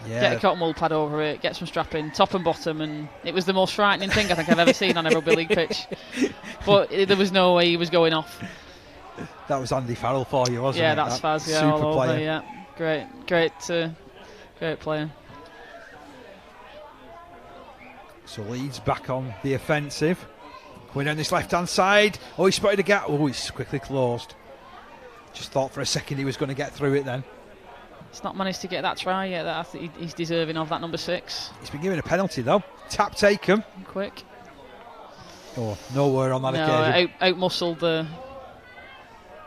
get a cotton wool pad over it, get some strapping, top and bottom, and it was the most frightening thing I think I've ever seen on a rugby league pitch. But there was no way he was going off. That was Andy Farrell for you, wasn't it? Yeah, that's Faz. Yeah, super all player. over. Yeah, great player. So Leeds back on the offensive. Going down this left-hand side. Oh, he spotted a gap. Oh, he's quickly closed. Just thought for a second he was going to get through it then. He's not managed to get that try yet. I think he's deserving of that number 6. He's been given a penalty though. Tap taken. Quick. Oh, nowhere on that occasion. Out-muscled the...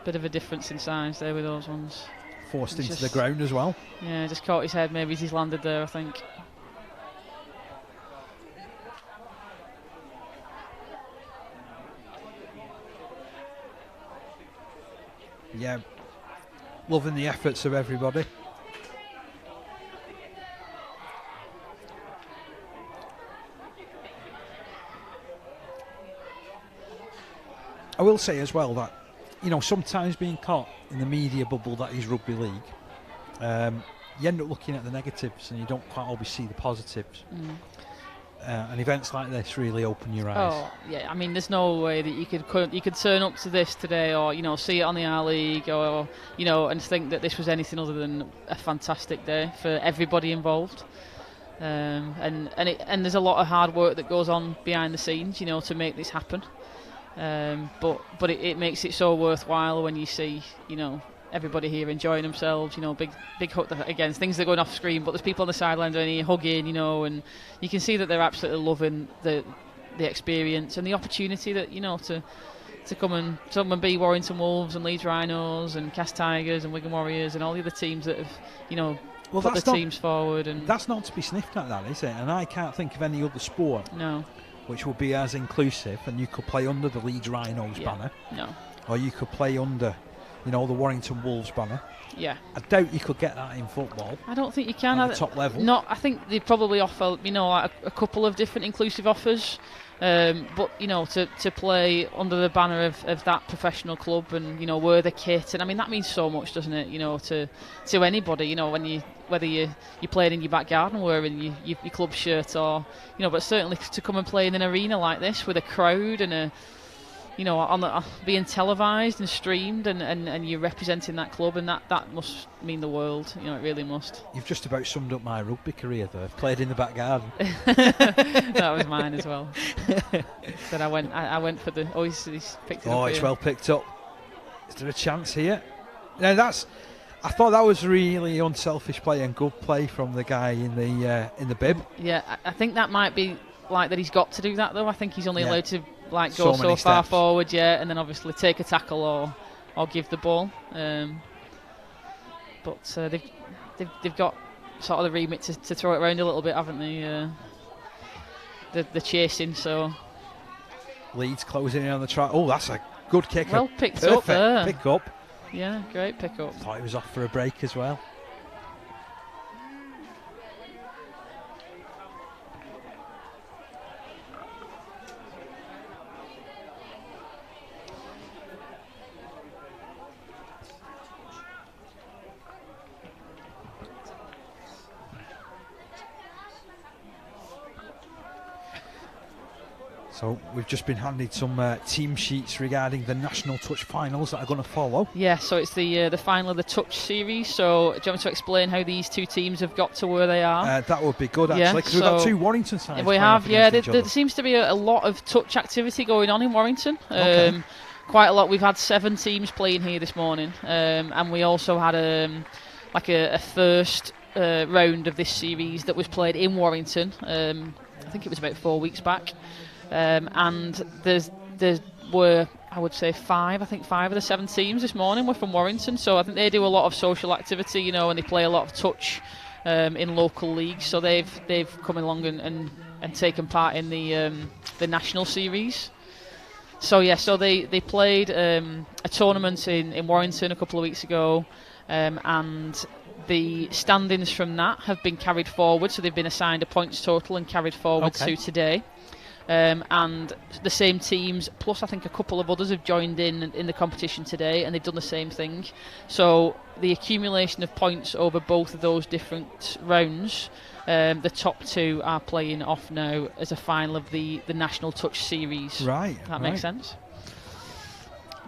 Bit of a difference in size there with those ones. Forced into the ground as well. Yeah, just caught his head maybe as he's landed there, I think. Yeah, loving the efforts of everybody. I will say as well that, sometimes being caught in the media bubble that is rugby league, you end up looking at the negatives and you don't quite always see the positives. And events like this really open your eyes. Oh yeah, I mean, there's no way that you could turn up to this today, or see it on the R League, or and think that this was anything other than a fantastic day for everybody involved. And there's a lot of hard work that goes on behind the scenes, to make this happen. But it makes it so worthwhile when you see, everybody here enjoying themselves, big hook again, things that are going off screen, but there's people on the sideline doing it, hugging, and you can see that they're absolutely loving the experience and the opportunity that, to come and be Warrington Wolves and Leeds Rhinos and Cast Tigers and Wigan Warriors and all the other teams that have, put the teams forward. And that's not to be sniffed at, that, is it? And I can't think of any other sport which would be as inclusive, and you could play under the Leeds Rhinos banner. No. Or you could play under, the Warrington Wolves banner. Yeah. I doubt you could get that in football. I don't think you can. At the top level. I think they probably offer, like a couple of different inclusive offers. But, to play under the banner of that professional club and, wear the kit. And, I mean, that means so much, doesn't it, to anybody, when whether you're playing in your back garden wearing your club shirt or, but certainly to come and play in an arena like this with a crowd and being televised and streamed and you're representing that club, and that must mean the world. It really must. You've just about summed up my rugby career though. I've played in the back garden. That was mine as well. But I went for the... Oh, he's picked it up. Oh, it's well picked up. Is there a chance here? Now I thought that was really unselfish play and good play from the guy in the bib. Yeah, I think that might be like that. He's got to do that though. I think he's only allowed to go so far forward, and then obviously take a tackle or give the ball. But they've got sort of the remit to throw it around a little bit, haven't they? The chasing, so Leeds closing in on the track. Oh, that's a good kick. Well picked up there. Pick up. Yeah, great pick up. Thought he was off for a break as well. So we've just been handed some team sheets regarding the National Touch finals that are going to follow. Yeah, so it's the final of the Touch series. So do you want me to explain how these two teams have got to where they are? That would be good, actually, because we've got two Warrington sides. We have, yeah. There seems to be a lot of touch activity going on in Warrington. Okay. Quite a lot. We've had 7 teams playing here this morning, and we also had a first round of this series that was played in Warrington. I think it was about 4 weeks back. And there were, I would say, 5 of the 7 teams this morning were from Warrington. So I think they do a lot of social activity, and they play a lot of touch in local leagues. So they've come along and taken part in the national series. So they played a tournament in Warrington a couple of weeks ago, and the standings from that have been carried forward. So they've been assigned a points total and carried forward to today. And the same teams, plus I think a couple of others, have joined in the competition today, and they've done the same thing. So the accumulation of points over both of those different rounds, the top two are playing off now as a final of the National Touch Series. Right. That makes sense.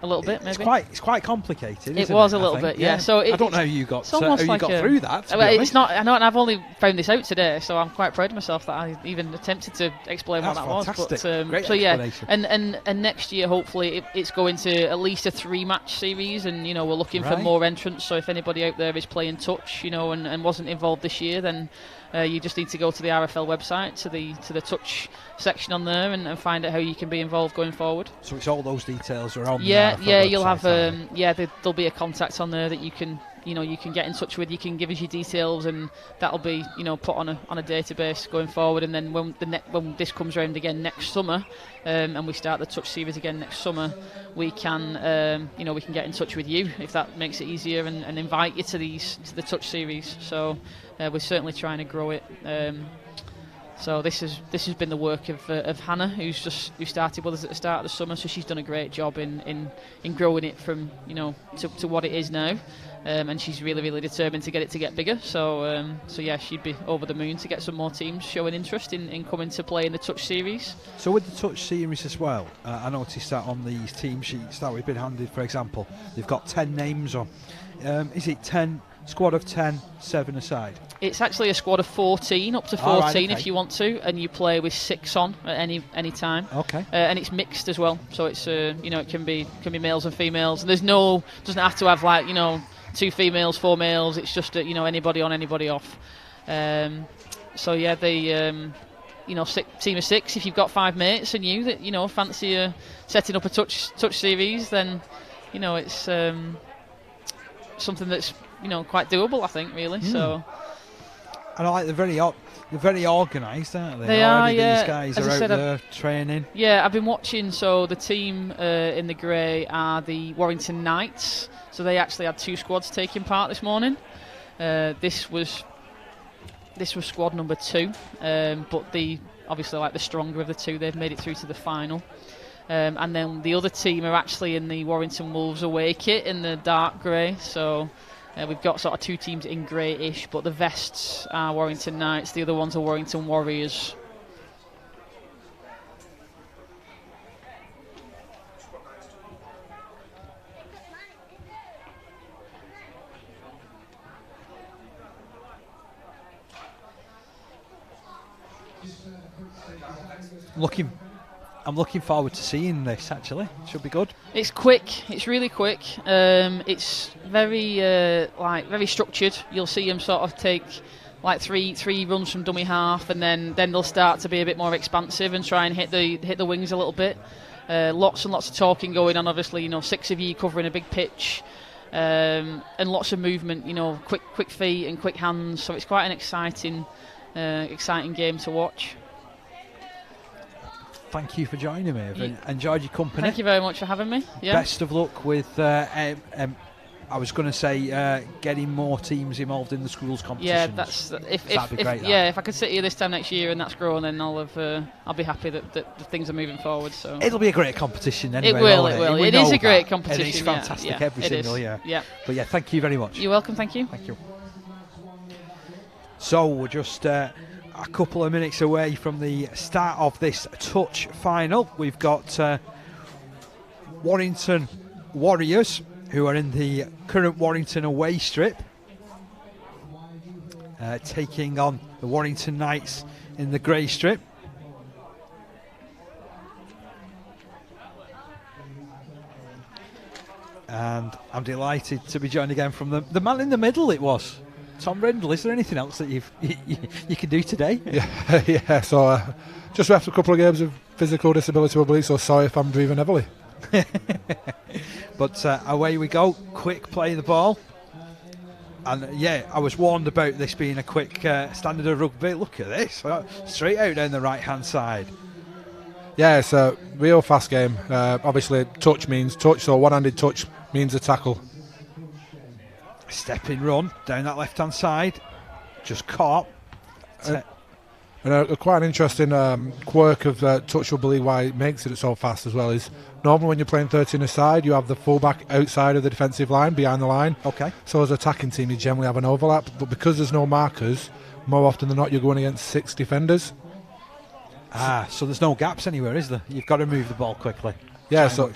A little bit, maybe. It's quite complicated. It was a little bit, yeah. So I don't know how you got through that. It's not. I know, and I've only found this out today, so I'm quite proud of myself that I even attempted to explain what that was. But, Great so yeah, explanation. and next year hopefully it's going to at least a 3-match series, and we're looking for more entrants. So if anybody out there is playing touch, and wasn't involved this year, then you just need to go to the RFL website, to the touch section on there, and find out how you can be involved going forward. So it's all those details are on the RFL website, you'll have there'll be a contact on there that you can get in touch with. You can give us your details, and that'll be put on a database going forward. And then when this comes around again next summer, and we start the touch series again next summer, we can we can get in touch with you if that makes it easier, and invite you to the touch series. So we're certainly trying to grow it. So this has been the work of Hannah, who started with us at the start of the summer. So she's done a great job in growing it from to what it is now, and she's really determined to get bigger. So yeah, she'd be over the moon to get some more teams showing interest in coming to play in the touch series. So with the touch series as well, I noticed that on these team sheets that we've been handed, for example, they've got 10 names on. Is it 10? Squad of 10, 7 aside? It's actually a squad of 14, up to 14 if you want to, and you play with 6 on at any time. Okay. And it's mixed as well, so it's it can be males and females. And doesn't have to have 2 females, 4 males. It's just anybody on, anybody off. So yeah, they team of 6. If you've got 5 mates and you that fancy setting up a touch series, then it's something that's quite doable, I think, really. So, and I like they're very organised, aren't they? They are, yeah. These guys are out there training. Yeah, I've been watching. So the team in the grey are the Warrington Knights. So they actually had 2 squads taking part this morning. This was squad number 2, but obviously the stronger of the 2, they've made it through to the final. And then the other team are actually in the Warrington Wolves away kit in the dark grey. So we've got sort of 2 teams in greyish, but the vests are Warrington Knights, the other ones are Warrington Warriors. I'm looking forward to seeing this, actually. Should be good. It's quick. It's really quick. It's very very structured. You'll see them sort of take three runs from dummy half, and then they'll start to be a bit more expansive and try and hit the wings a little bit. Lots and lots of talking going on. Obviously, 6 of you covering a big pitch, and lots of movement. Quick feet and quick hands. So it's quite an exciting game to watch. Thank you for joining me. I've enjoyed your company. Thank you very much for having me. Yeah. Best of luck with, I was going to say, getting more teams involved in the schools competitions. Yeah, that'd be great. If I could sit here this time next year and that's grown, then I'll be happy that things are moving forward. So it'll be a great competition anyway. It will. It is a great competition. And it's fantastic every single year. Yeah. But yeah, thank you very much. You're welcome. Thank you. Thank you. So we're just a couple of minutes away from the start of this touch final. We've got Warrington Warriors, who are in the current Warrington away strip, taking on the Warrington Knights in the grey strip. And I'm delighted to be joined again from the man in the middle. It was Tom Brindle. Is there anything else that you can do today? Yeah. So just after a couple of games of physical disability mobility, so sorry if I'm breathing heavily. But away we go. Quick play the ball. And yeah, I was warned about this being a quick standard of rugby. Look at this. Straight out down the right hand side. Yeah, it's a real fast game. Obviously, touch means touch, so one-handed touch means a tackle. Stepping run down that left-hand side. Just caught. And quite an interesting quirk of touch rugby league, why it makes it so fast as well, is normally when you're playing 13 aside, you have the fullback outside of the defensive line, behind the line. Okay. So as an attacking team, you generally have an overlap, but because there's no markers, more often than not, you're going against 6 defenders. So there's no gaps anywhere, is there? You've got to move the ball quickly. Yeah, so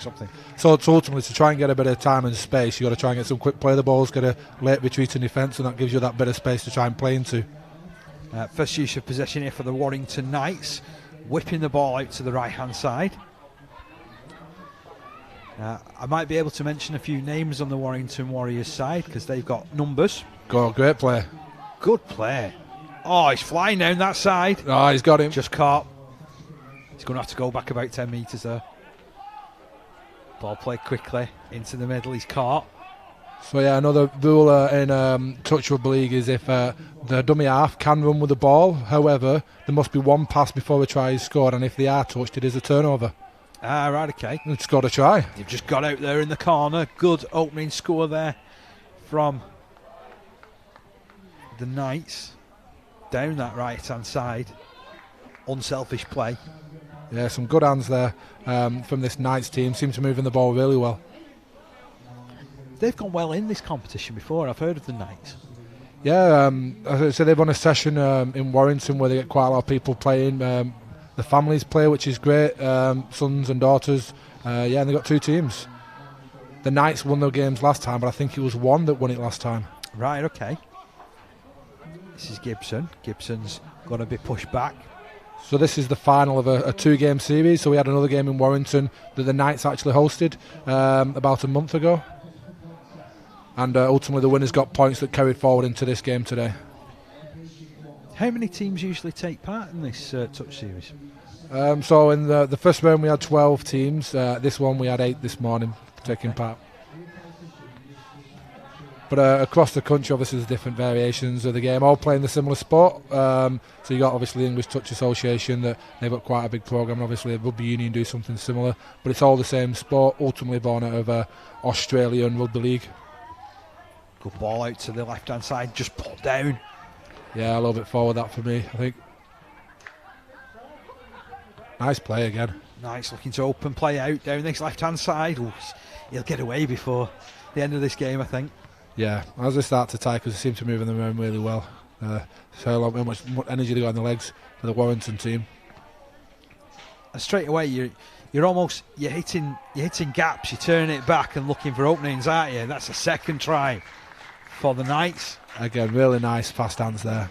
ultimately to try and get a bit of time and space, you've got to try and get some quick play of the balls, get a late retreating defence, and that gives you that bit of space to try and play into. First use of possession here for the Warrington Knights, whipping the ball out to the right-hand side. I might be able to mention a few names on the Warrington Warriors side because they've got numbers. Great play. Good play. Oh, he's flying down that side. Oh, he's got him. Just caught. He's going to have to go back about 10 metres there. Ball played quickly into the middle. He's caught. So yeah, another rule in touch rugby league is if the dummy half can run with the ball, however, there must be one pass before a try is scored, and if they are touched, it is a turnover. Right, okay. It's got a try. You've just got out there in the corner. Good opening score there from the Knights. Down that right-hand side. Unselfish play. Yeah, some good hands there from this Knights team. Seem to move in the ball really well. They've gone well in this competition before. I've heard of the Knights. Yeah, as I said, they've won a session in Warrington where they get quite a lot of people playing. The families play, which is great. Sons and daughters. And they've got 2 teams. The Knights won their games last time, but I think it was 1 that won it last time. Right, okay. This is Gibson. Gibson's going to be pushed back. So this is the final of a 2-game series. So we had another game in Warrington that the Knights actually hosted about a month ago. And ultimately the winners got points that carried forward into this game today. How many teams usually take part in this touch series? So in the first round we had 12 teams. This one we had 8 this morning taking part. But across the country, obviously, there's different variations of the game, all playing the similar sport. So you got obviously the English Touch Association, that they've got quite a big programme. Obviously, Rugby Union do something similar, but it's all the same sport, ultimately born out of Australian Rugby League. Good ball out to the left-hand side, just put down. Yeah, a little bit forward that for me, I think. Nice play again. Nice, looking to open play out down this left-hand side. Ooh, he'll get away before the end of this game, I think. Yeah, as they start to tie, because they seem to move in the room really well. So how much energy they got on the legs for the Warrington team. And straight away, you're hitting gaps. You're turning it back and looking for openings, aren't you? That's a second try for the Knights. Again, really nice fast hands there.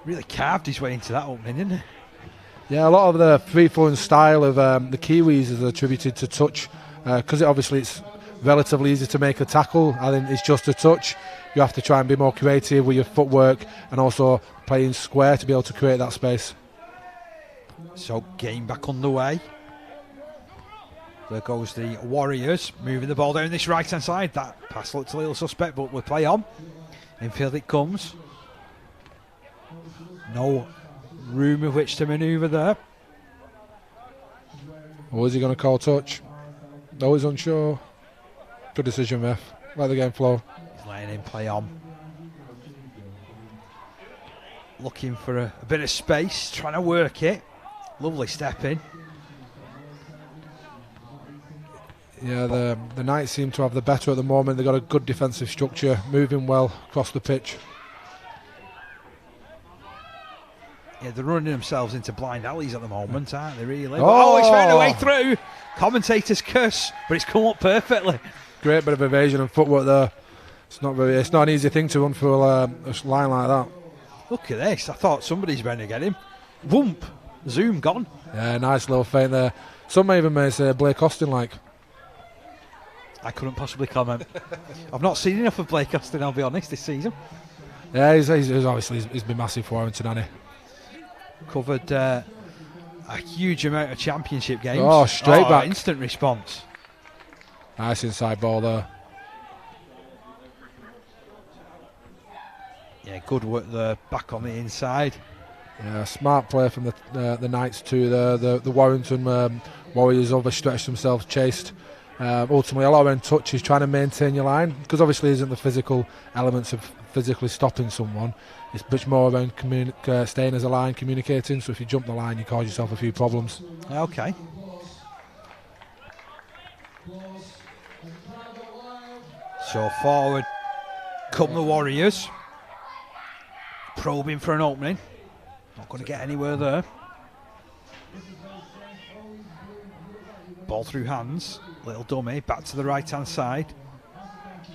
Really carved his way into that opening, didn't he? Yeah, a lot of the free-flowing style of the Kiwis is attributed to touch, because obviously it's relatively easy to make a tackle. I think it's just a touch. You have to try and be more creative with your footwork and also playing square to be able to create that space. So game back underway. There goes the Warriors, moving the ball down this right hand side. That pass looks a little suspect, but we'll play on. Infield it comes. No room with which to manoeuvre there. Or is he going to call touch? No, he's unsure. Good decision, ref. Let the game flow. He's letting him play on. Looking for a bit of space, trying to work it. Lovely step in. Yeah, the Knights seem to have the better at the moment. They've got a good defensive structure, moving well across the pitch. Yeah, they're running themselves into blind alleys at the moment, aren't they, really? Oh, he's found a way through. Commentators curse, but it's come up perfectly. Great bit of evasion and footwork there. It's not an easy thing to run through a line like that. Look at this. I thought somebody's going to get him. Whoomp. Zoom gone. Yeah, nice little feint there. Some even may say Blake Austin-like. I couldn't possibly comment. I've not seen enough of Blake Austin, I'll be honest, this season. Yeah, he's obviously he's been massive for Warrington, hasn't he? Covered a huge amount of championship games. Oh, straight back. Instant response. Nice inside ball there. Yeah, good work there, back on the inside. Yeah, smart play from the Knights too. The Warrington Warriors overstretched themselves, chased. Ultimately, a lot around touches, trying to maintain your line, because obviously isn't the physical elements of physically stopping someone. It's much more around staying as a line, communicating. So if you jump the line, you cause yourself a few problems. Okay. So forward come the Warriors, probing for an opening. Not going to get anywhere there. Ball through hands, little dummy, back to the right hand side.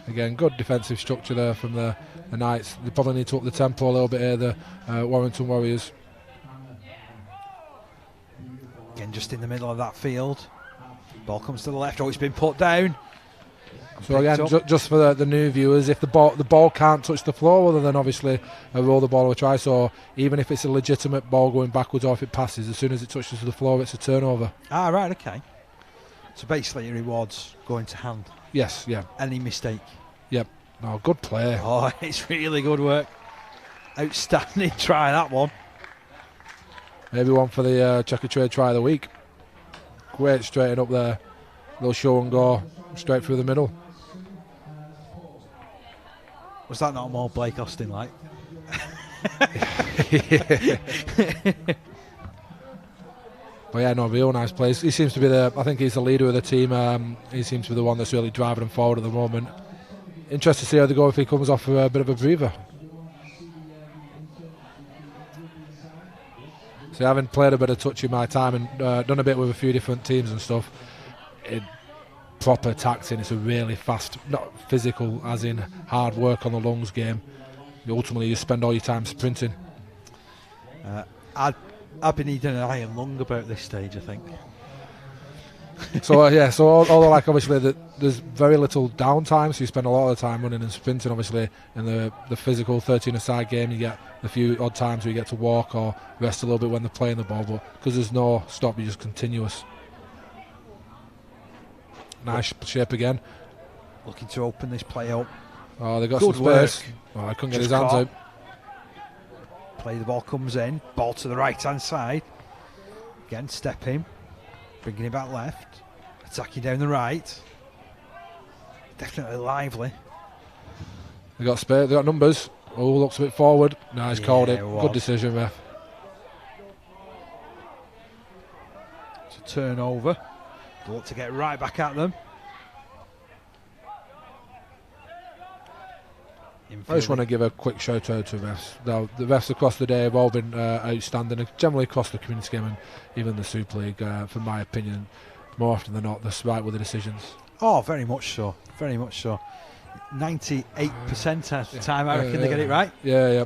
Again, good defensive structure there from the Knights. They probably need to up the tempo a little bit here, the Warrington Warriors. Again, just in the middle of that field. Ball comes to the left. Oh, it's been put down. So again, just for the new viewers, if the ball can't touch the floor, other than obviously a roll the ball or a try, so even if it's a legitimate ball going backwards or if it passes, as soon as it touches the floor, it's a turnover. Ah, right, okay. So basically it rewards going to hand. Yes, yeah. Any mistake. Yep. Oh, good play. Oh, it's really good work. Outstanding try, that one. Maybe one for the Checker Trade try of the week. Great straighten up there. Little show and go straight through the middle. Was that not more Blake Austin like? But yeah, no, real nice plays. He seems to be I think he's the leader of the team. He seems to be the one that's really driving them forward at the moment. Interested to see how they go if he comes off for a bit of a breather. So having played a bit of touch in my time and done a bit with a few different teams and stuff, proper taxing. It's a really fast, not physical as in hard work on the lungs game. Ultimately you spend all your time sprinting. I've been needing an iron lung about this stage, I think. So although like obviously there's very little downtime, so you spend a lot of the time running and sprinting. Obviously in the physical 13-a-side game, you get a few odd times where you get to walk or rest a little bit when they're playing the ball, but because there's no stop, you're just continuous. Nice shape again. Looking to open this play up. Oh, they got good some space. Work. Oh, I couldn't get his hands out. Play the ball comes in. Ball to the right hand side. Again, step in. Bringing it back left. Attacking down the right. Definitely lively. They got space. They got numbers. Oh, looks a bit forward. Nice, called it. Good decision, ref. It's a turnover. They look to get right back at them. I just want to give a quick shout out to refs. Now, the refs across the day have all been outstanding, generally across the community game and even the Super League. From my opinion, more often than not, they're right with the decisions. Oh, very much so. Very much so. 98% of the time, I reckon they get it right. Yeah.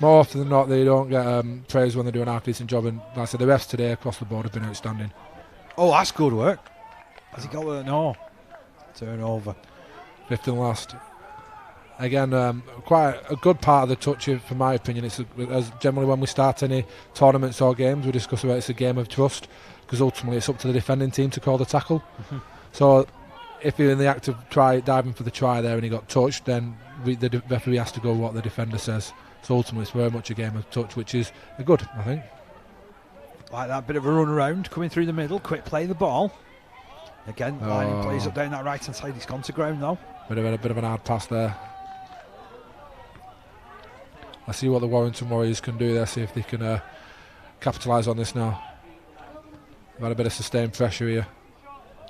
More often than not, they don't get praise when they do an half-decent job. And like I said, the refs today across the board have been outstanding. Oh, that's good work. Has he got the no? Turnover. Fifth and last. Again, quite a good part of the touch, from my opinion. It's as generally when we start any tournaments or games, we discuss about it's a game of trust, because ultimately it's up to the defending team to call the tackle. Mm-hmm. So if you're in the act of diving for the try there and he got touched, then the referee has to go what the defender says. So ultimately it's very much a game of touch, which is good, I think. Like that bit of a run around, coming through the middle, quick play the ball. Again, lining plays up down that right hand side. He's gone to ground now. Bit of an hard pass there. Let's see what the Warrington Warriors can do there, see if they can capitalise on this now. They've had a bit of sustained pressure here.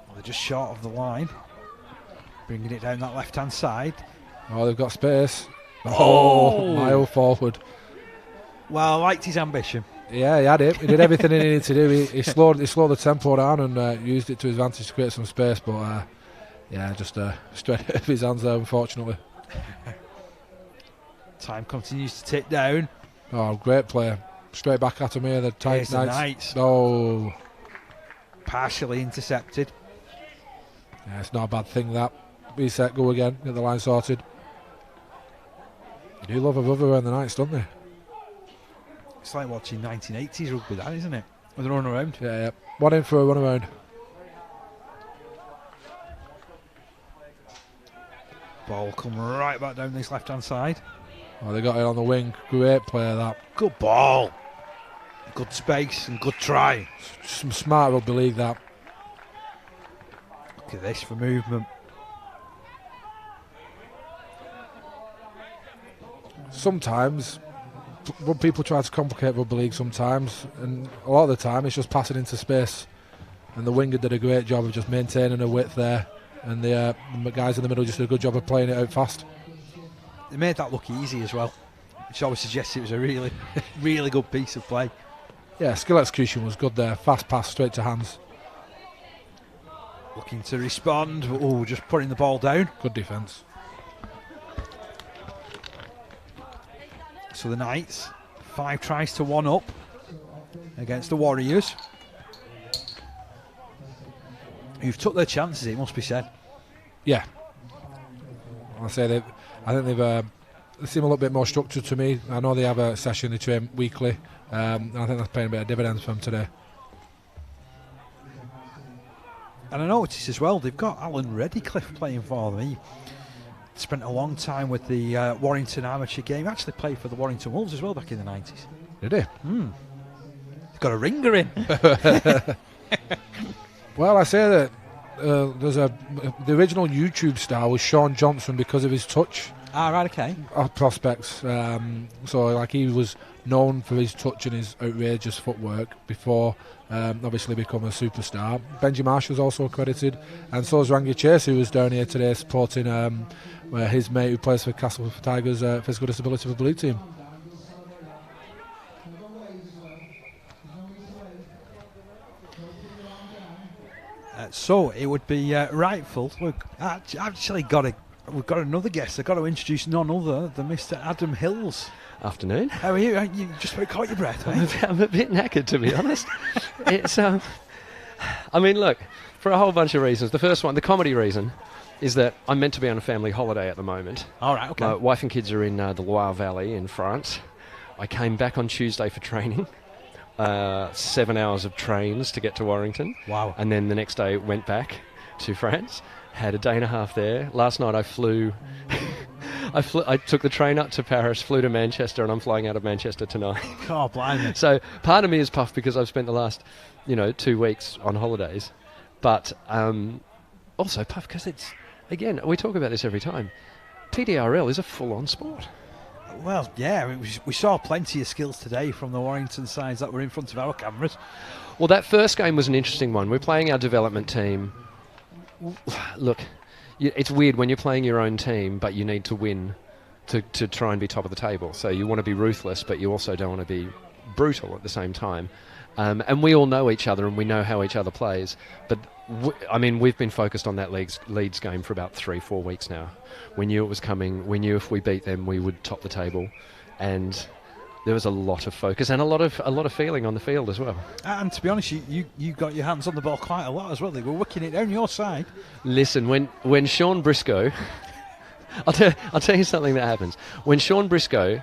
Well, they're just short of the line. Bringing it down that left hand side. Oh, they've got space. Oh, mile forward. Well, I liked his ambition. Yeah, he had it. He did everything he needed to do. He slowed the tempo down and used it to his advantage to create some space, but just straight out of his hands there, unfortunately. Time continues to tick down. Oh, great player. Straight back at him here, the Knights. Oh. Partially intercepted. Yeah, it's not a bad thing, that. Reset, go again, get the line sorted. They do love a rubber around the Knights, don't they? It's like watching 1980s rugby, that, isn't it? With a run around. Yeah. One in for a run around. Ball come right back down this left hand side. Oh, they got it on the wing. Great player, that. Good ball. Good space and good try. Some smart rugby league, that. Look at this for movement. Sometimes people try to complicate rugby league sometimes, and a lot of the time it's just passing into space, and the winger did a great job of just maintaining a width there, and the guys in the middle just did a good job of playing it out fast. They made that look easy as well, which always suggests it was a really really good piece of play. Yeah, skill execution was good there. Fast pass straight to hands. Looking to respond. Oh, just putting the ball down. Good defence. So the Knights, 5 tries to 1 up against the Warriors, who've took their chances, it must be said. Yeah. I think they seem a little bit more structured to me. I know they have a session, they train weekly. And I think that's paying a bit of dividends for them today. And I noticed as well, they've got Alan Reddycliffe playing for them. He spent a long time with the Warrington amateur game. Actually played for the Warrington Wolves as well back in the 90s. Did he? He's got a ringer in. Well, I say that the original YouTube star was Sean Johnson because of his touch. Ah, right, okay. Prospects. So, like, he was known for his touch and his outrageous footwork before obviously become a superstar. Benji Marshall's also accredited, and so is Rangi Chase, who was down here today supporting his mate who plays for Castleford Tigers physical disability rugby league team. So it would be rightful. We've actually we've got another guest. I've got to introduce none other than Mr. Adam Hills. Afternoon. How are you? You just about caught your breath, mate. I'm a bit knackered, to be honest. It's I mean, look, for a whole bunch of reasons. The first one, the comedy reason, is that I'm meant to be on a family holiday at the moment. All right, okay. My wife and kids are in the Loire Valley in France. I came back on Tuesday for training. 7 hours of trains to get to Warrington. Wow. And then the next day went back to France. Had a day and a half there. Last night I flew. I took the train up to Paris, flew to Manchester, and I'm flying out of Manchester tonight. Oh, blimey. So part of me is puffed because I've spent the last, 2 weeks on holidays. But also puffed because it's, again, we talk about this every time. PDRL is a full-on sport. Well, yeah, we saw plenty of skills today from the Warrington sides that were in front of our cameras. Well, that first game was an interesting one. We're playing our development team. Look, it's weird when you're playing your own team, but you need to win to try and be top of the table. So you want to be ruthless, but you also don't want to be brutal at the same time. And we all know each other, and we know how each other plays. But we've been focused on that Leeds game for about 3-4 weeks now. We knew it was coming. We knew if we beat them, we would top the table, and there was a lot of focus and a lot of feeling on the field as well. And to be honest, you got your hands on the ball quite a lot as well. They were wicking it down your side. Listen, when Sean Briscoe, I'll tell you something that happens. When Sean Briscoe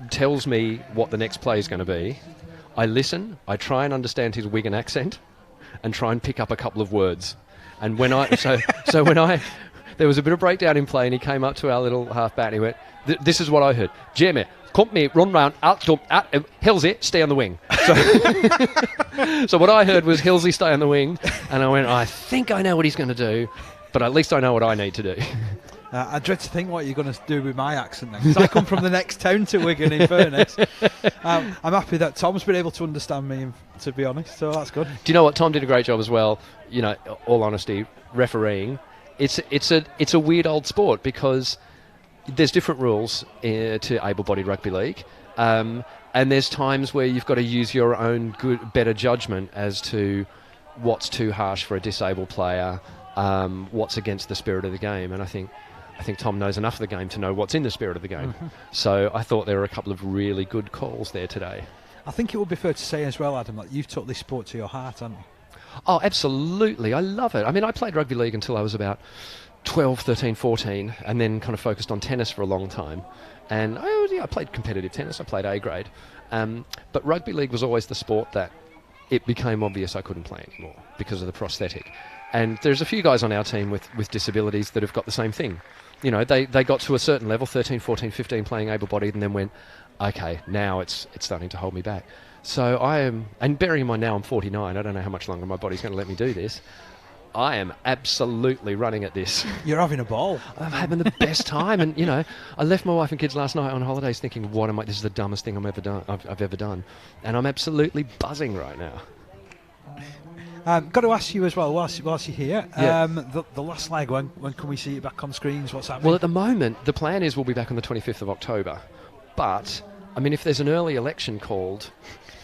tells me what the next play is going to be, I listen. I try and understand his Wigan accent, and try and pick up a couple of words. And when there was a bit of breakdown in play, and he came up to our little half-back and he went, this is what I heard. Jamie, company, run round, out, Hillsy, stay on the wing. So what I heard was Hillsy, stay on the wing. And I went, I think I know what he's going to do, but at least I know what I need to do. I dread to think what you're going to do with my accent then, because I come from the next town to Wigan, in fairness. I'm happy that Tom's been able to understand me, to be honest, so that's good. Do you know what? Tom did a great job as well, all honesty, refereeing. It's a weird old sport because there's different rules to able-bodied rugby league, and there's times where you've got to use your own better judgment as to what's too harsh for a disabled player, what's against the spirit of the game, and I think Tom knows enough of the game to know what's in the spirit of the game. Mm-hmm. So I thought there were a couple of really good calls there today. I think it would be fair to say as well, Adam, that you've took this sport to your heart, haven't you? Oh, absolutely. I love it. I mean, I played rugby league until I was about 12, 13, 14, and then kind of focused on tennis for a long time. And I played competitive tennis. I played A grade. But rugby league was always the sport that it became obvious I couldn't play anymore because of the prosthetic. And there's a few guys on our team with disabilities that have got the same thing. They got to a certain level, 13, 14, 15, playing able-bodied, and then went, okay, now it's starting to hold me back. So I am, and bearing in mind now I'm 49, I don't know how much longer my body's going to let me do this. I am absolutely running at this. You're having a ball. I'm having the best time, and you know, I left my wife and kids last night on holidays thinking, "What am I? This is the dumbest thing I've ever done," and I'm absolutely buzzing right now. Got to ask you as well, whilst you're here, Yeah. the last leg, when can we see it back on screens? What's happening? Well, at the moment, the plan is we'll be back on the 25th of October, but I mean, if there's an early election called.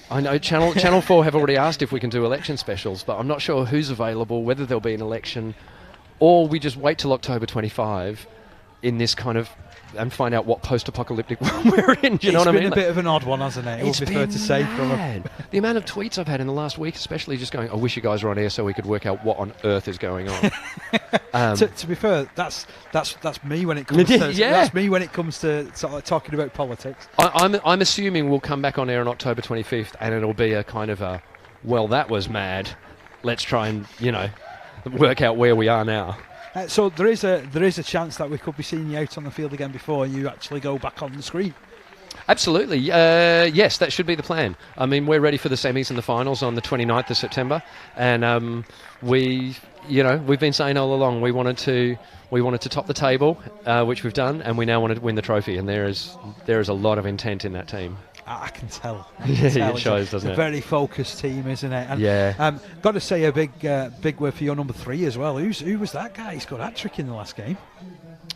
I know Channel 4 have already asked if we can do election specials, but I'm not sure who's available, whether there'll be an election, or we just wait till October 25 in this kind of, and find out what post-apocalyptic world we're in. Do you know what I mean? It's been a bit of an odd one, hasn't it? It would be fair to say. The amount of tweets I've had in the last week, especially just going, I wish you guys were on air so we could work out what on earth is going on. To be fair, that's me when it comes to that's me when it comes to sort of talking about politics. I'm assuming we'll come back on air on October 25th, and it'll be a kind of a, well, that was mad. Let's try and work out where we are now. So there is a chance that we could be seeing you out on the field again before you actually go back on the screen. Absolutely. Yes, that should be the plan. I mean, we're ready for the semis and the finals on the 29th of September, and we've been saying all along we wanted to top the table, which we've done, and we now want to win the trophy. And there is a lot of intent in that team. I can tell. It shows, doesn't it? It's a very focused team, isn't it? And, yeah. Got to say a big word for your number 3 as well. Who was that guy? He scored a hat-trick in the last game.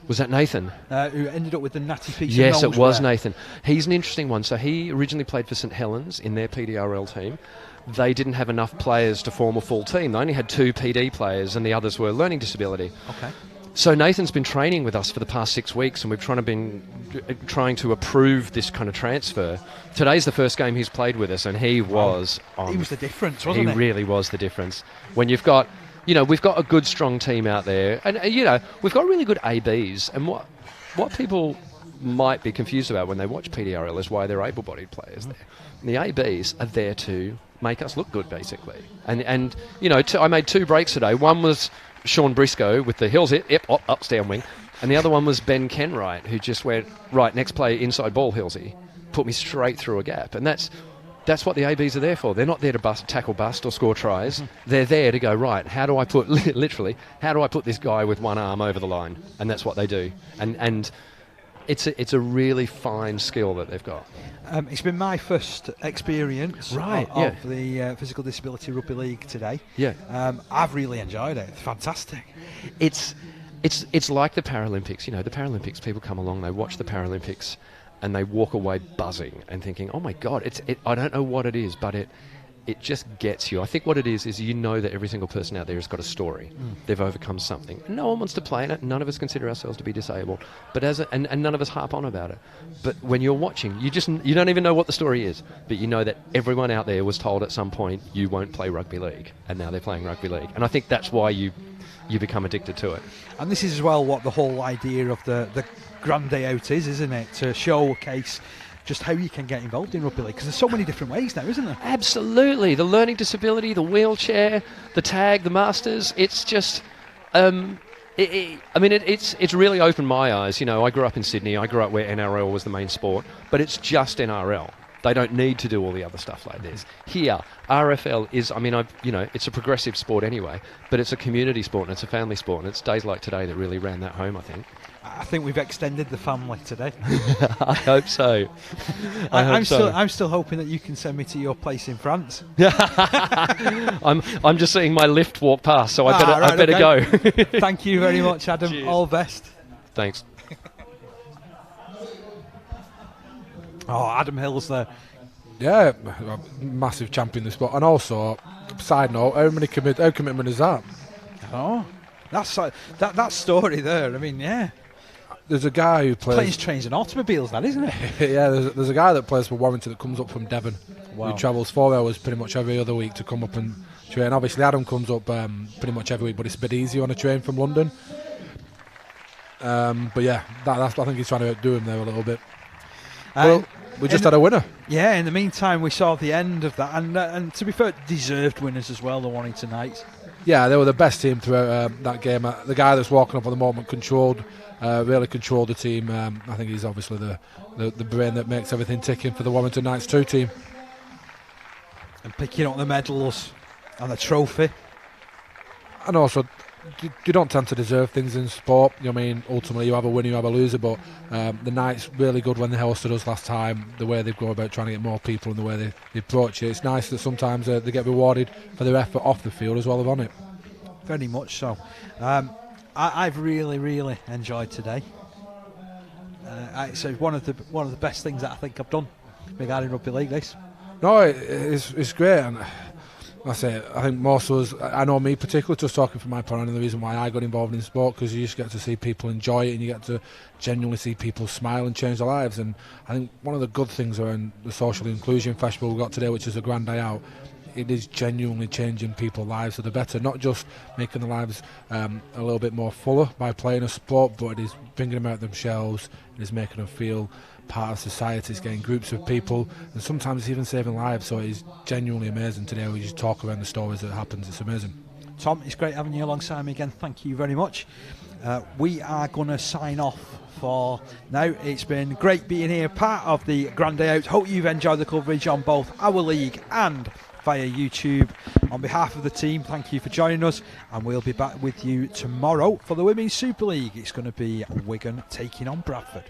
Was that Nathan? Who ended up with the natty piece of Yes, it was wear. Nathan. He's an interesting one. So he originally played for St Helens in their PDRL team. They didn't have enough players to form a full team. They only had 2 PD players, and the others were learning disability. Okay. So Nathan's been training with us for the past 6 weeks, and we've trying to approve this kind of transfer. Today's the first game he's played with us, and he was he was the difference, wasn't he? He really was the difference. When you've got, we've got a good, strong team out there, and we've got really good ABs. And what people might be confused about when they watch PDRL is why they're able-bodied players there. And the ABs are there to make us look good, basically. And I made 2 breaks today. One was Sean Briscoe with the heels up down wing, and the other one was Ben Kenwright, who just went right next play inside ball Hillsy, put me straight through a gap, and that's what the ABs are there for. They're not there to tackle bust or score tries. They're there to go right. How do I put how do I put this guy with one arm over the line? And that's what they do. And it's a really fine skill that they've got. It's been my first experience of the Physical Disability Rugby League today. Yeah. I've really enjoyed it. It's fantastic. It's like the Paralympics. The Paralympics, people come along, they watch the Paralympics, and they walk away buzzing and thinking, oh my God, I don't know what it is, but it just gets you. I think what it is that every single person out there has got a story. They've overcome something. No one wants to play in it. None of us consider ourselves to be disabled, but and none of us harp on about it. But when you're watching, you don't even know what the story is, but you know that everyone out there was told at some point you won't play rugby league, and now they're playing rugby league. And I think that's why you become addicted to it. And this is as well what the whole idea of the Grand Day Out is, isn't it? To showcase just how you can get involved in rugby league, because there's so many different ways now, isn't there? Absolutely. The learning disability, the wheelchair, the tag, the masters, it's just it's really opened my eyes. I grew up in Sydney. I grew up where NRL was the main sport, but it's just NRL. They don't need to do all the other stuff like this. Here, RFL is, it's a progressive sport anyway, but it's a community sport and it's a family sport, and it's days like today that really ran that home, I think. I think we've extended the family today. I hope so. I'm still hoping that you can send me to your place in France. I'm just seeing my lift walk past, so I better go. Thank you very much, Adam. Cheers. All best. Thanks. Adam Hill's there. Yeah, massive champion in the sport. And also, side note, how commitment is that? Oh, that's that story there. I mean, yeah. There's a guy who plays trains and automobiles, that isn't it? Yeah, there's a guy that plays for Warrington that comes up from Devon. Wow. Who travels 4 hours pretty much every other week to come up and train. Obviously, Adam comes up pretty much every week, but it's a bit easier on a train from London. But yeah, that's I think he's trying to outdo him there a little bit. Well, we just had a winner. Yeah, in the meantime, we saw the end of that. And to be fair, deserved winners as well, the Warrington Knights. Yeah, they were the best team throughout that game. The guy that's walking up at the moment really controlled the team. I think he's obviously the brain that makes everything ticking for the Warrington Knights 2 team. and picking up the medals and the trophy. And also, you don't tend to deserve things in sport. You know what I mean, ultimately you have a winner, you have a loser, but the night's really good when they hosted us last time, the way they go about trying to get more people and the way they approach it. It's nice that sometimes they get rewarded for their effort off the field as well as on it. Very much so. I've really enjoyed today. It's one of the best things that I think I've done regarding rugby league. This. No, it's great, and I think most of us, I know me particularly, just talking from my point of view, the reason why I got involved in sport, because you just get to see people enjoy it and you get to genuinely see people smile and change their lives. And I think one of the good things around the social inclusion festival we got today, which is a grand day out, it is genuinely changing people's lives for the better, not just making their lives a little bit more fuller by playing a sport, but it is bringing them out themselves, it is making them feel part of society, it's getting groups of people, and sometimes it's even saving lives. So it is genuinely amazing today. We just talk around the stories that happens. It's amazing. Tom, it's great having you alongside me again. Thank you very much. We are going to sign off for now. It's been great being here, part of the Grand Day Out. Hope you've enjoyed the coverage on both our league and via YouTube. On behalf of the team, thank you for joining us, and we'll be back with you tomorrow for the Women's Super League. It's going to be Wigan taking on Bradford.